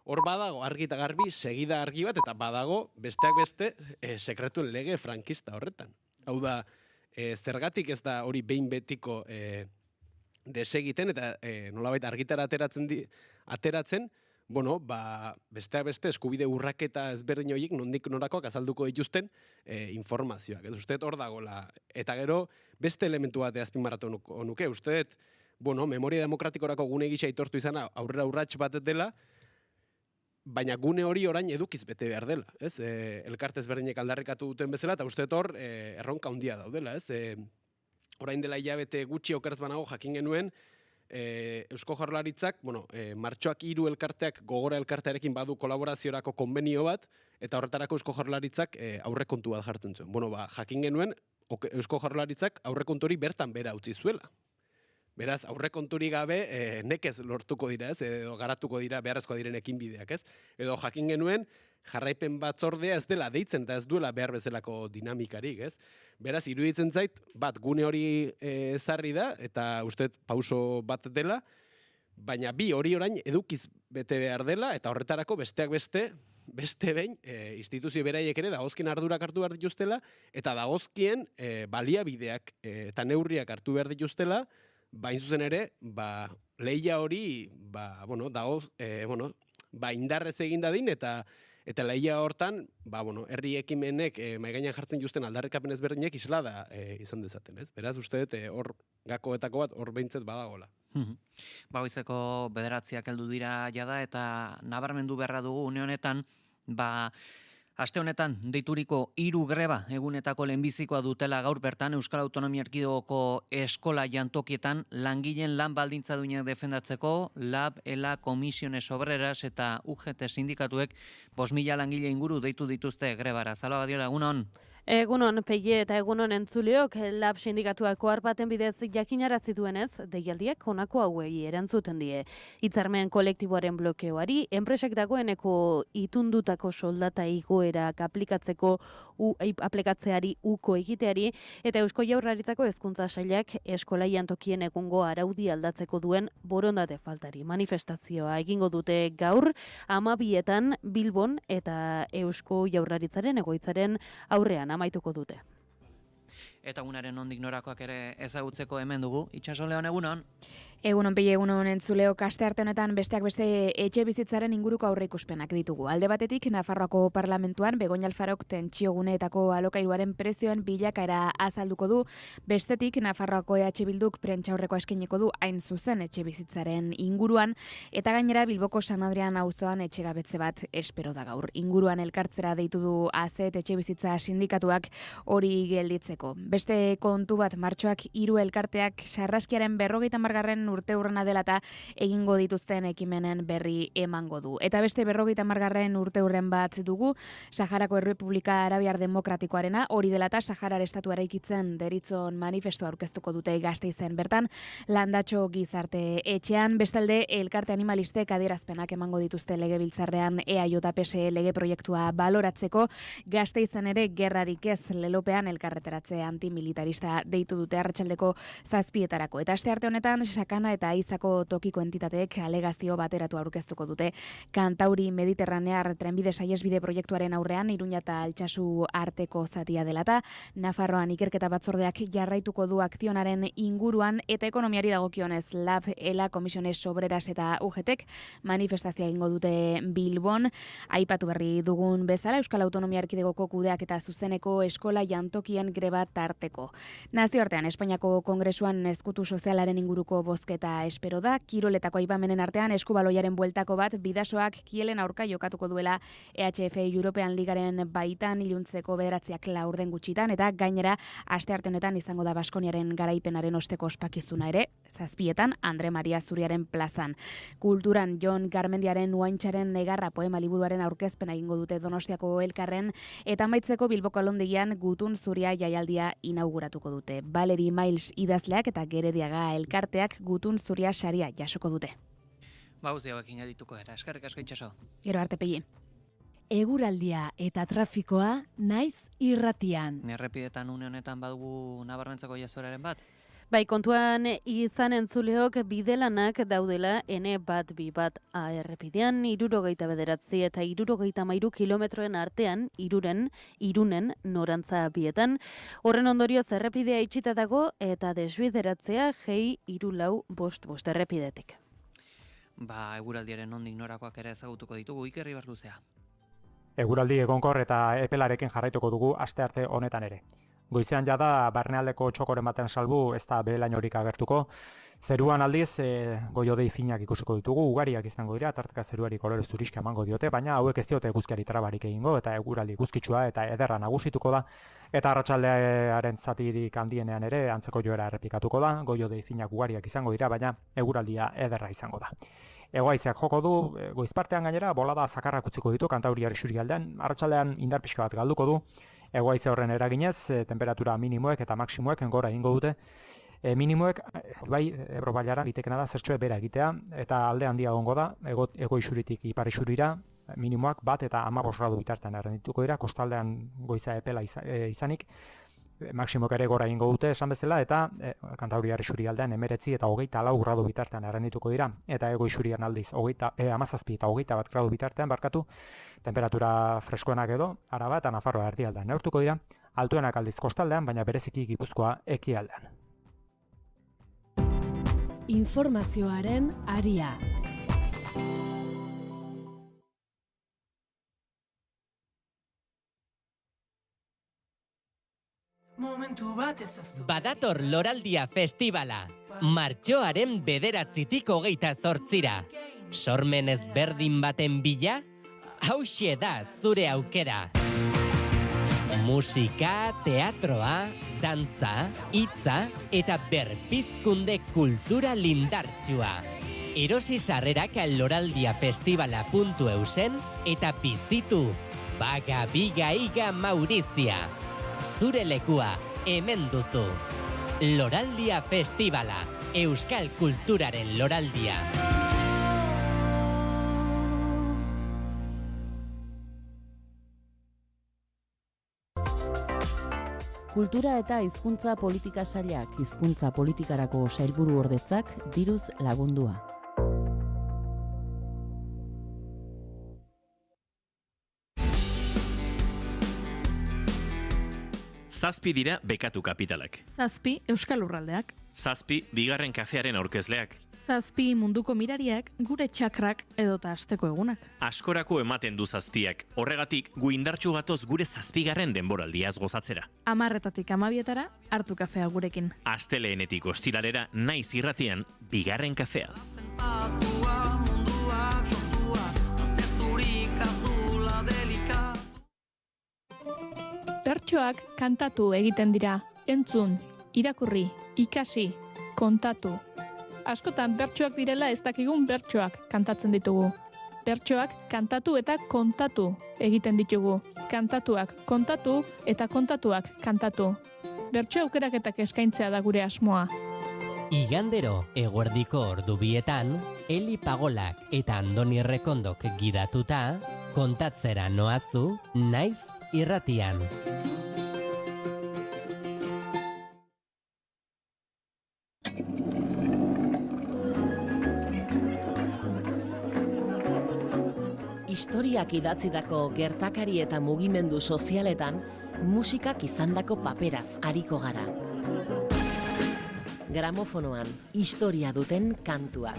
hor badago argi eta garbi, segida argi bat, eta badago besteak beste sekretuen lege frankista horretan. Hau da, zergatik ez da hori behin betiko desegiten, eta nolabait argitara ateratzen, besteak beste eskubide urraketa ezberdin horiek nondik norakoak azalduko dituzten informazioak. Ez uste hor dagoela. Eta gero beste elementu bat azpimarratu nuke. Uste memoria demokratikorako gune gisa aitortu izana aurrera urrats bat dela, baina gune hori orain edukiz bete behar dela. Elkarte ezberdinek aldarrikatu duten bezala, eta uste hor erronka handia daudela. Orain dela hilabete gutxi okerz banago jakin genuen, Eusko Jaurlaritzak, martxoak 3 elkarteak Gogora elkartearekin badu kolaboraziorako konbenio bat, eta horretarako Eusko Jaurlaritzak aurrekontu bat jartzen zuen. Jakin genuen Eusko Jaurlaritzak aurrekontu hori bertan bera utzi zuela. Beraz, aurrekonturi gabe nekez lortuko dira, edo garatuko dira beharrezko diren ekinbideak, ez? Edo jakin genuen jarraipen batzordea ez dela deitzen eta ez duela behar bezalako dinamikarik, ez? Beraz, iruditzen zait, gune hori ezarri da, eta uste pauso bat dela, baina bi hori orain edukiz bete behar dela, eta horretarako besteak beste behin, instituzio beraiek ere dagozkien ardurak hartu behar dituztela, eta dagozkien baliabideak eta neurriak hartu behar dituztela, bain zuzen ere, lehia hori, indarrez egin dadin, eta lehia hortan, herri ekimenek maigainan jartzen justen aldarrikapen ezberdinek islada izan dezaten, ez? Beraz, uste dut, hor gakoetako bat, hor behintzet badagola. Goizeko 9 heldu dira jada, eta nabarmendu beharra dugu une honetan, Aste honetan deituriko 3 greba egunetako lehenbizikoa dutela gaur bertan Euskal Autonomia Erkidegoko eskola jantokietan langileen lan baldintza duinak defendatzeko LAB, ELA, Comisiones Obreras eta UGT sindikatuek 5.000 langile inguru deitu dituzte grebara. Zala Badiola, egunon? Egunon, Peie eta egunon entzuleok, LAB sindikatuak ohar baten bidez jakinarazi duenez, deialdiak honako hauei erantzuten die. Hitzarmen kolektiboaren blokeoari, enpresak dagoeneko itundutako soldata igoerak aplikatzeari uko egiteari, eta Eusko Jaurlaritzako hezkuntza sailak eskola jantokien egungo araudi aldatzeko duen borondate faltari. Manifestazioa egingo dute gaur, 12etan Bilbon eta Eusko Jaurlaritzaren egoitzaren aurrean amaituko dute. Eta gunaren nondik norakoak ere ezagutzeko hemen dugu. Itxaso Leon, egunon? Egunon, Peie, egunon entzuleok, aste arte honetan besteak beste etxe bizitzaren inguruko aurreikuspenak ditugu. Alde batetik, Nafarroako Parlamentuan Begoña Alfarok tentsio-guneetako alokairuaren prezioen bilakaera azalduko du, bestetik Nafarroako EH Bilduk prentsaurrekoa eskainiko du hain zuzen etxe bizitzaren inguruan, eta gainera Bilboko San Adrian auzoan etxegabetze bat espero da gaur. Inguruan elkartzera deitu du AZET etxe bizitza sindikatuak hori gelditzeko. Beste kontu bat, martxoak 3 elkarteak sarraskiaren 50. urteurrena dela eta egingo dituzten ekimenen berri emango du. Eta beste 50. urteurren bat dugu, Saharako Errepublika Arabiar Demokratikoarena, hori dela eta Saharar estatua eraikitzen deritzon manifestoa aurkeztuko dute Gasteizen bertan, Landatxo gizarte etxean, bestalde elkarte animalistek adierazpenak emango dituzte legebiltzarrean EAJ-PS lege proiektua baloratzeko, Gasteizen ere gerrarik ez lelopean elkarreteratze antimilitarista deitu dute arratsaldeko 7:00 eta aste arte honetan Sakana eta Aizako tokiko entitateek alegazio bateratu aurkeztuko dute Kantauri Mediterranear trenbide saihesbide proiektuaren aurrean Iruña eta Altsasu arteko zatia dela eta Nafarroan ikerketa batzordeak jarraituko du akzionaren inguruan eta ekonomiari dagokionez LAB, ELA, Comisiones Obreras eta UGTek manifestazioa egingo dute Bilbon. Aipatu berri dugun bezala Euskal Autonomia Erkidegoko kudeak eta zuzeneko eskola jantokien greba tarteko. Nazioartean Espainiako Kongresuan ezkutu sozialaren inguruko bozketa espero da, kiroletako aipamenen artean eskubaloiaren bueltako bat bidasoak Kielen aurka jokatuko duela EHF European Ligaren baitan iluntzeko 9:00 laurden gutxitan eta gainera aste arte honetan izango da Baskoniaren garaipenaren osteko ospakizuna ere 7:00 Andre Maria Zuriaren plazan. Kulturan Jon Garmendiaren Uaintxaren negarra poema liburuaren aurkezpena egingo dute Donostiako Elkarren eta amaitzeko Bilboko Alondegian Gutun Zuria jaialdia inauguratuko dute. Valeri Miles idazleak eta Gerediaga elkarteak Gutun Zuria saria jasoko dute. Bauzi hauekin edituko era. Eskerrik asko Itxaso. Gero arte Peie. Eguraldia eta trafikoa naiz irratian. Errepidetan une honetan badugu nabarmentzeko jazueraren bat? Bai, kontuan izan entzuleok bidelanak daudela N121A errepidean 69 eta 73 kilometroen artean Irunen norantza bietan. Horren ondorioz errepidea itxita dago eta desbideratzea G3455 errepidetik. Eguraldiaren nondik norakoak ere ezagutuko ditugu, Iker Ibarzluzea. Eguraldi egonkor eta epelarekin jarraituko dugu aste arte honetan ere. Goizean jada barnealdeko txokoren baten salbu ez da behelainorik agertuko. Zeruan aldiz goiodei finak ikusiko ditugu, ugariak izango dira, tarteka zeruari kolore zuriska emango diote, baina hauek ez diote eguzkiari trabarik egingo eta eguraldi eguzkitsua eta ederra nagusituko da. Eta arratsaldearen zatirik handienean ere antzeko joera errepikatuko da, goiodei finak ugariak izango dira, baina eguraldia ederra izango da. Hegohaizeak joko du, goizpartean gainera bolada zakarrak utziko ditu Kantauriar isurialdean, arratsaldean indar pixka bat galduko du. Hegohaize horren eraginez, temperatura minimoek eta maksimoek gora egingo dute. Minimoek, bai, Ebro bailara litekena da zertxoe bera egitea, eta alde handia egongo da, ego isuritik ipar isurira, minimoak 1 eta 15 gradu bitartean errendituko dira, kostaldean goiza epela izanik, maksimoek ere gora egingo dute esan bezala, eta Kantauriar isurialdean 19 eta 24 gradu bitartean errendituko dira, eta ego isurian aldiz 17 eta 21 gradu bitartean barkatu, temperatura freskoenak edo, Araba eta Nafarroa erdialdean neurtuko dira, altuenak aldiz kostaldean, baina bereziki Gipuzkoa ekialdean. Informazioaren aria. Badator Loraldia Festivala, martxoaren 9-tik 28. Sormen ezberdin baten bila, hauxe da zure aukera. Musika, teatroa, dantza, hitza eta berpizkunde kultura lindartsua. Erosi sarrerak loraldiafestivala.eusen eta bizitu Baga Biga Iga Maurizia. Zure lekua hemen duzu. Loraldia Festivala, Euskal Kulturaren loraldia. Kultura eta hizkuntza politika sailak, hizkuntza politikarako sailburu ordetzak diruz lagundua. Zazpi dira bekatu kapitalak. 7 Euskal Lurraldeak. 7 bigarren kafearen aurkezleak. 7 munduko mirariak, gure txakrak edota asteko egunak. Askorako ematen du 7ak. Horregatik, gu indartsu gatoz gure 7. denboraldiaz gozatzera. 10:00 12:00 hartu kafea gurekin. Asteleenetik ostiralera naiz irratian bigarren kafea. Bertsoak kantatu egiten dira. Entzun, irakurri, ikasi, kontatu. Askotan bertsoak direla ez dakigun bertsoak kantatzen ditugu. Bertsoak kantatu eta kontatu egiten ditugu. Kantatuak kontatu eta kontatuak kantatu. Bertso aukeraketak eskaintzea da gure asmoa. Igandero eguerdiko ordu bietan, Eli Pagolak eta Andoni Errekondok gidatuta, kontatzera noazu, naiz irratian. Historiak idatzitako gertakari eta mugimendu sozialetan musikak izandako paperaz ariko gara. Gramofonoan historia duten kantuak.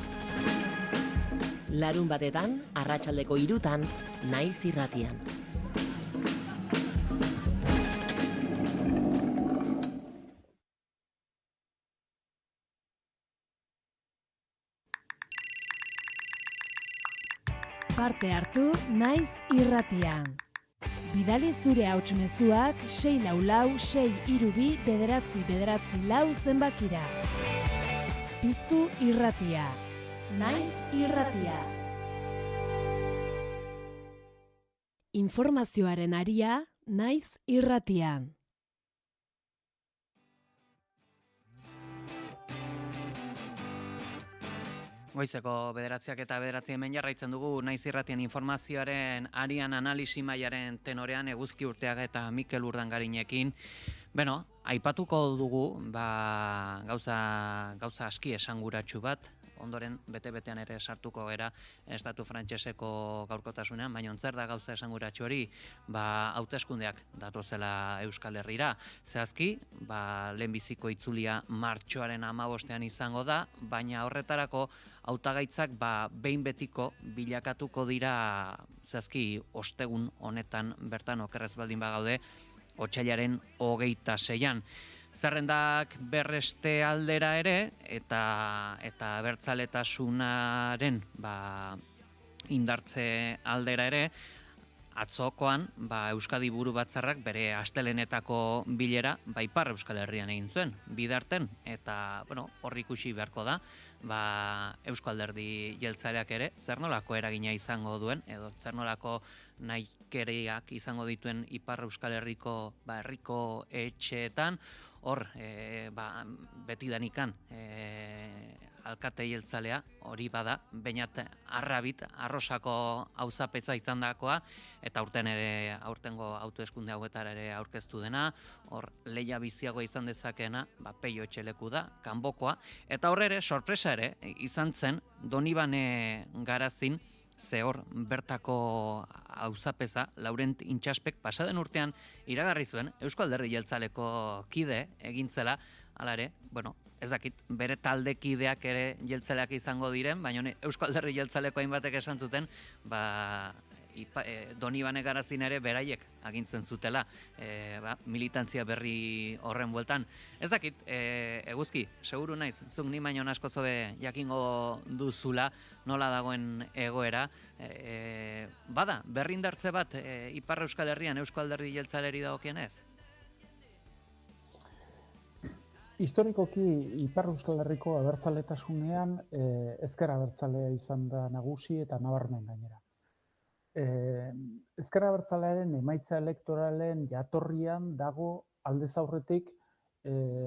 Larunbatetan, arratsaldeko 3:00, naiz irratian. Parte hartu naiz irratian. Bidali zure hauts mezuak 644-632-944 zenbakira. Piztu irratia. Naiz irratia. Informazioaren aria, naiz irratian. Goizeko 9:00 eta 9:00 hemen jarraitzen dugu naiz irratian informazioaren arian analisi mailaren tenorean Eguzki Urteaga eta Mikel Urdangarinekin. Beno, aipatuko dugu gauza aski esanguratsu bat, ondoren bete-betean ere sartuko gera estatu frantseseko gaurkotasunean, baina zer da gauza esanguratsu hori? Hauteskundeak datozela Euskal Herrira. Zehazki, lehenbiziko itzulia martxoaren 15ean izango da, baina horretarako hautagaitzak behin betiko bilakatuko dira zehazki ostegun honetan bertan okerrez baldin bagaude otsailaren 26an. Zerrendak berreste aldera ere eta abertzaletasunaren indartze aldera ere atzokoan Euskadi Buru Batzarrak bere astelenetako bilera Ipar Euskal Herrian egin zuen bidarten eta hor ikusi beharko da Eusko Alderdi Jeltzaleak ere zer nolako eragina izango duen edo zer nolako nahikeriak izango dituen Ipar Euskal Herriko herriko etxeetan. Hor, betidanikan alkate jeltzalea hori bada, Beñat Arrabit, Arrosako auzapeza izandakoa eta aurtengo hauteskunde hauetara ere aurkeztu dena, hor lehia biziagoa izan dezakeena, Peio Etxeleku da, Kanbokoa, eta hor ere, sorpresa ere, izan zen Donibane Garazin, ze hor bertako auzapeza Laurent Intxaspek pasaden urtean iragarri zuen Eusko Alderdi Jeltzaleko kide egintzela, hala ere, ez dakit, bere taldekideak ere jeltzaleak izango diren, baina Eusko Alderdi Jeltzaleko hainbatek esan zuten, Donibane Garazin ere beraiek agintzen zutela militantzia berri horren bueltan. Ez dakit, Eguzki, seguru naiz, zuk ni baino asko zobe jakingo duzula nola dagoen egoera. Bada, berrindartze bat Ipar Euskal Herrian Eusko Alderdi Jeltzaleri dagokienez? Historikoki Ipar Euskal Herriko abertzaletasunean ezker abertzalea izan da nagusi eta nabarmen gainera. Ezker abertzalearen emaitza elektoralen jatorrian dago aldez aurretik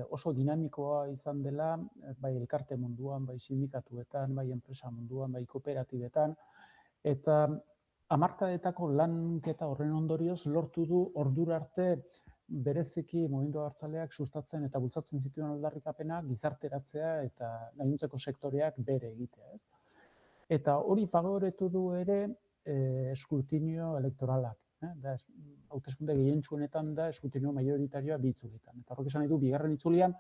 oso dinamikoa izan dela, bai elkarte munduan, bai sindikatuetan, bai enpresa munduan, bai kooperatibetan, eta hamarkadetako lanketa horren ondorioz lortu du ordura arte bereziki mugimendu abertzaleak sustatzen eta bultzatzen zituen aldarrikapenak gizarteratzea eta gainontzeko sektoreak bere egitea, ez? Eta hori favoretu du ere eskrutinio elektoralak. Da, hauteskunde gehientsuenetan da eskrutinio majoritarioa bi itzulitan. Eta horrek esan nahi du, bigarren itzulian,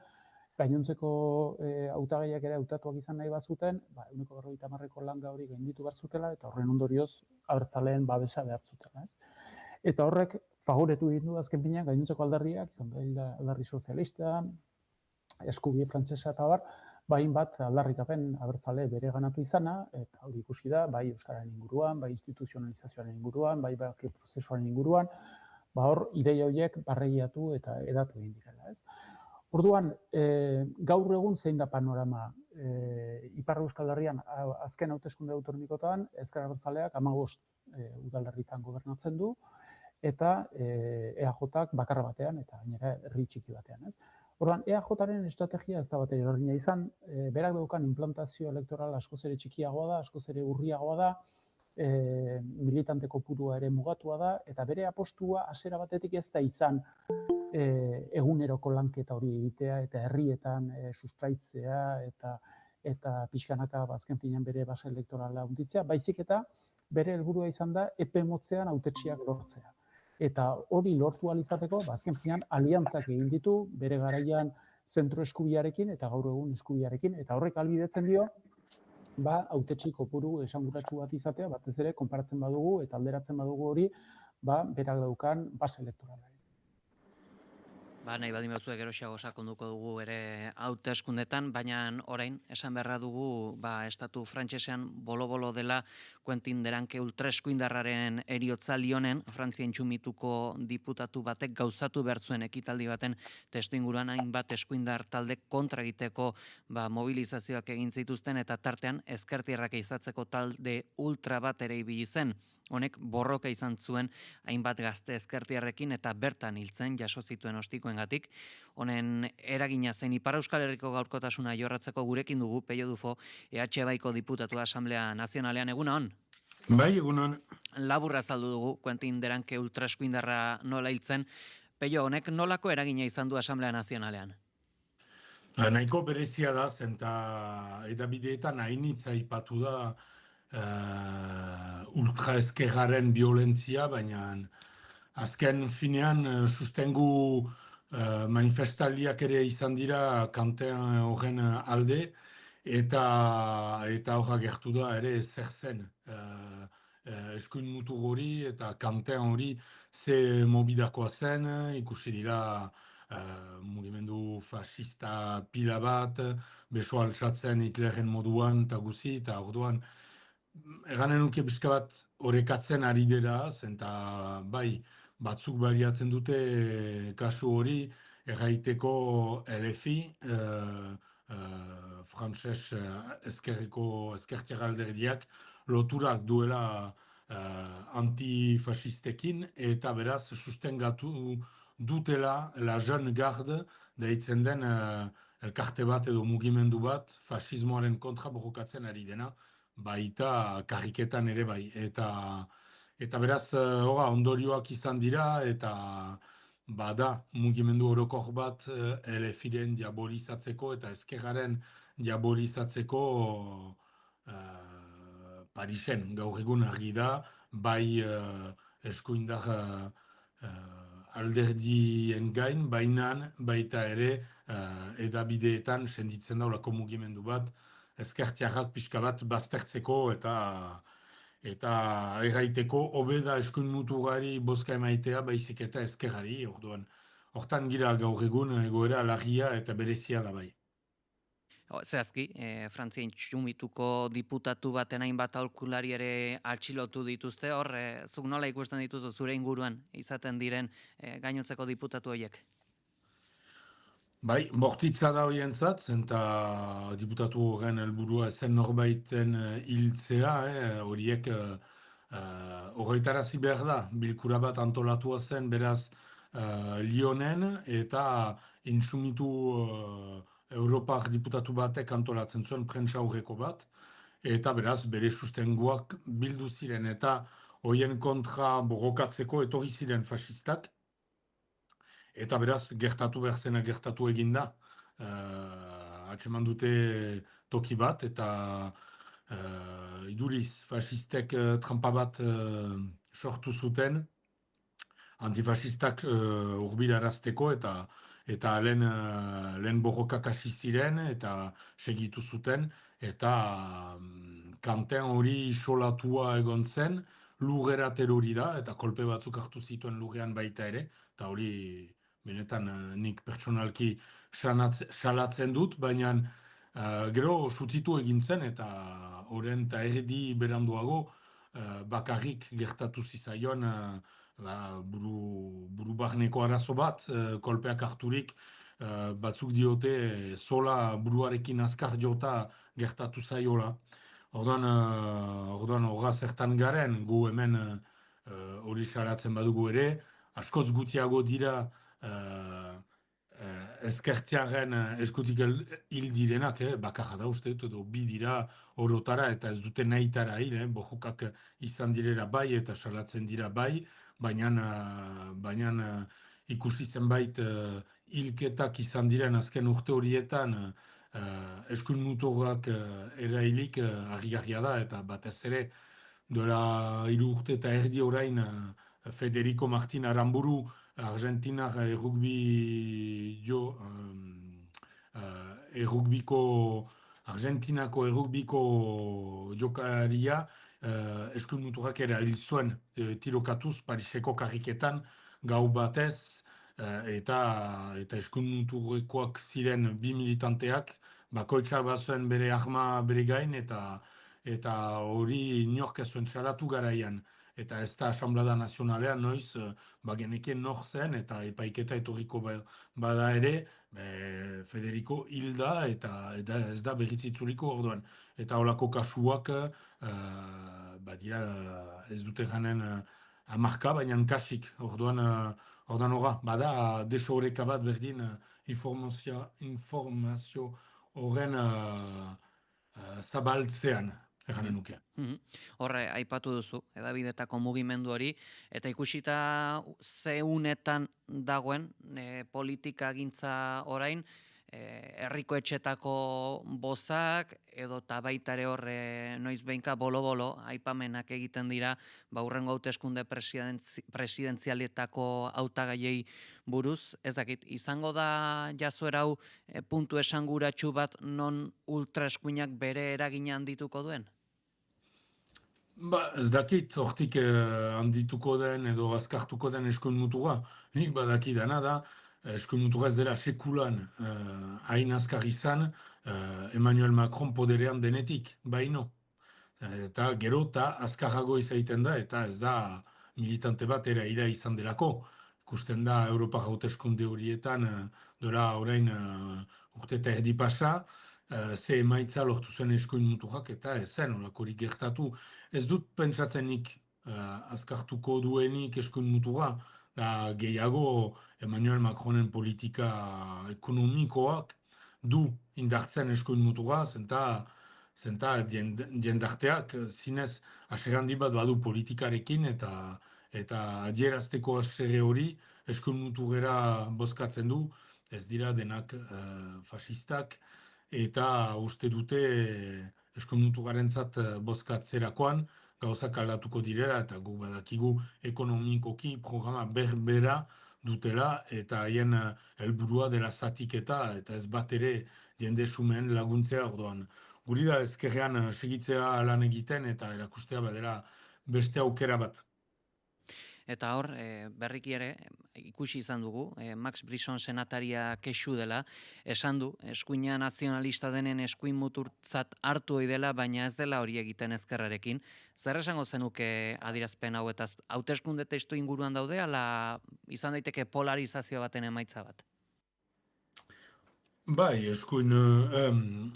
gainontzeko hautagaiak ere hautatuak izan nahi bazuten, 150ko langa hori gainditu behar zutela, eta horren ondorioz abertzaleen babesa behar zutela. Eta horrek favoretu egin du azken finean gainontzeko alderdiak, izan da alderdi sozialista, Eskubide frantsesa eta bar, hainbat aldarrikapen abertzale bere ganatu izana, eta hori ikusi da, bai euskararen inguruan, bai instituzionalizazioaren inguruan, bai bake prozesuaren inguruan, hor ideia horiek barreiatu eta edatu egin direla, ez? Orduan, gaur egun zein da panorama Ipar Euskal Herrian azken hauteskunde autonomikotan, ezker abertzaleak 15 udalerritan gobernatzen du, eta EAJak bakarra batean, eta gainera herri txiki batean, ez? Orduan, EAJaren estrategia ez da bat berdina izan, berak daukan implantazio elektoral askoz ere txikiagoa da, askoz ere urriagoa da, militante kopurua ere mugatua da, eta bere apostua hasiera batetik ez da izan eguneroko lanketa hori egitea, eta herrietan sustraitzea, eta pixkanaka azken finean bere base elektorala handitzea, baizik eta bere helburua izan da epe motzean hautetsiak lortzea. Eta hori lortu ahal izateko, azken finean aliantzak egin ditu, bere garaian zentro eskubiarekin eta gaur egun eskubiarekin, eta horrek ahalbidetzen dio, hautetsi kopuru esanguratsu bat izatea, batez ere konparatzen badugu eta alderatzen badugu hori, berak daukan base elektorala. Nahi badin batzuek geroxiago sakonduko dugu ere hauteskundetan, baina orain esan beharra dugu estatu frantsesean bolo-bolo dela Quentin Deranke ultraeskuindarraren eriotza Lyonen, Frantzia intxumituko diputatu batek gauzatu behar zuen ekitaldi baten testu inguruan hainbat eskuindar talde kontra egiteko mobilizazioak egin zituzten eta tartean ezkertierrak izatzeko talde ultra bat ere ibili zen. Honek borroka izan zuen hainbat gazte ezkertiarrekin eta bertan hiltzen jaso zituen ostikoengatik. Honen eragina zen Ipar Euskal Herriko gaurkotasuna jorratzeko gurekin dugu Pello Dufo, EH Baiko diputatua Asamblea Nazionalean. Eguna hon? Bai, egunon. Laburra azaldu dugu Quentin Deranke ultraeskuindarra nola hiltzen. Pello, honek nolako eragina izan du Asamblea Nazionalean? Nahiko berezia da, zenta edabideetan hainitza aipatu da ultraeskerraren violentzia, baina azken finean sustengu manifestaldiak ere izan dira kantean horren alde, eta horra gertu da ere zer zen eskuin mutur hori eta kantean hori ze mobidakoa zen, ikusi dira mugimendu fascista pila bat, beso altsatzen Hitlerren moduan eta guzi, eta orduan eganen nuke pixka bat orekatzen ari dira, zenta bai, batzuk baliatzen dute kasu hori, erraiteko LFI, frantses ezkertiar alderdiak, loturak duela antifascistekin, eta beraz sustengatu dutela la jeune garde, deitzen den elkarte bat edo mugimendu bat, fascismoaren kontra borrokatzen ari dena, baita karriketan ere bai. Eta beraz, ondorioak izan dira, eta bada mugimendu orokor bat LFiren diabolizatzeko eta ezkerraren diabolizatzeko Parisen. Gaur egun argi da, bai eskuindar alderdien gain, baita ere edabideetan senditzen daulako mugimendu bat, ezkertiarrak pixka bat baztertzeko eta erraiteko hobeda eskuin mutugari bozka emaitea baizik eta ezkerrari, orduan. Hortan gira gaur egun egoera larria eta berezia da bai. Zehazki, Frantzia intxumituko diputatu baten hainbat aholkulari ere atxilotu dituzte, hor, zuk nola ikusten dituzu zure inguruan izaten diren gainontzeko diputatu horiek? Bai, bortitza da horientzat, eta diputatu horren helburua zen norbaiten hiltzea, horiek horretarazi behar da, bilkura bat antolatua zen, beraz, Lyonen, eta intsumitu Europak diputatu batek antolatzen zuen prentsa aurreko bat, eta beraz, bere sustenguak bildu ziren, eta horien kontra borrokatzeko etorri ziren fascistak, eta beraz, gertatu behar zena gertatu eginda, atseman dute toki bat, eta iduriz, fascistek trampa bat sortu zuten, antifascistak hurbilarazteko eta lehen borrokak hasi ziren eta segitu zuten, eta kanten hori isolatua egon zen, lurrera terori da, eta kolpe batzuk hartu zituen lurrean baita ere, eta hori benetan nik pertsonalki salatzen dut, baina gero sutitu egin zen, eta horren eta erdi beranduago bakarrik gertatu zizaion buru barneko arazo bat, kolpeak harturik, batzuk diote sola buruarekin azkar jota gertatu zaiola. Orduan horra zertan garen, gu hemen hori salatzen badugu ere, askoz gutiago dira ezkertiaren eskutik hil direnak, bakarra da uste, edo bi dira orotara eta ez dute nahitara hil, bojokak izan direra bai eta salatzen dira bai, baina ikusi zenbait hilketak izan diren azken urte horietan eskuin muturrak erailik harrigarria da, eta batez ere duela 3 urte eta erdi orain Federico Martin Aramburu Argentinar Argentinako errugbiko jokaria eskuin muturrak erail zuen tirokatuz Pariseko karriketan gau batez, eta eskuin muturrekoak ziren 2 militanteak, bakoitza bazuen bere arma bere gain, eta hori inork ez zuen salatu garaian. Eta ez da Asamblada Nazionalean noiz bagenekien nor zen, eta epaiketa etorriko bada ere, Federico hilda, eta ez da berritzitzuliko orduan. Eta holako kasuak dira ez dute ganen hamarka, baina kasik. Orduan horra, bada desoreka bat berdin informazio horren zabaltzean. Horre, aipatu duzu, edabidetako mugimendu hori, eta ikusita zeunetan dagoen politika gintza orain, herriko etxetako bozak, edo tabaitare horre noiz behinka bolo-bolo aipamenak egiten dira, hurrengo hauteskunde presidenzialetako hautagaiei buruz, ez dakit, izango da jazuera hau puntu esanguratsu bat non ultraeskuinak bere eragina handituko duen? Ez dakit, hortik handituko den edo azkartuko den eskuin mutura. Nik badakidana da, eskuin mutura ez dela sekulan hain azkar izan Emmanuel Macron poderean denetik, baino. Eta gero eta azkarrago izaiten da, eta ez da militante bat eraila izan delako. Ikusten da Europa hauteskunde horietan dola orain urte eta erdi pasa, ze emaitza lortu zen eskuin muturrak eta ezen olakorik gertatu. Ez dut pentsatzenik azkartuko duenik eskuin muturra, gehiago Emmanuel Macronen politika ekonomikoak du indartzen eskuin muturra, zenta jendarteak zinez aserandi bat badu politikarekin eta adierazteko asere hori eskuin muturrera bozkatzen du, ez dira denak fasistak, eta uste dute eskuin muturrarentzat bozkatzerakoan gauzak aldatuko direla, eta guk badakigu ekonomikoki programa berbera dutela, eta haien helburua dela zatiketa, eta ez bat ere jende sumeen laguntzea, guri da ezkerrean segitzea lan egiten eta erakustea badera beste aukera bat. Eta hor, berriki ere, ikusi izan dugu, Max Brisson senataria kexu dela, esan du, eskuina nazionalista denen eskuin muturtzat hartu ohi dela, baina ez dela hori egiten ezkerrarekin. Zer esango zenuke adierazpen hauetaz? Hauteskunde testu inguruan daude, ala izan daiteke polarizazio baten emaitza bat? Bai, eskuin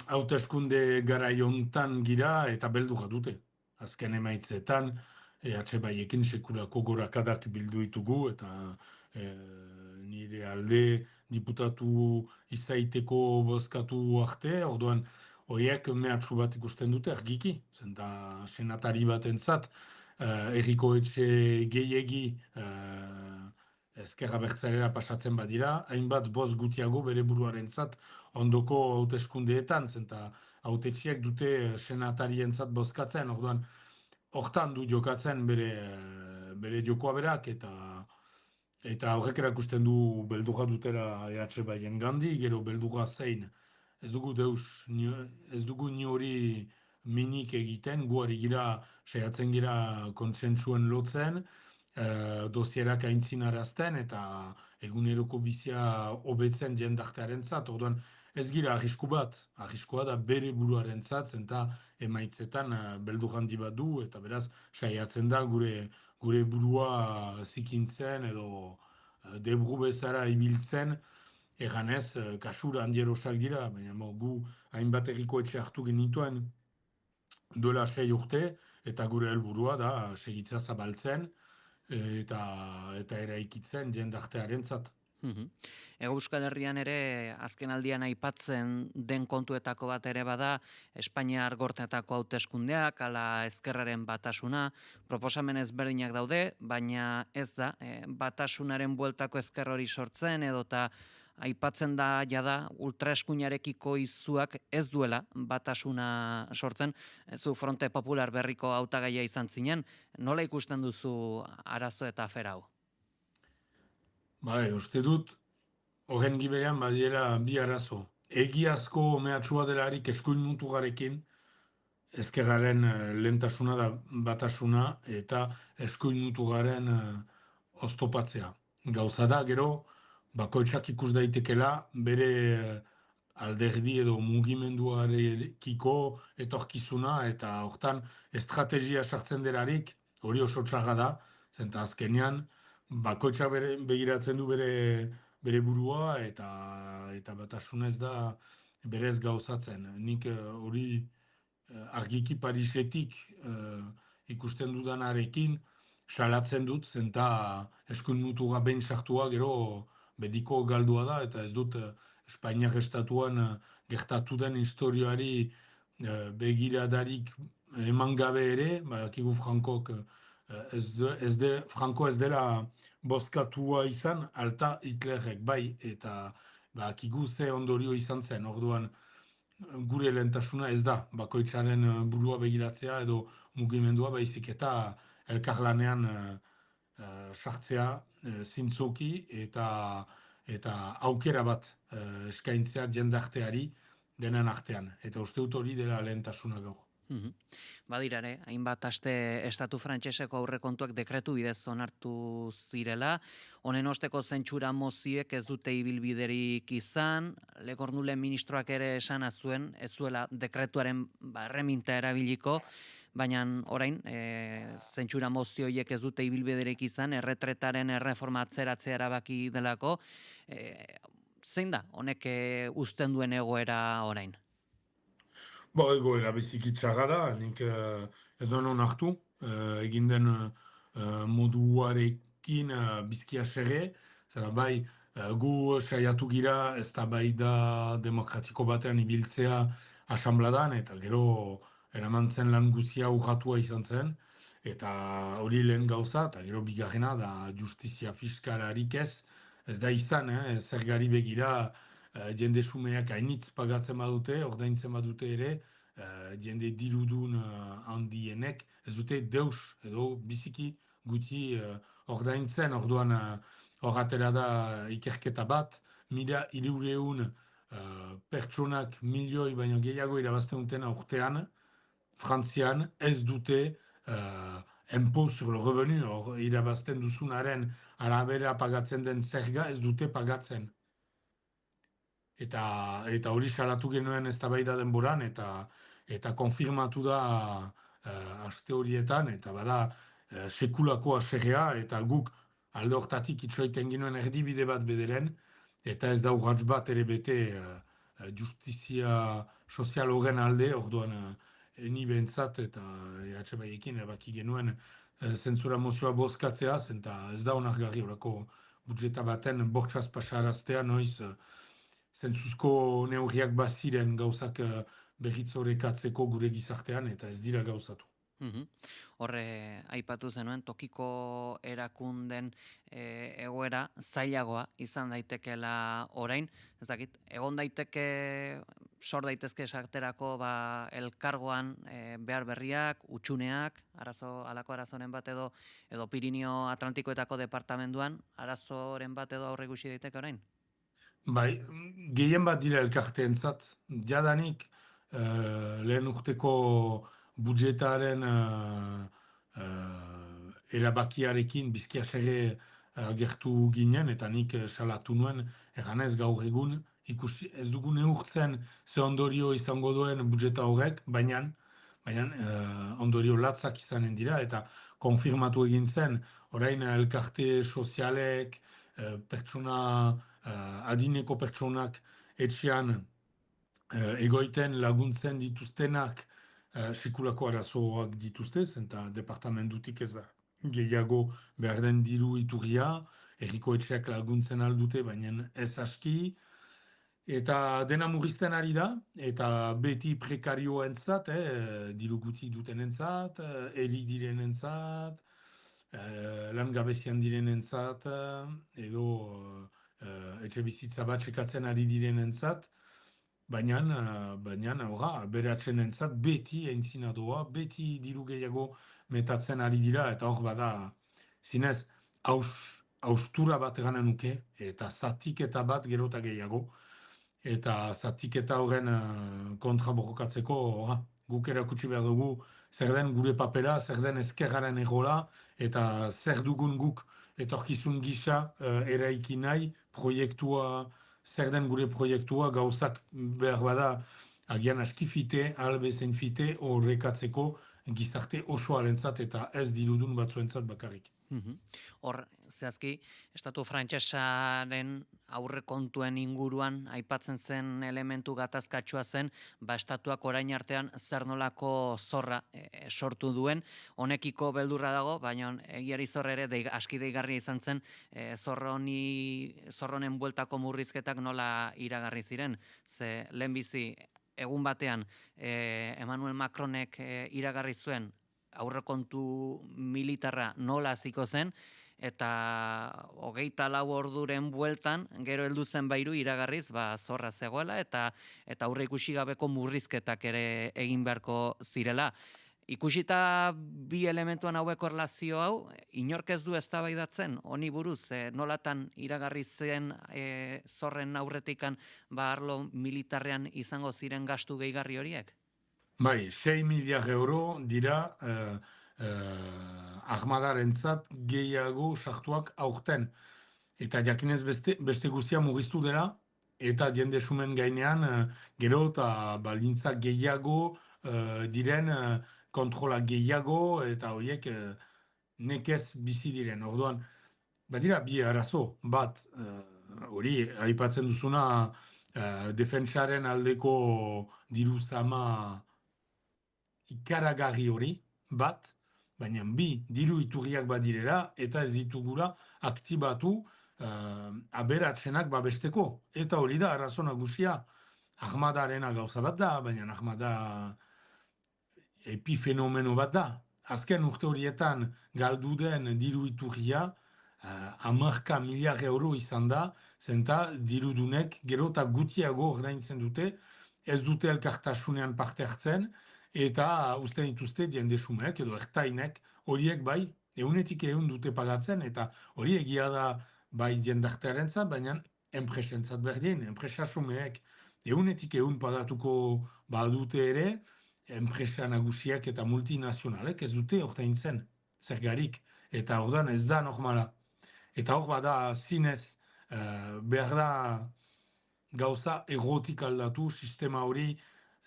hauteskunde garai hontan gira eta beldurra dute. Azken emaitzetan, EH Baiekin sekurako gorakadak bildu ditugu eta nire alde diputatu izaiteko bozkatu arte, orduan horiek mehatxu bat ikusten dute argiki, zenta senatari batentzat herriko etxe gehiegi ezkerra bertzalera pasatzen badira, hainbat boz gutiago bere buruarentzat ondoko hauteskundeetan, zenta hautetxiek dute senatarientzat bozkatzen, orduan hortan du jokatzen bere jokoa berak eta horrek erakusten du beldurra dutera EH Baien gandi, gero beldurra zein. Ez dugu ni hori minik egiten, guari gira saiatzen gira kontsentsuen lotzen, dosierak aintzinarazten eta eguneroko bizia hobetzen jendartearentzat, orduan ez gira arrisku bat, arriskua da bere buruarentzat, zenta emaitzetan beldur handi bat du, eta beraz saiatzen da gure burua zikintzen edo debru bezala ibiltzen, eganez kasura handierosak dira, baina gu hainbat herriko etxe hartu genituen duela 6 urte, eta gure helburua da segitza zabaltzen eta eraikitzen jendartearentzat. Euskal Herrian ere azken aldian aipatzen den kontuetako bat ere bada Espainiar gorteetako hauteskundeak, ala ezkerraren batasuna, proposamen ezberdinak daude, baina ez da batasunaren bueltako ezker hori sortzen edota aipatzen da jada ultraeskuinarekiko izuak ez duela batasuna sortzen. Zu Fronte Popular berriko hautagaia izan zinen, nola ikusten duzu arazo eta afera hau? Bai, uste dut, horren giberean badiela bi arazo. Egiazko mehatxua delarik eskuin mutugarekin, ezkerraren lehentasuna da batasuna eta eskuin mutugaren oztopatzea. Gauza da, gero, bakoitzak ikus daitekela bere alderdi edo mugimenduarekiko etorkizuna eta hortan estrategia sartzen delarik, hori oso txarra da, zenta azkenean, bakoitzak begiratzen du bere burua eta batasuna ez da berez gauzatzen. Nik hori argiki Parisetik ikusten dudanarekin salatzen dut, zenta eskuin mutuga behin sartua gero bediko galdua da, eta ez dut Espainiak estatuan gertatu den historioari begiradarik eman gabe ere, badakigu Frankok Franco ez dela bozkatua izan, alta Hitlerrek bai, eta badakigu ze ondorio izan zen, orduan gure lehentasuna ez da, bakoitzaren burua begiratzea edo mugimendua baizik eta elkarlanean sartzea zintzoki eta aukera bat eskaintzea jendarteari denen artean. Eta uste dut hori dela lehentasuna gaur. Badirare, hainbat aste estatu frantseseko aurrekontuak dekretu bidez onartu zirela, honen osteko zentsura mozioek ez dute ibilbiderik izan, Lekornulen ministroak ere esana zuen, ez zuela dekretuaren erreminta erabiliko, baina orain zentsura mozioiek ez dute ibilbiderik izan, erretretaren erreforma atzeratzea erabaki delako, zein da honek uzten duen egoera orain? Egoera biziki txarra da, nik ez honon hartu, egin den moduarekin bizkia xerre, bai, gu saiatu gira ez da bai da demokratiko batean ibiltzea asanbladan, eta gero eraman zen lan guzia urratua izan zen, eta hori lehen gauza, eta gero bigarrena da justizia fiskalarik ez da izan, zergari begira, jende sumeak hainitz pagatzen badute, ordaintzen badute ere, jende dirudun handienek, ez dute deus edo biziki guti ordaintzen, orduan hor atera da ikerketa bat, 1.300 pertsonak milioi baino gehiago irabazten dutena urtean, Frantzian ez dute impôt sur le revenu, irabazten duzunaren arabera pagatzen den zerga ez dute pagatzen. Eta hori salatu genuen eztabaida denboran, eta konfirmatu da aste horietan, eta bada sekulako haserrea, eta guk alde hortatik itxoiten genuen erdibide bat bederen, eta ez da urrats bat ere bete justizia sozial horren alde, orduan ni behintzat eta EHBaiekin ebaki genuen zentzura mozioa bozkatzea, eta ez da onargarri horako budjeta baten bortxaz pasaraztea, noiz zentzuzko neurriak baziren gauzak berriz horrekatzeko gure gizartean, eta ez dira gauzatu. Horre aipatu zenuen tokiko erakunden egoera zailagoa izan daitekeela orain, ez dakit, egon daiteke sor daitezke esarterako elkargoan behar berriak, utxuneak, halako arazoren bat edo Pirinio Atlantikoetako departamentuan arazoren bat edo aurre ikusi daiteke orain? Bai, gehien bat dira elkarteentzat, jadanik lehen urteko budjetaren erabakiarekin bizkiasere gertu ginen, eta nik salatu nuen, eganez gaur egun, ez dugu neurtzen ze ondorio izango duen budjeta horrek, baina ondorio latzak izanen dira, eta konfirmatu egin zen, orain elkarte sozialek, adineko pertsonak etxean egoiten laguntzen dituztenak, sekulako arazoak dituztez, eta departamentutik ez da gehiago behar den diru iturria, herriko etxeak laguntzen aldute, baina ez aski, eta dena murrizten ari da, eta beti prekarioentzat, diru guti dutenentzat, eri direnentzat, langabezian direnentzat, edo etxe bizitza bat txekatzen ari direnentzat, baina beratzenentzat beti aintzinadoa, beti diru gehiago metatzen ari dira, eta hor bada, zinez, haustura bat eganen nuke, eta zatiketa bat gerota gehiago, eta zatiketa horren kontra borrokatzeko, guk erakutsi behar dugu, zer den gure papera, zer den ezkerraren egola, eta zer dugun guk etorkizun gisa eraiki nahi, proiektua, zer den gure proiektua, gauzak behar bada agian askifite, albezen fite, horrekatzeko gizarte oso alentzat eta ez dirudun batzuentzat bakarrik. Hor, zehazki, Estatu Frantsesaren aurrekontuen inguruan aipatzen zen elementu gatazkatsua zen, Estatuak orain artean zer nolako zorra sortu duen, honekiko beldurra dago, baina egiari zorra ere aski deigarria izan zen, zorronen bueltako murrizketak nola iragarri ziren, ze lehenbizi egun batean Emmanuel Macronek iragarri zuen aurrekontu militarra nola hasiko zen, eta 24 orduren bueltan, gero heldu zen bairu iragarriz, zorra zegoela, eta aurre ikusi gabeko murrizketak ere egin beharko zirela. Ikusita bi elementuan haueko erlazio hau, inork ez du eztabaidatzen honi buruz, nolatan iragarri zen zorren aurretikan arlo militarrean izango ziren gastu gehigarri horiek? Bai, 6 miliar euro dira armadarentzat gehiago sartuak aurten. Eta jakinez beste guztia mugiztu dela, eta jende sumen gainean gero eta baldintza gehiago diren kontrola gehiago, eta horiek nekez bizi diren. Orduan, badira bi arazo, bat, hori aipatzen duzuna defentsaren aldeko diru zama ikaragarri hori, bat, baina bi diru iturriak badirera, eta ez ditugula aktibatu aberatzenak babesteko. Eta hori da, arazo nagusia, armadarena gauza bat da, baina armada epifenomeno bat da. Azken urte horietan galdu den diru iturria, 10 miliar euro izan da, zenta dirudunek gero eta gutiago ordaintzen dute, ez dute elkartasunean parte hartzen, eta usten dituzte jende sumeek edo ertainek horiek bai, eunetik egun dute pagatzen, eta hori egia da bai jendartearentzat, baina enpresentzat berdin, enpresa sumeek eunetik egun pagatuko badute ere, enpresa nagusiak eta multinazionalek ez dute ordaintzen zergarik. Eta ordan ez da normala. Eta hor bada zinez behar da gauza egotik aldatu sistema hori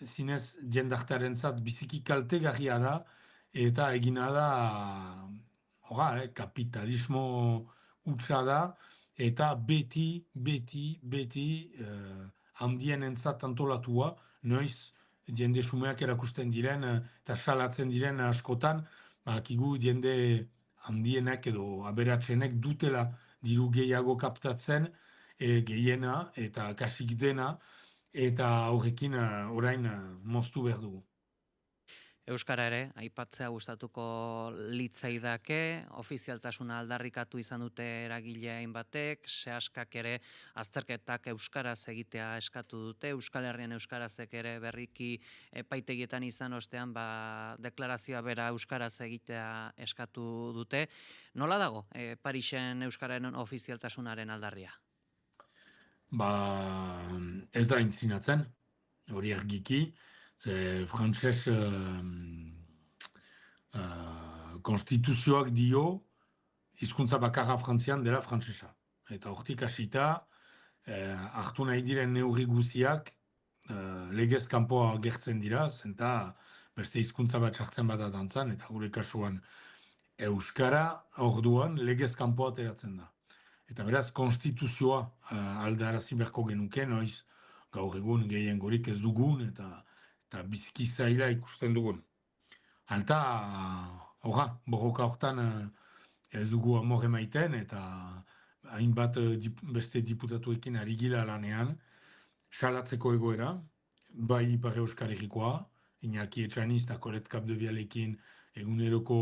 zinez jendartarentzat biziki kaltegarria da eta egina da kapitalismo hutsa da eta beti handienentzat antolatua, noiz jende sumeak erakusten diren eta salatzen diren askotan, bakigu jende handienak edo aberatsenek dutela diru gehiago kaptatzen, gehiena eta kasik dena, eta horrekin orain moztu behar dugu. Euskara ere, aipatzea gustatuko litzaidake, ofizialtasuna aldarrikatu izan dute eragile hainbatek, sehaskak ere azterketak euskaraz egitea eskatu dute, Euskal Herrian euskarazek ere berriki epaitegietan izan ostean, deklarazioa bera euskaraz egitea eskatu dute. Nola dago Parisen euskararen ofizialtasunaren aldarria? Ez da intzinatzen, hori argiki, ze frantses konstituzioak dio hizkuntza bakarra Frantzian dela frantsesa. Eta hortik hasita hartu nahi diren neurri guziak legez kanpoa gertzen dira, zenta beste hizkuntza bat sartzen bada dantzan, eta gure kasuan euskara orduan legez kanpoa ateratzen da. Eta beraz, konstituzioa aldarazi beharko genuke, noiz gaur egun gehiengorik ez dugun, eta biziki zaila ikusten dugun. Alta, borroka hortan ez dugu amor emaiten, eta hainbat beste diputatuekin ari gila lanean, salatzeko egoera, bai Ipar Euskal Herrikoa, Iñaki Etxaniz eta Kolet Kapdevialekin eguneroko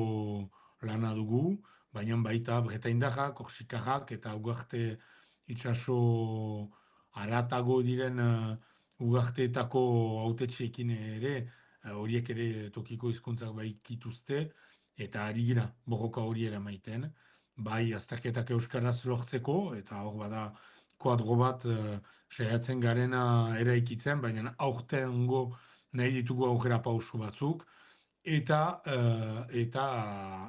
lana dugu, baina baita Bretaindarrak, Korsikarrak eta Ugarte itxaso aratago diren ugarteetako hautetxeekin ere, horiek ere tokiko hizkuntzak baikituzte, eta ari gira borroka hori eramaiten, bai azterketak euskaraz lortzeko, eta hor bada kuadro bat saiatzen garena eraikitzen, baina aurtengo nahi ditugu aurrera pausu batzuk, eta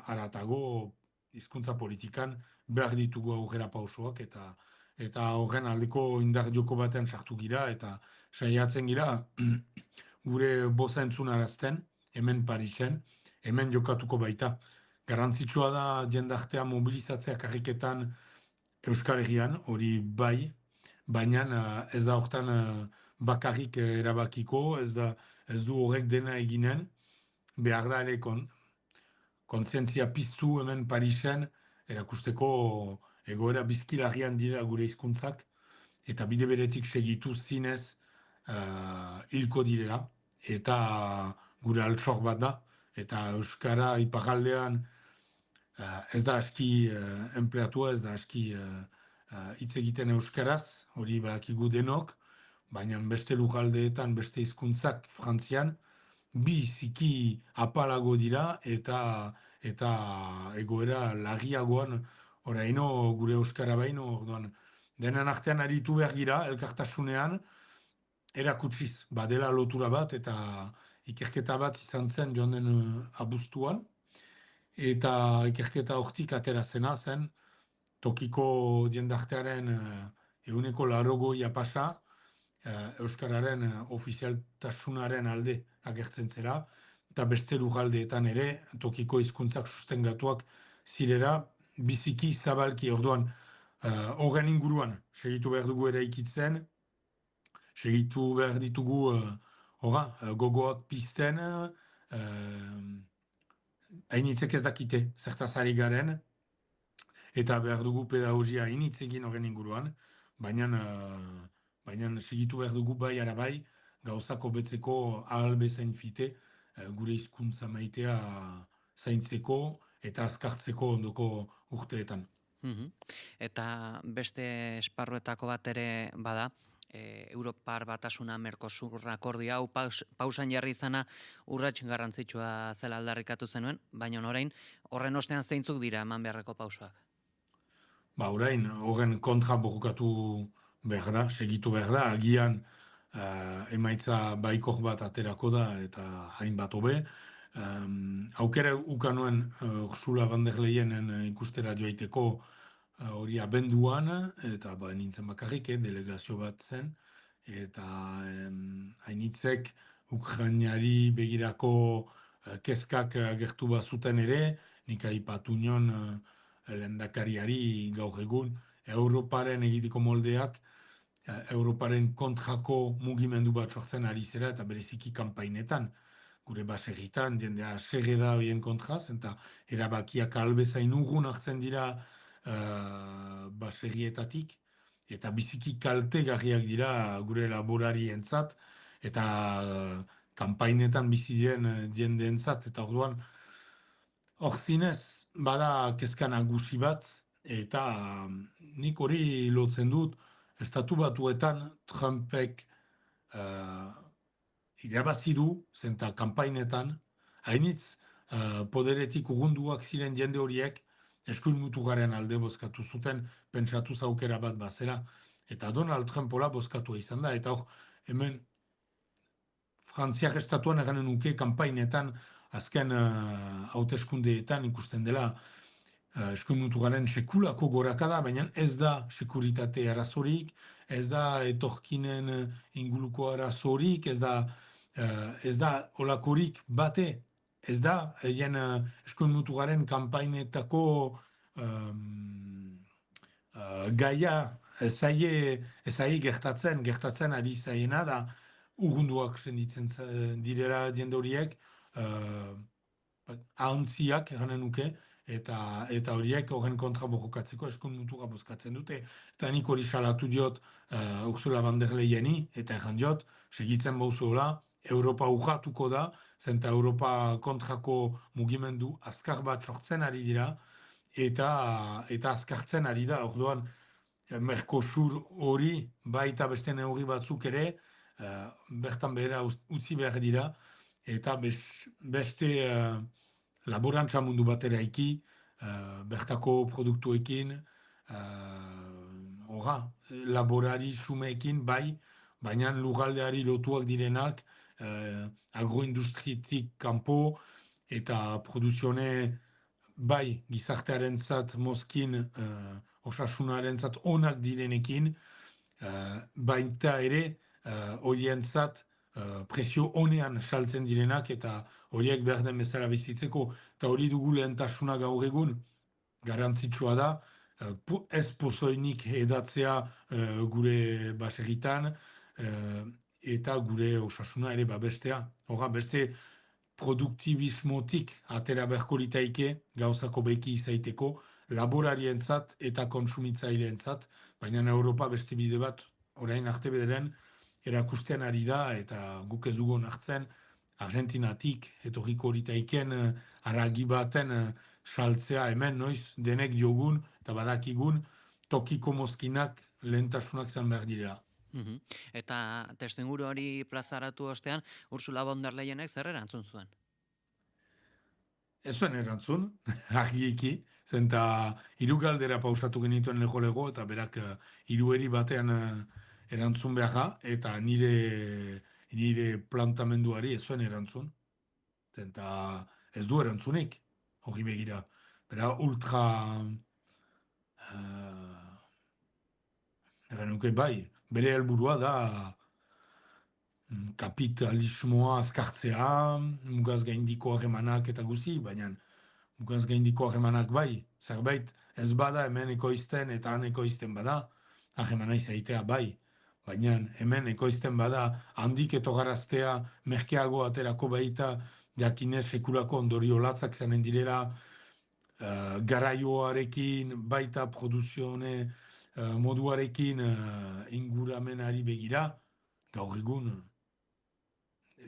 aratago hizkuntza politikan behar ditugu aurrera pausuak, eta horren aldeko indar joko batean sartu gira, eta saiatzen gira gure boza entzunarazten, hemen Parisen, hemen jokatuko baita. Garrantzitsua da jendartea mobilizatzea karriketan Euskal Herrian, hori bai, baina ez da hortan bakarrik erabakiko, ez du horrek dena eginen, behar da ere kontzientzia piztu hemen Parisen, erakusteko egoera bizkilarrian dira gure hizkuntzak, eta bide beretik segitu zinez hilko direla, eta gure altxor bat da, eta Euskara iparraldean ez da aski empleatua, ez da aski hitz egiten euskaraz, hori badakigu denok, baina beste lujaldeetan, beste hizkuntzak Frantzian, biziki apalago dira, eta egoera larriagoan oraino gure euskara baino, orduan, denen artean aritu behar gira, elkartasunean, erakutsiz, badela lotura bat, eta ikerketa bat izan zen joan den abuztuan, eta ikerketa hortik aterazena zen, tokiko jendartearen 80% pasa, euskararen ofizialtasunaren alde agertzen zera, eta beste lugaldeetan ere, tokiko hizkuntzak sustengatuak zirera, biziki zabalki orduan, horren inguruan, segitu behar dugu eraikitzen, segitu behar ditugu gogoak pizten, hainitzek ez dakite, zertaz ari garen, eta behar dugu pedagogia hainitzekin horren inguruan, baina segitu behar dugu bai arabai, gauzako betzeko ahal bezain fite, gure hizkuntza maitea zaintzeko eta azkartzeko ondoko urteetan. Eta beste esparruetako bat ere bada, Europar Batasuna Mercosur akordia hau pausan jarri izana urrats garrantzitsua zela aldarrikatu zenuen, baina orain horren ostean zeintzuk dira eman beharreko pausoak? Orain horren kontra borrokatu behar da, segitu behar da, agian emaitza baikor bat aterako da eta hainbat hobe. Aukera ukanuen Ursula von der Leyenen ikustera joaiteko hori abenduan, eta nintzen bakarrik, delegazio bat zen, eta hainitzek Ukrainari begirako kezkak agertu bazuten ere, nik aipatu nion lehendakariari gaur egun, Europaren egiteko moldeak, Europaren kontrako mugimendu bat sortzen ari zera eta bereziki kanpainetan, gure baserritan, jendea serre da horien kontraz, eta erabakiak albezain urrun hartzen dira baserrietatik, eta biziki kaltegarriak dira gure laborarientzat, eta kanpainetan bizi diren jendeentzat, eta orduan, hor zinez, bada kezka nagusi bat, eta nik hori lotzen dut, Estatu Batuetan Trumpek irabazi du, zenta kanpainetan, hainitz poderetik urrunduak ziren jende horiek, eskuin mutugaren alde bozkatu zuten, pentsatu zaukera bat bazera, eta Donald Trumpola bozkatua izan da, eta hor, hemen Frantziak estatuan eganen nuke kanpainetan, azken hauteskundeetan ikusten dela, eskuin mutugaren sekulako gorakada, baina ez da sekuritate arazorik, ez da etorkinen inguluko arazorik, ez da olakorik bate, ez da egin eskuin mutugaren kanpainetako gaia ezaie gertatzen ari zaiena da, urrunduak senditzen direla jende horiek, ahantziak eganen nuke, eta horiek horren kontra borrokatzeko eskuin mutura bozkatzen dute. Eta nik hori salatu diot Ursula von der Leyeni, eta egan diot, segitzen bauzuela, Europa urratuko da, zenta Europa kontrako mugimendu azkar bat sortzen ari dira, eta azkartzen ari da, orduan Mercosur hori, baita beste neurri batzuk ere, bertan behera utzi behar dira, eta beste laborantza mundu bat eraiki, bertako produktuekin, laborari sumeekin bai, baina lurraldeari lotuak direnak, agroindustritik kanpo, eta produzione bai gizartearen zat mozkin, osasunaren zat onak direnekin, baita ere horien zat presio honean saltzen direnak eta horiek behar den bezala bizitzeko, eta hori dugu lehentasuna gaur egun, garantzitsua da, ez pozoinik edatzea gure baserritan, eta gure osasuna ere babestea. Hora, beste produktibismotik atera beharko litaike gauzako beki izaiteko, laborarientzat eta konsumitzaileentzat, baina Europa beste bide bat, orain arte bederen, erakusten ari da, eta guk ez dugu hartzen, Argentinatik, etorriko litaiken haragi baten saltzea hemen noiz denek diogun, eta badakigun, tokiko mozkinak lehentasunak zan behar direla. Eta testuinguru hori plazaratu ostean, Ursula von der Leyenek zer erantzun zuen? Ez zuen erantzun, argiki, zenta hiru galdera pausatu genituen lego, eta berak hirueri batean erantzun beharra, eta nire plantamenduari ez zuen erantzun. Zenta ez du erantzunik, hori begira. Bera ultra... nuke bai, bere helburua da kapitalismoa azkartzea, mugaz gaindiko harremanak eta guzti, baina mugaz gaindiko harremanak bai, zerbait ez bada hemen ekoizten eta han ekoizten bada, harremana izaitea bai. Baina hemen ekoizten bada handik etogaraztea merkeago aterako baita jakinez sekulako ondorio latzak zanen direla garaioarekin baita produzione moduarekin inguramenari begira gaur egun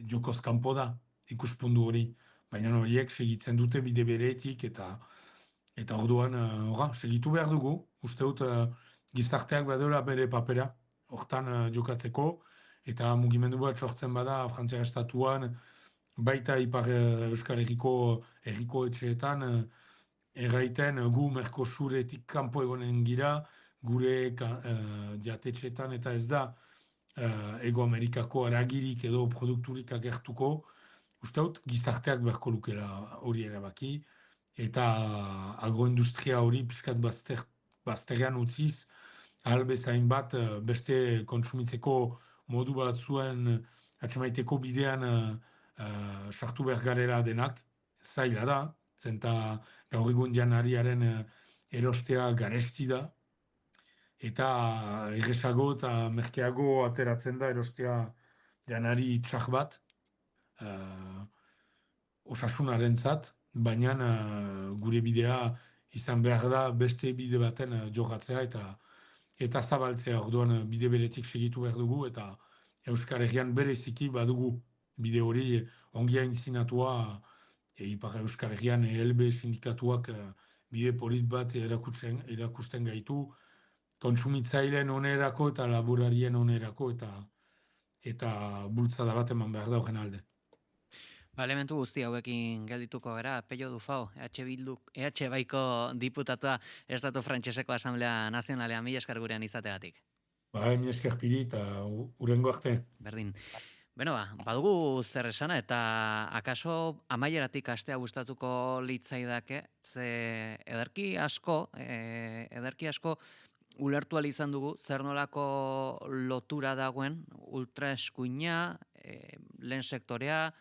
jokoz kanpo da ikuspundu hori. Baina horiek segitzen dute bide beretik eta orduan segitu behar dugu. Uste dut gizarteak badela bere papera hortan jokatzeko, eta mugimendu bat sortzen bada Frantziak estatuan, baita Ipar Euskal Herriko etxeetan, erraiten gu Mercosuretik kanpo egonen gira, gure jatetxeetan, eta ez da Ego Amerikako aragirik edo produkturik agertuko, uste dut gizarteak beharko lukela hori erabaki, eta agroindustria hori pixkat bazterrean utziz, ahal bezain bat beste kontsumitzeko modu bat zuen atxemaiteko bidean sartu behar garela denak, zaila da, zenta gaur egun janariaren erostea garesti da, eta errezago eta merkeago ateratzen da erostea janari txak bat, osasunarentzat, baina gure bidea izan behar da beste bide baten jogatzea eta zabaltzea, orduan bide beretik segitu behar dugu, eta Euskal Herrian bereziki badugu bide hori ongia intzinatua, Ipar Euskal Herrian ELB sindikatuak bide polit bat erakusten gaitu, kontsumitzaileen onerako eta laborarien onerako eta bultzada bat eman behar da horren alde. Elementu guzti hauekin geldituko gara, Pello Dufau, EH Baiko diputatua Estatu Frantseseko Asamblea Nazionalean, mila esker gurean izategatik. Mila esker piri eta urengo arte. Berdin. Beno badugu zer esana eta akaso amaieratik astea gustatuko litzaidake, ze ederki asko ulertu ahal izan dugu zer nolako lotura dagoen ultraeskuina, lehen sektorea,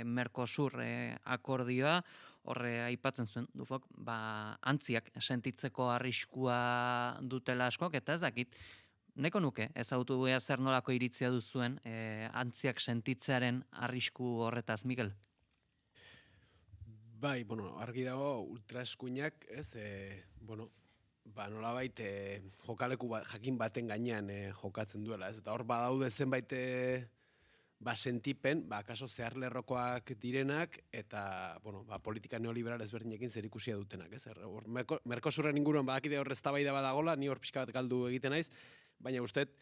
Mercosur akordioa, horre aipatzen zuen, Dufok, antziak sentitzeko arriskua dutela askok, eta ez dakit, nahiko nuke, ezagutu zer nolako iritzia duzuen antziak sentitzearen arrisku horretaz, Miguel? Bai, argi dago ultraeskuinak, nolabait jokaleku jakin baten gainean jokatzen duela, ez? Eta hor badaude zenbait sentipen, kaso zeharlerrokoak direnak, eta, politika neoliberal ezberdinekin zerikusia dutenak, ez? Mercosurren inguruan badakide hor eztabaida badagola, ni hor pixka bat galdu egiten naiz, baina usteet,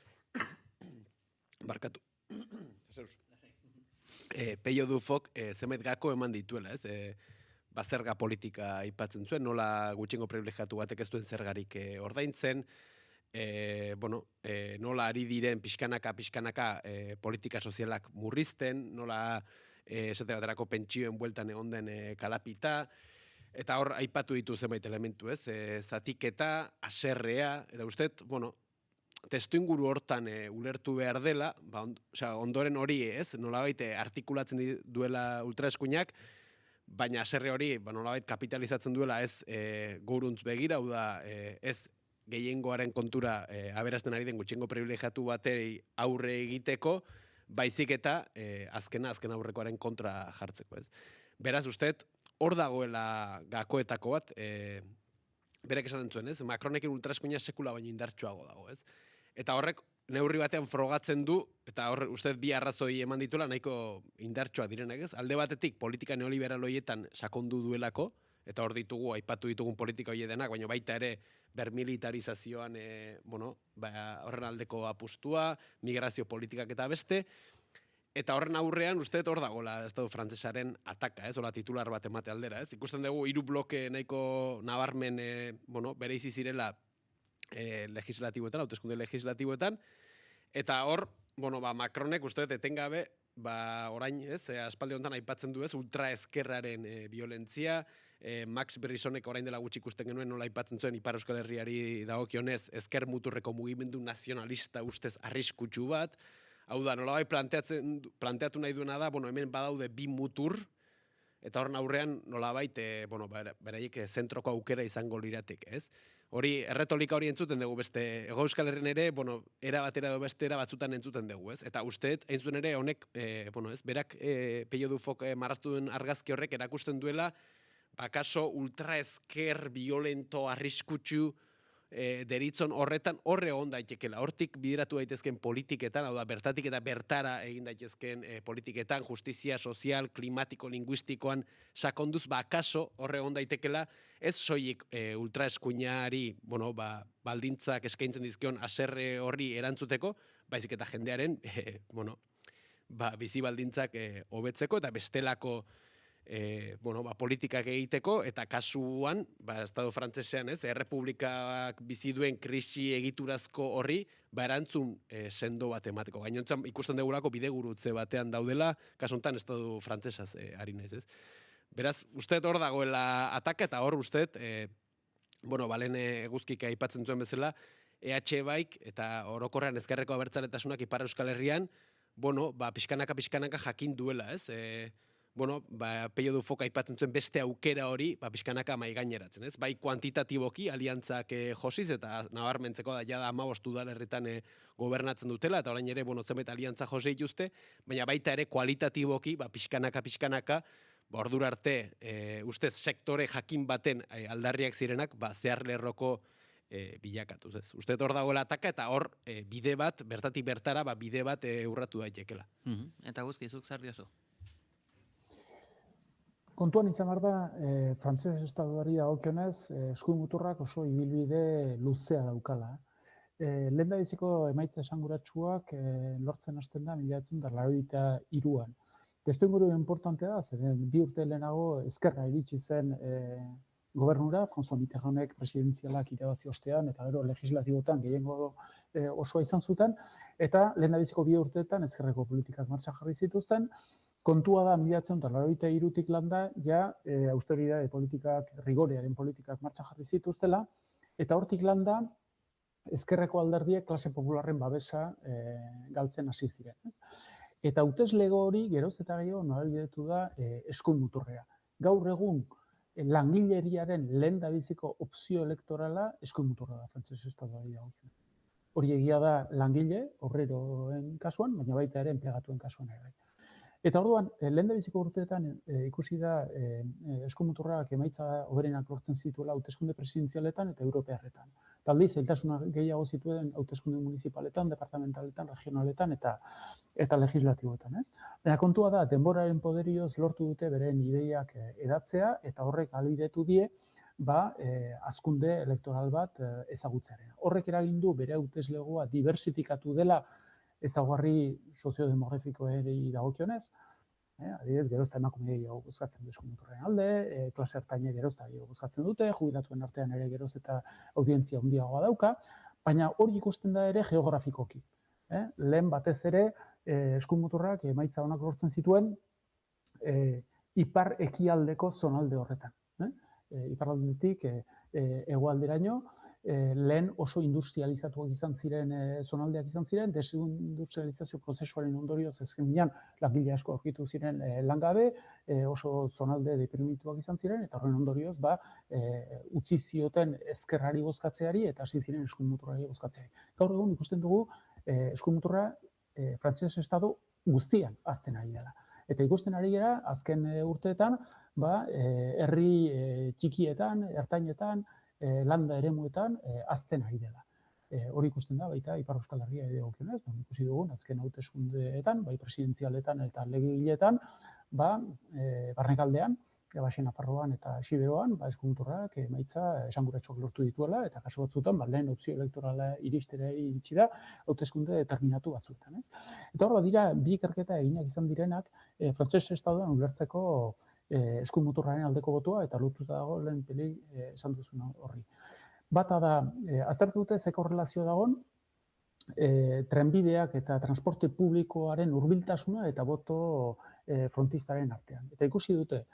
barkatu, Pello Dufok zenbait gako eman dituela, ez? Zerga politika aipatzen zuen, nola gutxiengo privilegiatu batek ez duen zergarik ordaintzen, nola ari diren pixkanaka politika sozialak murrizten, nola esate baterako pentsioen bueltan egon den kalapita, eta hor aipatu ditu zenbait elementu, ez? Zatiketa, haserrea, eta usteet, testu inguru hortan ulertu behar dela, ondoren hori, ez? Nolabait artikulatzen duela ultraeskuinak, baina haserre hori nolabait kapitalizatzen duela ez gouruntz begira, hau da ez gehiengoaren kontura aberasten ari den gutxiengo privilegiatu batei aurre egiteko, baizik eta azken aurrekoaren kontra jartzeko, ez. Beraz, usteet, hor dagoela gakoetako bat, berek esaten zuen, ez? Macronekin ultraeskuina sekula baino indartsuago dago, ez? Eta horrek neurri batean frogatzen du, eta hor usteet bi arrazoi eman dituela nahiko indartsuak direnak, ez? Alde batetik politika neoliberal horietan sakondu duelako, eta hor ditugu, aipatu ditugun politika horiek denak, baina baita ere bermilitarizazioan horren aldeko apustua, migrazio politikak eta beste, eta horren aurrean usteet hor dagoela Estatu frantsesaren ataka, ez? Hola titular bat emate aldera, ez? Ikusten dugu 3 bloke nahiko nabarmen bereizi zirela legislatiboetan, hauteskunde legislatiboetan, eta hor, Macronek usteet etengabe, orain, ez, aspaldi honetan aipatzen du, ez, ultraezkerraren violentzia, Max Berrisonek orain dela gutxi ikusten genuen nola aipatzen zuen Ipar Euskal Herriari dagokionez ezker muturreko mugimendu nazionalista ustez arriskutsu bat, hau da, nolabait planteatu nahi duena da, hemen badaude 2 mutur, eta horren aurrean nolabait, beraiek zentroko aukera izango liratek, ez? Hori, erretolika hori entzuten dugu beste, Hego Euskal Herrian ere, era batera edo beste era batzutan entzuten dugu, ez? Eta usteet, hain zuen ere, honek, berak Pello Dufok marraztu duen argazki horrek erakusten duela, kaso ultraezker, violento, arriskutsu, deritzon horretan horre egon daitekela. Hortik bideratu daitezken politiketan, hau da, bertatik eta bertara egin daitezken politiketan, justizia sozial, klimatiko, linguistikoan sakonduz, kaso horre egon daitekela, ez soilik ultraeskuinari, baldintzak eskaintzen dizkion haserre horri erantzuteko, baizik eta jendearen, bizi baldintzak hobetzeko eta bestelako politikak egiteko, eta kasuan, Estado frantsesean, errepublikak bizi duen krisi egiturazko horri, erantzun sendo bat emateko. Gainontzan ikusten degulako bidegurutze batean daudela, kasuntan Estado frantsesaz ari naiz, ez? Beraz, uste hor dagoela ataka, eta hor uste, balen eguzkik aipatzen zuen bezala, EH baik eta orokorrean ezkerreko abertzaletasunak Ipar Euskal Herrian, pixkanaka jakin duela, ez? Peio du Foka aipatzen zuen beste aukera hori, pixkanaka maigaineratzen, ez? Bai kuantitatiboki aliantzak josiz, eta nabarmentzeko da jada 15 udalerritan gobernatzen dutela, eta orain ere, zenbait aliantza josi dituzte, baina baita ere kualitatiboki, pixkanaka, ordura arte, ustez, sektore jakin baten aldarriak zirenak, zehar lerroko bilakatuz, ez. Uste hor dagoela ataka, eta hor bide bat, bertatik bertara, bide bat urratu daitekela. Eta guzkizuk zer diozu? Kontuan izan behar da, frantses estatuari dagokionez, eskuin-muturrak oso ibilbide luzea daukala. Lehendabiziko emaitza esanguratsuak lortzen hasten da 1983an. Testuinguru importantea da, zeren 2 urte lehenago ezkerra iritsi zen gobernura, François Mitterrandek presidenzialak irabazi ostean, eta gero legislatibotan gehiengo osoa izan zuten, eta lehendabiziko 2 urteetan ezkerreko politikak martxan jarri zituzten. Kontua da, 1983tik landa, austeridade politikak, rigorearen politikak martxan jarri zituztela, eta hortik landa, ezkerreko alderdiek klase popularren babesa galtzen hasi ziren. Eta hauteslego hori, geroz eta gehiago, norabidetu da eskuin muturrea. Gaur egun, langileriaren lehendabiziko opzio elektorala eskuin muturra da, frantses estatuari dagokion. Hori egia da langile, obreroen kasuan, baina baita ere enplegatuen kasuan ere. Eta orduan, lehendabiziko urteetan ikusi da eskuin muturrak emaitza hoberenak lortzen zituela hauteskunde presidenzialetan eta europearretan. Talde zailtasunak gehiago zituen hauteskunde municipaletan, departamentaletan, regionaletan eta legislatiboetan, ez? Baina kontua da, denboraren poderioz lortu dute beren ideiak edatzea, eta horrek ahalbidetu die, hazkunde elektoral bat ezagutzearen. Horrek eragin du bere hauteslegoa diversifikatu dela ezaugarri soziodemografikoei dagokionez, adibidez, gerozta emakume gehiago bozkatzen du eskuin muturraren alde, klase ertaina gerozta gehiago bozkatzen dute, jubilatuen artean ere geroz eta audientzia handiagoa dauka, baina hori ikusten da ere geografikoki. Lehen batez ere, eskuin muturrak emaitza onak lortzen zituen ipar ekialdeko zonalde horretan. Iparraldetik hegoalderaino, lehen oso industrializatuak izan ziren zonaldeak izan ziren, desindustrializazio prozesuaren ondorioz ezkenean langile asko aurkitu ziren langabe, oso zonalde deprimituak izan ziren, eta horren ondorioz utzi zioten ezkerrari bozkatzeari eta hasi ziren eskuin muturrari bozkatzeari. Gaur egun ikusten dugu eskuin muturra frantses estatu guztian hazten ari dela. Eta ikusten ari gara, azken urteetan, herri txikietan, ertainetan, landa eremuetan hazten ari dela. Hori ikusten da, baita Ipar Euskal Herria dagokionez, ikusi dugun azken hauteskundeetan, bai presidenzialetan eta legegiletan, barnekaldean, Baxen Nafarroan eta Siberoan, eskuin muturrak emaitza esanguratsuak lortu dituela, eta kasu batzuetan, lehen opzio elektorala iristera iritsi da, hauteskunde determinatu batzuetan. Eta hor dira, bi ikerketa eginak izan direnak, frantses estatuan ulertzeko eskuin muturraren aldeko botoa, eta lotuta dago lehen peli esan duzun horri. Bata da, aztertu dute ze korrelazio dagoen, trenbideak eta transporte publikoaren hurbiltasuna eta boto frontistaren artean. Eta ikusi dute,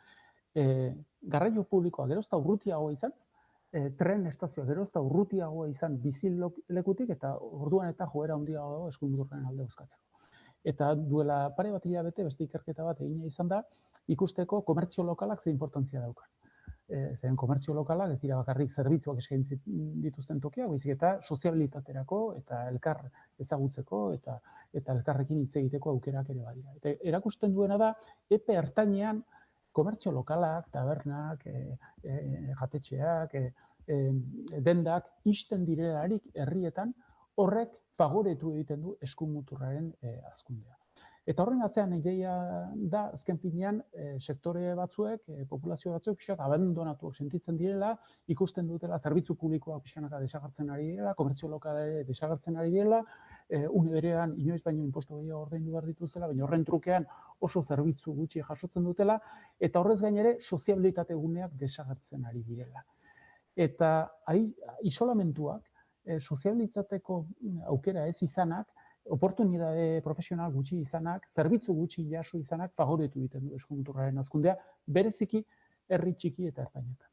garraio publikoa gerozta urrutiagoa izan, tren estazioa gerozta urrutiagoa izan bizilekutik, eta orduan eta joera handiagoa dago eskuin muturraren alde bozkatzeko. Eta duela pare bat hilabete, beste ikerketa bat egina izan da, ikusteko komertzio lokalak ze importantzia daukan. Zeren komertzio lokalak ez dira bakarrik zerbitzuak eskaintzen dituzten tokiak, baizik eta soziabilitaterako eta elkar ezagutzeko eta elkarrekin hitz egiteko aukerak ere badira. Eta erakusten duena da, epe ertainean komertzio lokalak, tabernak, jatetxeak, dendak ixten direlarik herrietan, horrek fagoretu egiten du eskuin muturraren hazkundea. Eta horren atzean ideia da, azken finean, sektore batzuek, populazio batzuek, pixkat abandonatuak sentitzen direla, ikusten dutela zerbitzu publikoak pixkanaka desagertzen ari direla, komertzio lokala desagertzen ari direla, une berean inoiz baino inpostu gehiago ordaindu behar dituzela, baina horren trukean oso zerbitzu gutxi jasotzen dutela, eta horrez gain ere soziabilitate guneak desagertzen ari direla. Eta isolamentuak, sozialitateko aukera ez izanak, oportunitate profesional gutxi izanak, zerbitzu gutxi jaso izanak favoretu egiten du eskumunturraren hazkundea, bereziki herri txiki eta ertainetan.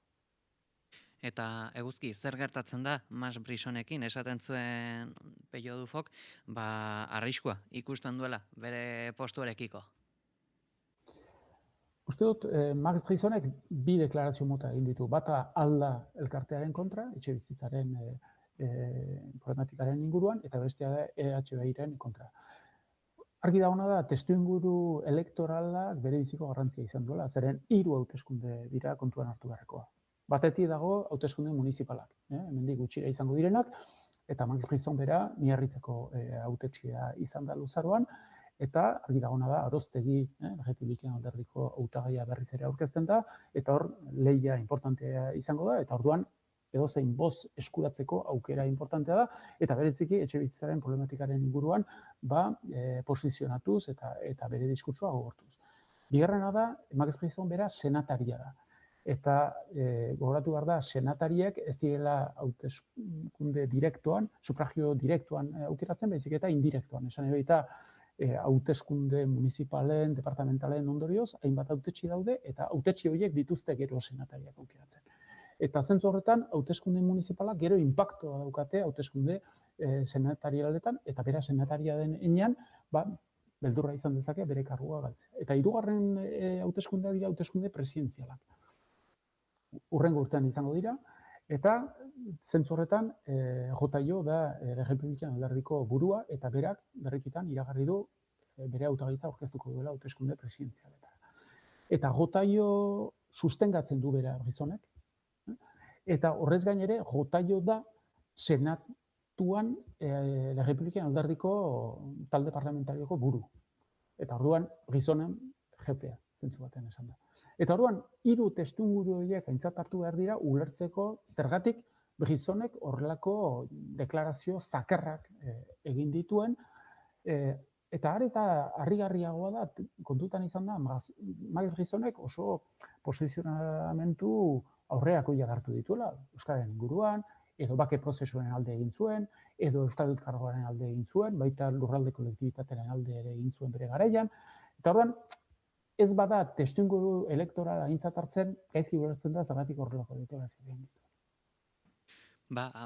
Eta eguzki, zer gertatzen da Mas Brisonekin, esaten zuen Pello Dufok, arriskua ikusten duela bere postuarekiko? Uste dut, Max Brisonek bi deklarazio mota egin ditu. Bata alda elkartearen kontra, etxe bizitzaren problematikaren inguruan, eta bestea da EHBIren kontra. Argi dagoena da, testuinguru elektoralak bere biziko garrantzia izan duela, zeren 3 hauteskunde dira kontuan hartu beharrekoa. Batetik dago hauteskunde municipalak, hemendik gutxira izango direnak, eta Max Brison bera Miarritzeko hautetxea izan da luzaroan, eta argi dagoena da, Aroztegi, Republikan alderdiko hautagaia berriz ere aurkezten da, eta hor lehia importantea izango da, eta orduan edozein boz eskuratzeko aukera importantea da, eta bereziki etxebizitzaren problematikaren inguruan posizionatuz eta bere diskurtsoa gogortuz. Bigarrena da, Max Brison bera senataria da. Eta gogoratu behar da, senatariek ez direla hauteskunde direktoan, sufragio direktoan aukeratzen, baizik eta indirektoan. Esan eta hauteskunde municipalen, departamentalen ondorioz, hainbat hautetxi daude, eta hautetxi horiek dituzte gero senatariak aukeratzen. Eta zentzu horretan, hauteskunde municipalak gero inpaktoa daukate hauteskunde senatarialetan, eta bera senataria den enean, beldurra izan dezake bere kargua galtzea. Eta 3. hauteskundea dira hauteskunde presidenzialak. Urrengo urtean izango dira, eta zentzu horretan Jotaio da Republikan alderdiko burua, eta berak berrikitan iragarri du bere hautagaitza aurkeztuko duela hauteskunde presidenzialetara. Eta Jotaio sustengatzen du bera Brisonek, eta horrez gain ere Jotaio da senatuan Republikan alderdiko talde parlamentarioko buru. Eta orduan Brisonen jefea, zentzu batean esan da. Eta orduan, 3 testuinguru horiek aintzat hartu behar dira ulertzeko zergatik Brisonek horrelako deklarazio zakarrak egin dituen, eta harrigarriagoa da, kontutan izan da, Max Brisonek oso posizionamentu aurrerakoiak hartu dituela, Euskararen inguruan, edo bake prozesuen alde egin zuen, edo Euskal Elkargoaren alde egin zuen, baita lurralde kolektibitatearen alde ere egin zuen bere garaian. Eta orduan, ez bada testuinguru elektorala aintzat hartzen, gaizki ulertzen da zergatik horrelako deklarazio egin ditu.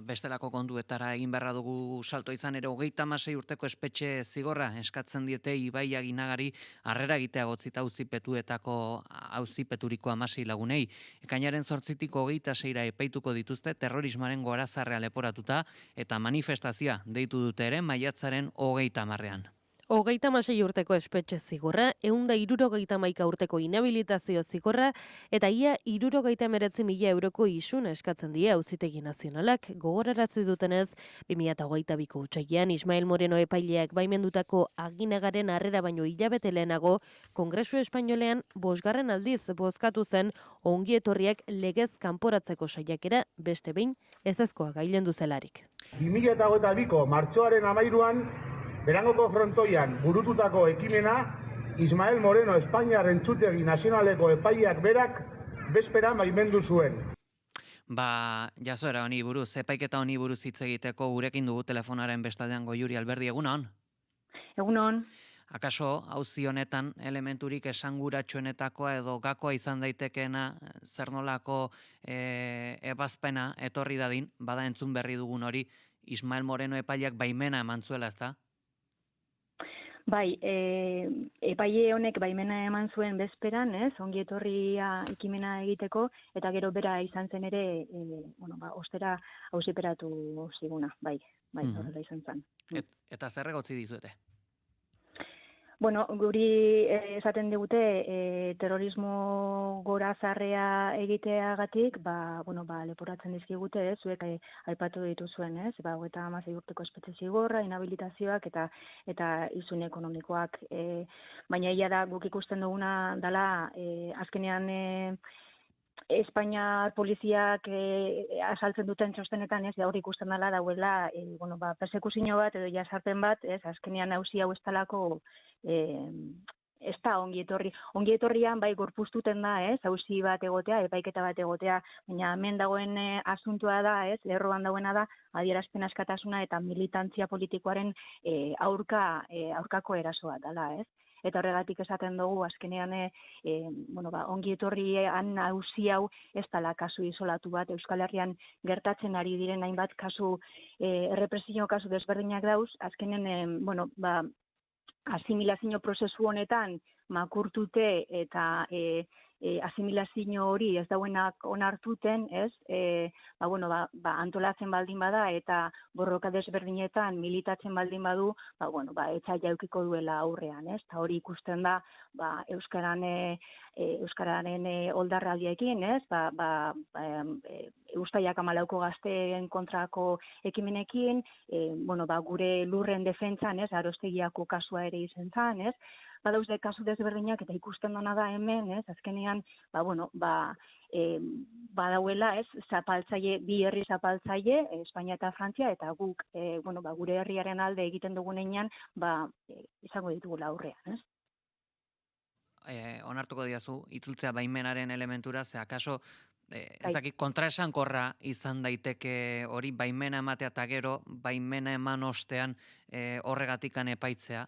Bestelako kontuetara egin beharra dugu salto izan ere 36 urteko espetxe zigorra eskatzen diete Ibai Aginagari harrera egitea gotzita auzipeturiko 16 lagunei. Ekainaren 8tik 26ra epaituko dituzte terrorismoaren gorazarrea leporatuta eta manifestazioa deitu dute ere maiatzaren 30ean. 36 urteko espetxe zigorra, 171 urteko inhabilitazio zigorra, eta ia 69.000 euroko isuna eskatzen die Auzitegi Nazionalak. Gogoraratzi dutenez, 2022ko otsailean Ismael Moreno epaileak baimendutako Aginagaren harrera baino hilabete lehenago, Kongresu Espainolean 5. aldiz bozkatu zen ongi etorriak legez kanporatzeko saiakera beste behin ezezkoa gailendu zelarik. 2022ko martxoaren 13an Berangoko frontoian burututako ekimena, Ismael Moreno Espainiar Entzutegi Nazionaleko epaileak berak bezpera baimendu zuen. Jazoera honi buruz, epaiketa honi buruz hitz egiteko gurekin dugu telefonaren bestaldean Goiuri Alberdi, egunon? Egunon. Akaso, auzi honetan elementurik esanguratsuenetakoa edo gakoa izan daitekeena zer nolako ebazpena etorri dadin, bada entzun berri dugun hori, Ismael Moreno epaileak baimena eman zuela, ezta? Bai, epaile honek baimena eman zuen bezperan, ongi etorria ekimena egiteko, eta gero bera izan zen ere, ostera auziperatu ziguna, bai, horrela izan zen. Eta zer egotzi dizuete? Bueno, guri esaten digute terrorismo gorazarrea egiteagatik, leporatzen dizkigute, zuek aipatu dituzuen, 36 urteko espetxe zigorra, inhabilitazioak eta isun ekonomikoak. Baina ia da guk ikusten duguna dela azkenean Espainiar poliziak asaltzen duten txostenetan, ez, hor ikusten dela dauela, persekuzio bat edo jasarpen bat, ez, azkenean auzi hau ez talako, ez da ongi etorri. Ongi etorrian bai gorpuztuten da, ez, auzi bat egotea, epaiketa bat egotea, baina hemen dagoen asuntua da, ez, lerroan dagoena da, adierazpen askatasuna eta militantzia politikoaren aurkako erasoa dela, ez. Eta horregatik esaten dugu, azkenean, ongi etorrian auzi hau ez dela kasu isolatu bat, Euskal Herrian gertatzen ari diren hainbat kasu, errepresio kasu desberdinak dauz, azkenen, asimilazio prozesu honetan makurtute eta asimilazio hori ez dauenak onartuten, ez? Antolatzen baldin bada eta borroka desberdinetan militatzen baldin badu, etza jaukiko duela aurrean, ez? Ta hori ikusten da, euskararen oldarraldiekin, ez? Uztailak 14 gazteen kontrako ekimenekin, gure lurren defentsan, ez? Arostegiako kasua ere izen zan, ez? Badaude kasu desberdinak eta ikusten dena da hemen, ez? Azkenean, badauela, ez? Zapaltzaile, bi herri zapaltzaile, Espainia eta Frantzia, eta guk, gure herriaren alde egiten dugunean, izango ditugula aurrean, ez? Onartuko diazu, itzultzea baimenaren elementura, ze akaso, ezakit, kontraesankorra izan daiteke hori, baimena ematea eta gero, baimena eman ostean horregatikan epaitzea?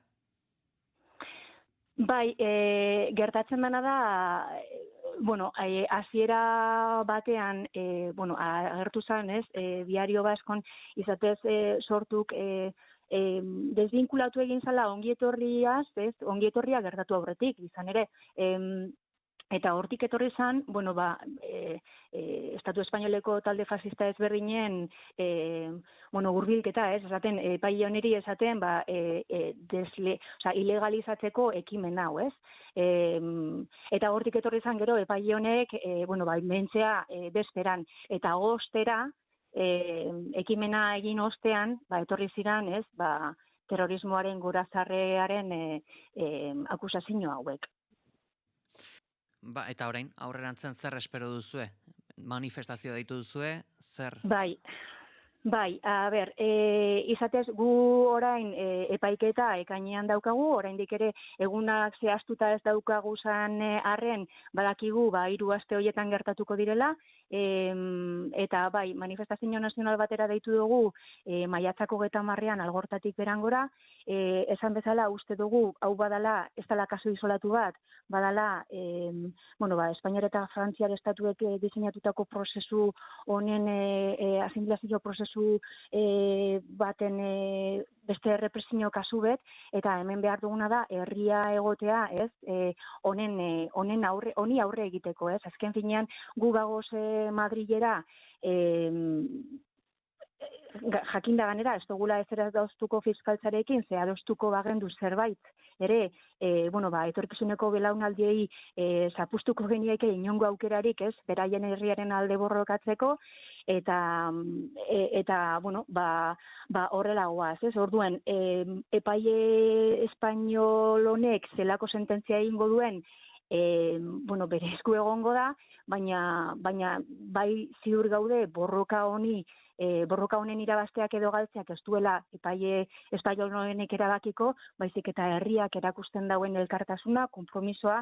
Bai, gertatzen dena da, hasiera batean, agertu zen, ez, Diario Baskon izatez sortuk desvinkulatu egin zala ongietorriaz, ez, ongietorria gertatu aurretik, izan ere, eta hortik etorri zen, Estatu Espainoleko talde fascista ezberdinen hurbilketa, ez, esaten, epaile honeri esaten, ilegalizatzeko ekimen hau, ez? Eta hortik etorri zen gero, epaile honek, mentzea bezperan, eta ostera, ekimena egin ostean, etorri ziren, ez, terrorismoaren gorazarrearen akusazio hauek. Eta orain, aurrerantzen zer espero duzue? Manifestazio deitu duzue, zer? Bai, izatez gu orain epaiketa ekainean daukagu, oraindik ere egunak zehaztuta ez daukagu zan arren, badakigu 3 aste horietan gertatuko direla, eta manifestazio nazional batera deitu dugu maiatzako 30ean Algortatik berangora, esan bezala uste dugu hau badala, ez dela kasu isolatu bat, badala, Espainiar eta Frantziar estatuek diseinatutako prozesu honen asimilazio prozesu baten beste represio kasu bet, eta hemen behar duguna da herria egotea, ez, honi aurre egiteko, ez, azken finean gu gagoz Madrilera, jakinda ganera, ez dugula ez adoztuko fiskaltzarekin, ze adoztuko bagendu zerbait, ere, etorkizuneko belaunaldiei zapustuko genieke inongo aukerarik, ez, beraien herriaren alde borrokatzeko, eta horrela goaz, ez, orduan, epaile espainol honek zelako sententzia egingo duen, bere esku egongo da, baina bai ziur gaude borroka honen irabazteak edo galtzeak ez duela epaile espainol honek erabakiko, baizik eta herriak erakusten dauen elkartasuna, konpromisoa,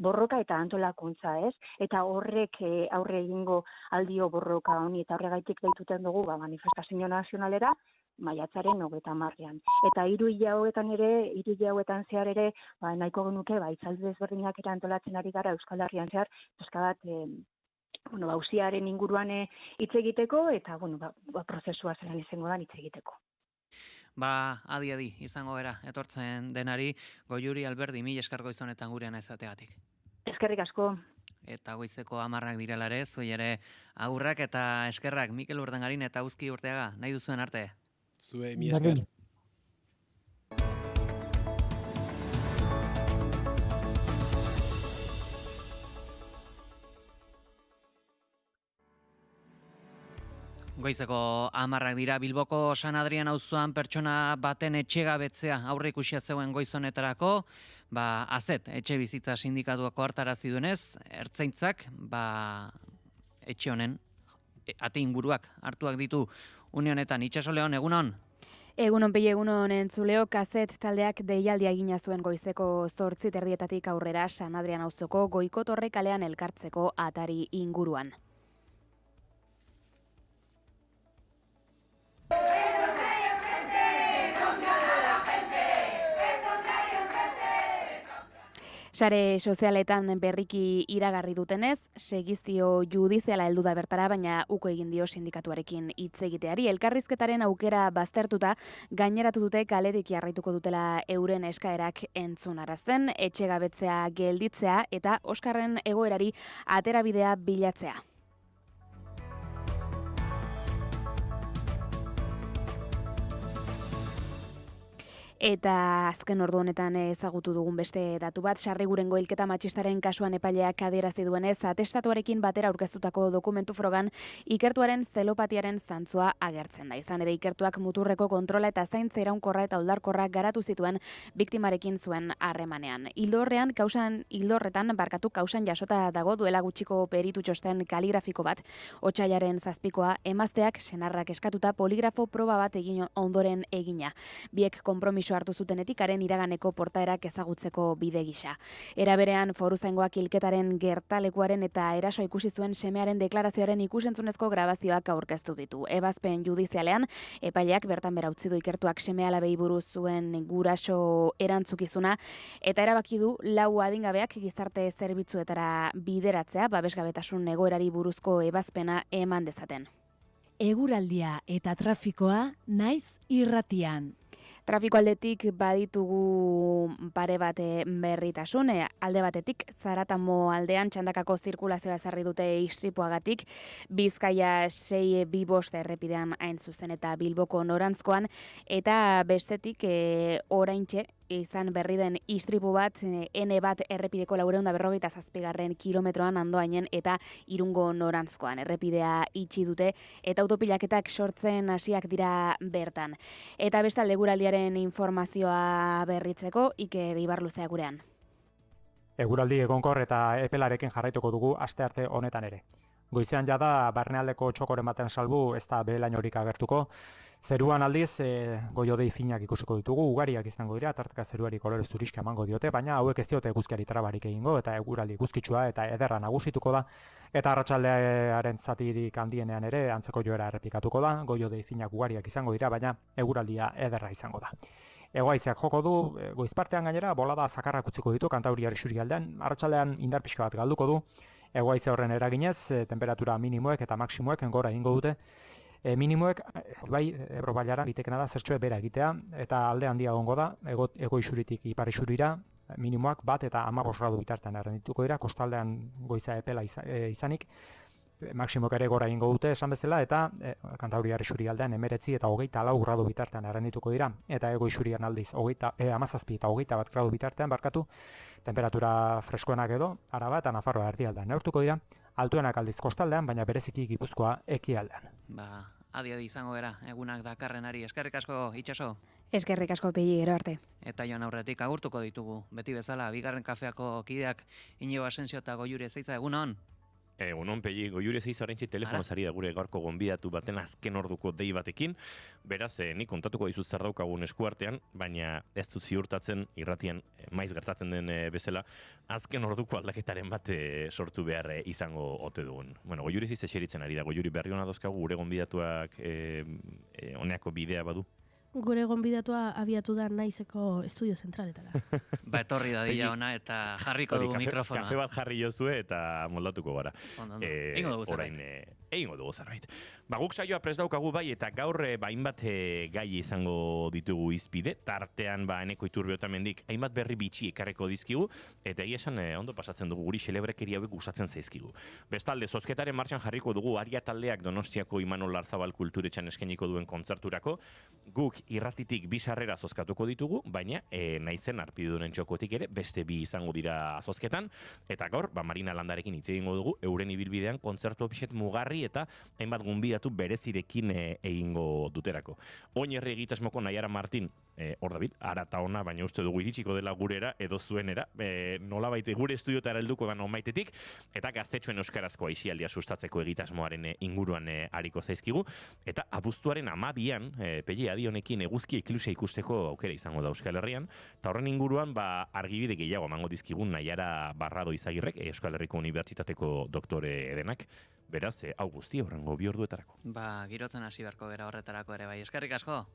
borroka eta antolakuntza, ez? Eta horrek aurre egingo aldio borroka honi, eta horregaitik deituten dugu manifestazio nazionalera, maiatzaren 30ean. Eta 3 hile hauetan zehar ere, nahiko genuke, itzaldi desberdinak ere antolatzen ari gara Euskal Herrian zehar, pizka bat, auziaren inguruan hitz egiteko, eta, prozesua zelan izango da hitz egiteko. Adi, izango era, etortzen denari, Goiuri Alberdi, mila esker goizonetan gurean ezategatik. Eskerrik asko. Eta goizeko 10 direlare, zuei ere agurrak eta eskerrak, Mikel Urdangarin eta Uzki Urteaga, nahi duzuen arte. Zuei, mi esker. Goizeko 10 dira, Bilboko San Adrian auzoan pertsona baten etxegabetzea aurreikusia zeuen goizonetarako, azet, etxe bizitza sindikatuako hartarazi duenez, ertzaintzak, etxe honen, ate inguruak hartuak ditu une honetan. Itxaso Leon, egunon? Egunon pei egunon entzuleo, kazet taldeak deialdia egina zuen goizeko 8:30 aurrera San Adrian auzoko Goiko Torre kalean elkartzeko atari inguruan. Sare sozialetan berriki iragarri dutenez, segizio judiziala heldu da bertara, baina uko egin dio sindikatuarekin hitz egiteari. Elkarrizketaren aukera baztertuta, gaineratu dute kaletik jarraituko dutela euren eskaerak entzunarazten, etxegabetzea gelditzea eta Oskarren egoerari aterabidea bilatzea. Eta azken ordu honetan ezagutu dugun beste datu bat, Sarrigurengo hilketa matxistaren kasuan epaileak adierazi duenez, atestatuarekin batera aurkeztutako dokumentu frogan ikertuaren zelopatiaren zantzua agertzen da. Izan ere ikertuak muturreko kontrola eta zaintza iraunkorra eta oldarkorra garatu zituen biktimarekin zuen harremanean. Hildorretan kausan jasota dago duela gutxiko peritu txosten kaligrafiko bat, otsailaren 7koa, emazteak senarrak eskatuta poligrafo proba bat egin ondoren egina. Biek konpromiso hartu zutenetik haren iraganeko portaerak ezagutzeko bide gisa. Era berean foruzaingoak hilketaren gertalekuaren eta erasoa ikusi zuen semearen deklarazioaren ikusentzunezko grabazioak aurkeztu ditu. Ebazpen judizialean epaileak bertan bera utzi du ikertuak seme-alabei buruz zuen guraso erantzukizuna eta erabaki du 4 adingabeak gizarte zerbitzuetara bideratzea babesgabetasun egoerari buruzko ebazpena eman dezaten. Eguraldia eta trafikoa naiz irratian. Trafiko aldetik baditugu pare bat berritasun, alde batetik Zaratamo aldean txandakako zirkulazioa ezarri dute istripuagatik, Bizkaia 625 errepidean hain zuzen eta Bilboko norantzkoan, eta bestetik oraintxe izan berri den istripu bat, N1 errepideko 447. Kilometroan Andoainen eta Irungo norantzkoan errepidea itxi dute eta autopilaketak sortzen hasiak dira bertan. Eta bestalde eguraldiaren informazioa berritzeko Iker Ibarluzea gurean. Eguraldi egonkor eta epelarekin jarraituko dugu astearte honetan ere. Goizean jada barnealdeko txokoren baten salbu ez da behe-lainorik agertuko. Zeruan aldiz, goiodei finak ikusiko ditugu, ugariak izango dira, tarteka zeruari kolorez zuriska emango diote, baina hauek ez diote eguzkiari trabarik egingo, eta eguraldi eguzkitsua eta ederra nagusituko da, eta arratsaldearen zatirik handienean ere antzeko joera errepikatuko da, goiodei finak ugariak izango dira, baina eguraldia ederra izango da. Hego-haizeak joko du, goizpartean gainera, bolada zakarrak utziko ditu, Kantauriar isurialdean, arratsaldean indar pixka bat galduko du, hego-haize horren eraginez, temperatura minimoek eta maksimoek gora egingo dute, minimoek, bai, Ebro bailara litekena da zertxoe bera egitea, eta alde handia egongo da, ego isuritik ipar isurira, minimoak 1 eta 15 gradu bitartean errendituko dira, kostaldean goiza epela izanik, maksimok ere gora egingo dute esan bezala, eta Kantauriar isurialdean 19 eta 24 gradu bitartean errendituko dira, eta ego isurian aldiz 17 eta 21 gradu bitartean barkatu, temperatura freskoenak edo, Araba eta Nafarroa erdialdean neurtuko dira, altuenak aldiz kostaldean, baina bereziki Gipuzkoa ekialdean. Adi izango gara, egunak dakarrenari. Eskerrik asko, Itxaso. Eskerrik asko, Pegi, gero arte. Eta joan aurretik agurtuko ditugu, beti bezala, bigarren kafeako kideak Iñigo Asensio eta Goiure Ezeiza, egunon? Egunon, Pegi, Goiure Ezeiza oraintxe telefonoz ari da gure gaurko gonbidatu baten azken orduko dei batekin. Beraz, nik kontatuko dizut zer daukagun eskuartean, baina ez dut ziurtatzen irratian maiz gertatzen den bezala, azken orduko aldaketaren bat sortu behar izango ote dugun. Bueno, Goiure Ezeiza eseritzen ari da, Goiuri berri hona dauzkagu gure gonbidatuak honeako bidea badu. Gure gonbidatua abiatu da Naizeko estudio zentraletara. Etorri da dila ona eta jarriko dugu mikrofona. Kafe bat jarri jozue eta moldatuko gara. Egingo dugu zerbait. Guk saioa prest daukagu bai eta gaur hainbat gai izango ditugu izpide, tartean Eneko Iturbe Otamendik hainbat berri bitxi ekarreko dizkigu, eta egia esan ondo pasatzen dugu guri xelebrekeri hauek gustatzen zaizkigu. Bestalde, zozketaren martxan jarriko dugu Aria taldeak Donostiako Imanol Larzabal kulturetxan eskainiko duen kontzerturako, guk irratitik 2 sarrera zozkatuko ditugu, baina Naizen arpidunen txokotik ere beste 2 izango dira zozketan, eta gaur, Marina Landarekin hitz egingo dugu, euren ibilbidean kontzertu opixet mugarri berri eta hainbat gonbidatu berezirekin egingo duterako. Oinarri egitasmoko Naiara Martin, hor David, ara eta ona, baina uste dugu iritsiko dela gurera edo zuenera, nolabait gure estudiotara helduko da nomaitetik, eta gaztetxoen euskarazko aisialdia sustatzeko egitasmoaren inguruan ariko zaizkigu, eta abuztuaren 12an, Pelle Adi honekin eguzki eklusia ikusteko aukera izango da Euskal Herrian, eta horren inguruan argibide gehiago emango dizkigun Naiara Barrado Izagirrek, Euskal Herriko Unibertsitateko doktore denak, beraz, hau guzti horrengo 2 orduetarako. Girotzen hasi beharko gera horretarako ere bai. Eskerrik asko.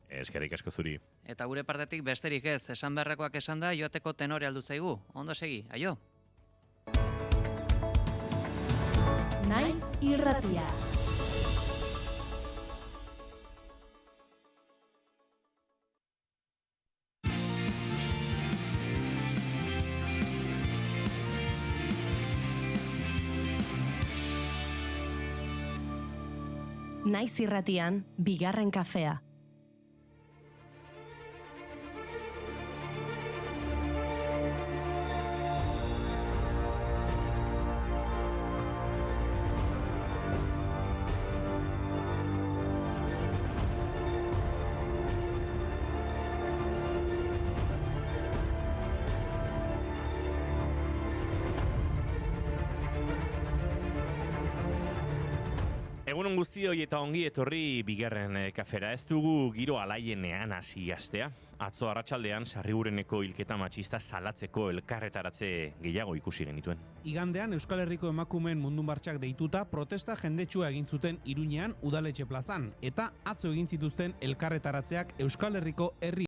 Eskerrik asko zuri. Eta gure partetik besterik ez, esan beharrekoak esan da, joateko tenore aldu zaigu. Ondo segi, aio. Naiz irratia. Naiz irratian, bigarren kafea. Egunon guztioi eta ongi etorri bigarren kafera. Ez dugu giro alaienean hasi astea. Atzo arratsaldean Sarrigureneko hilketa matxista salatzeko elkarretaratze gehiago ikusi genituen. Igandean Euskal Herriko emakumeen mundu martxak deituta protesta jendetsua egin zuten Iruñean udaletxe plazan eta atzo egin zituzten elkarretaratzeak Euskal Herriko herri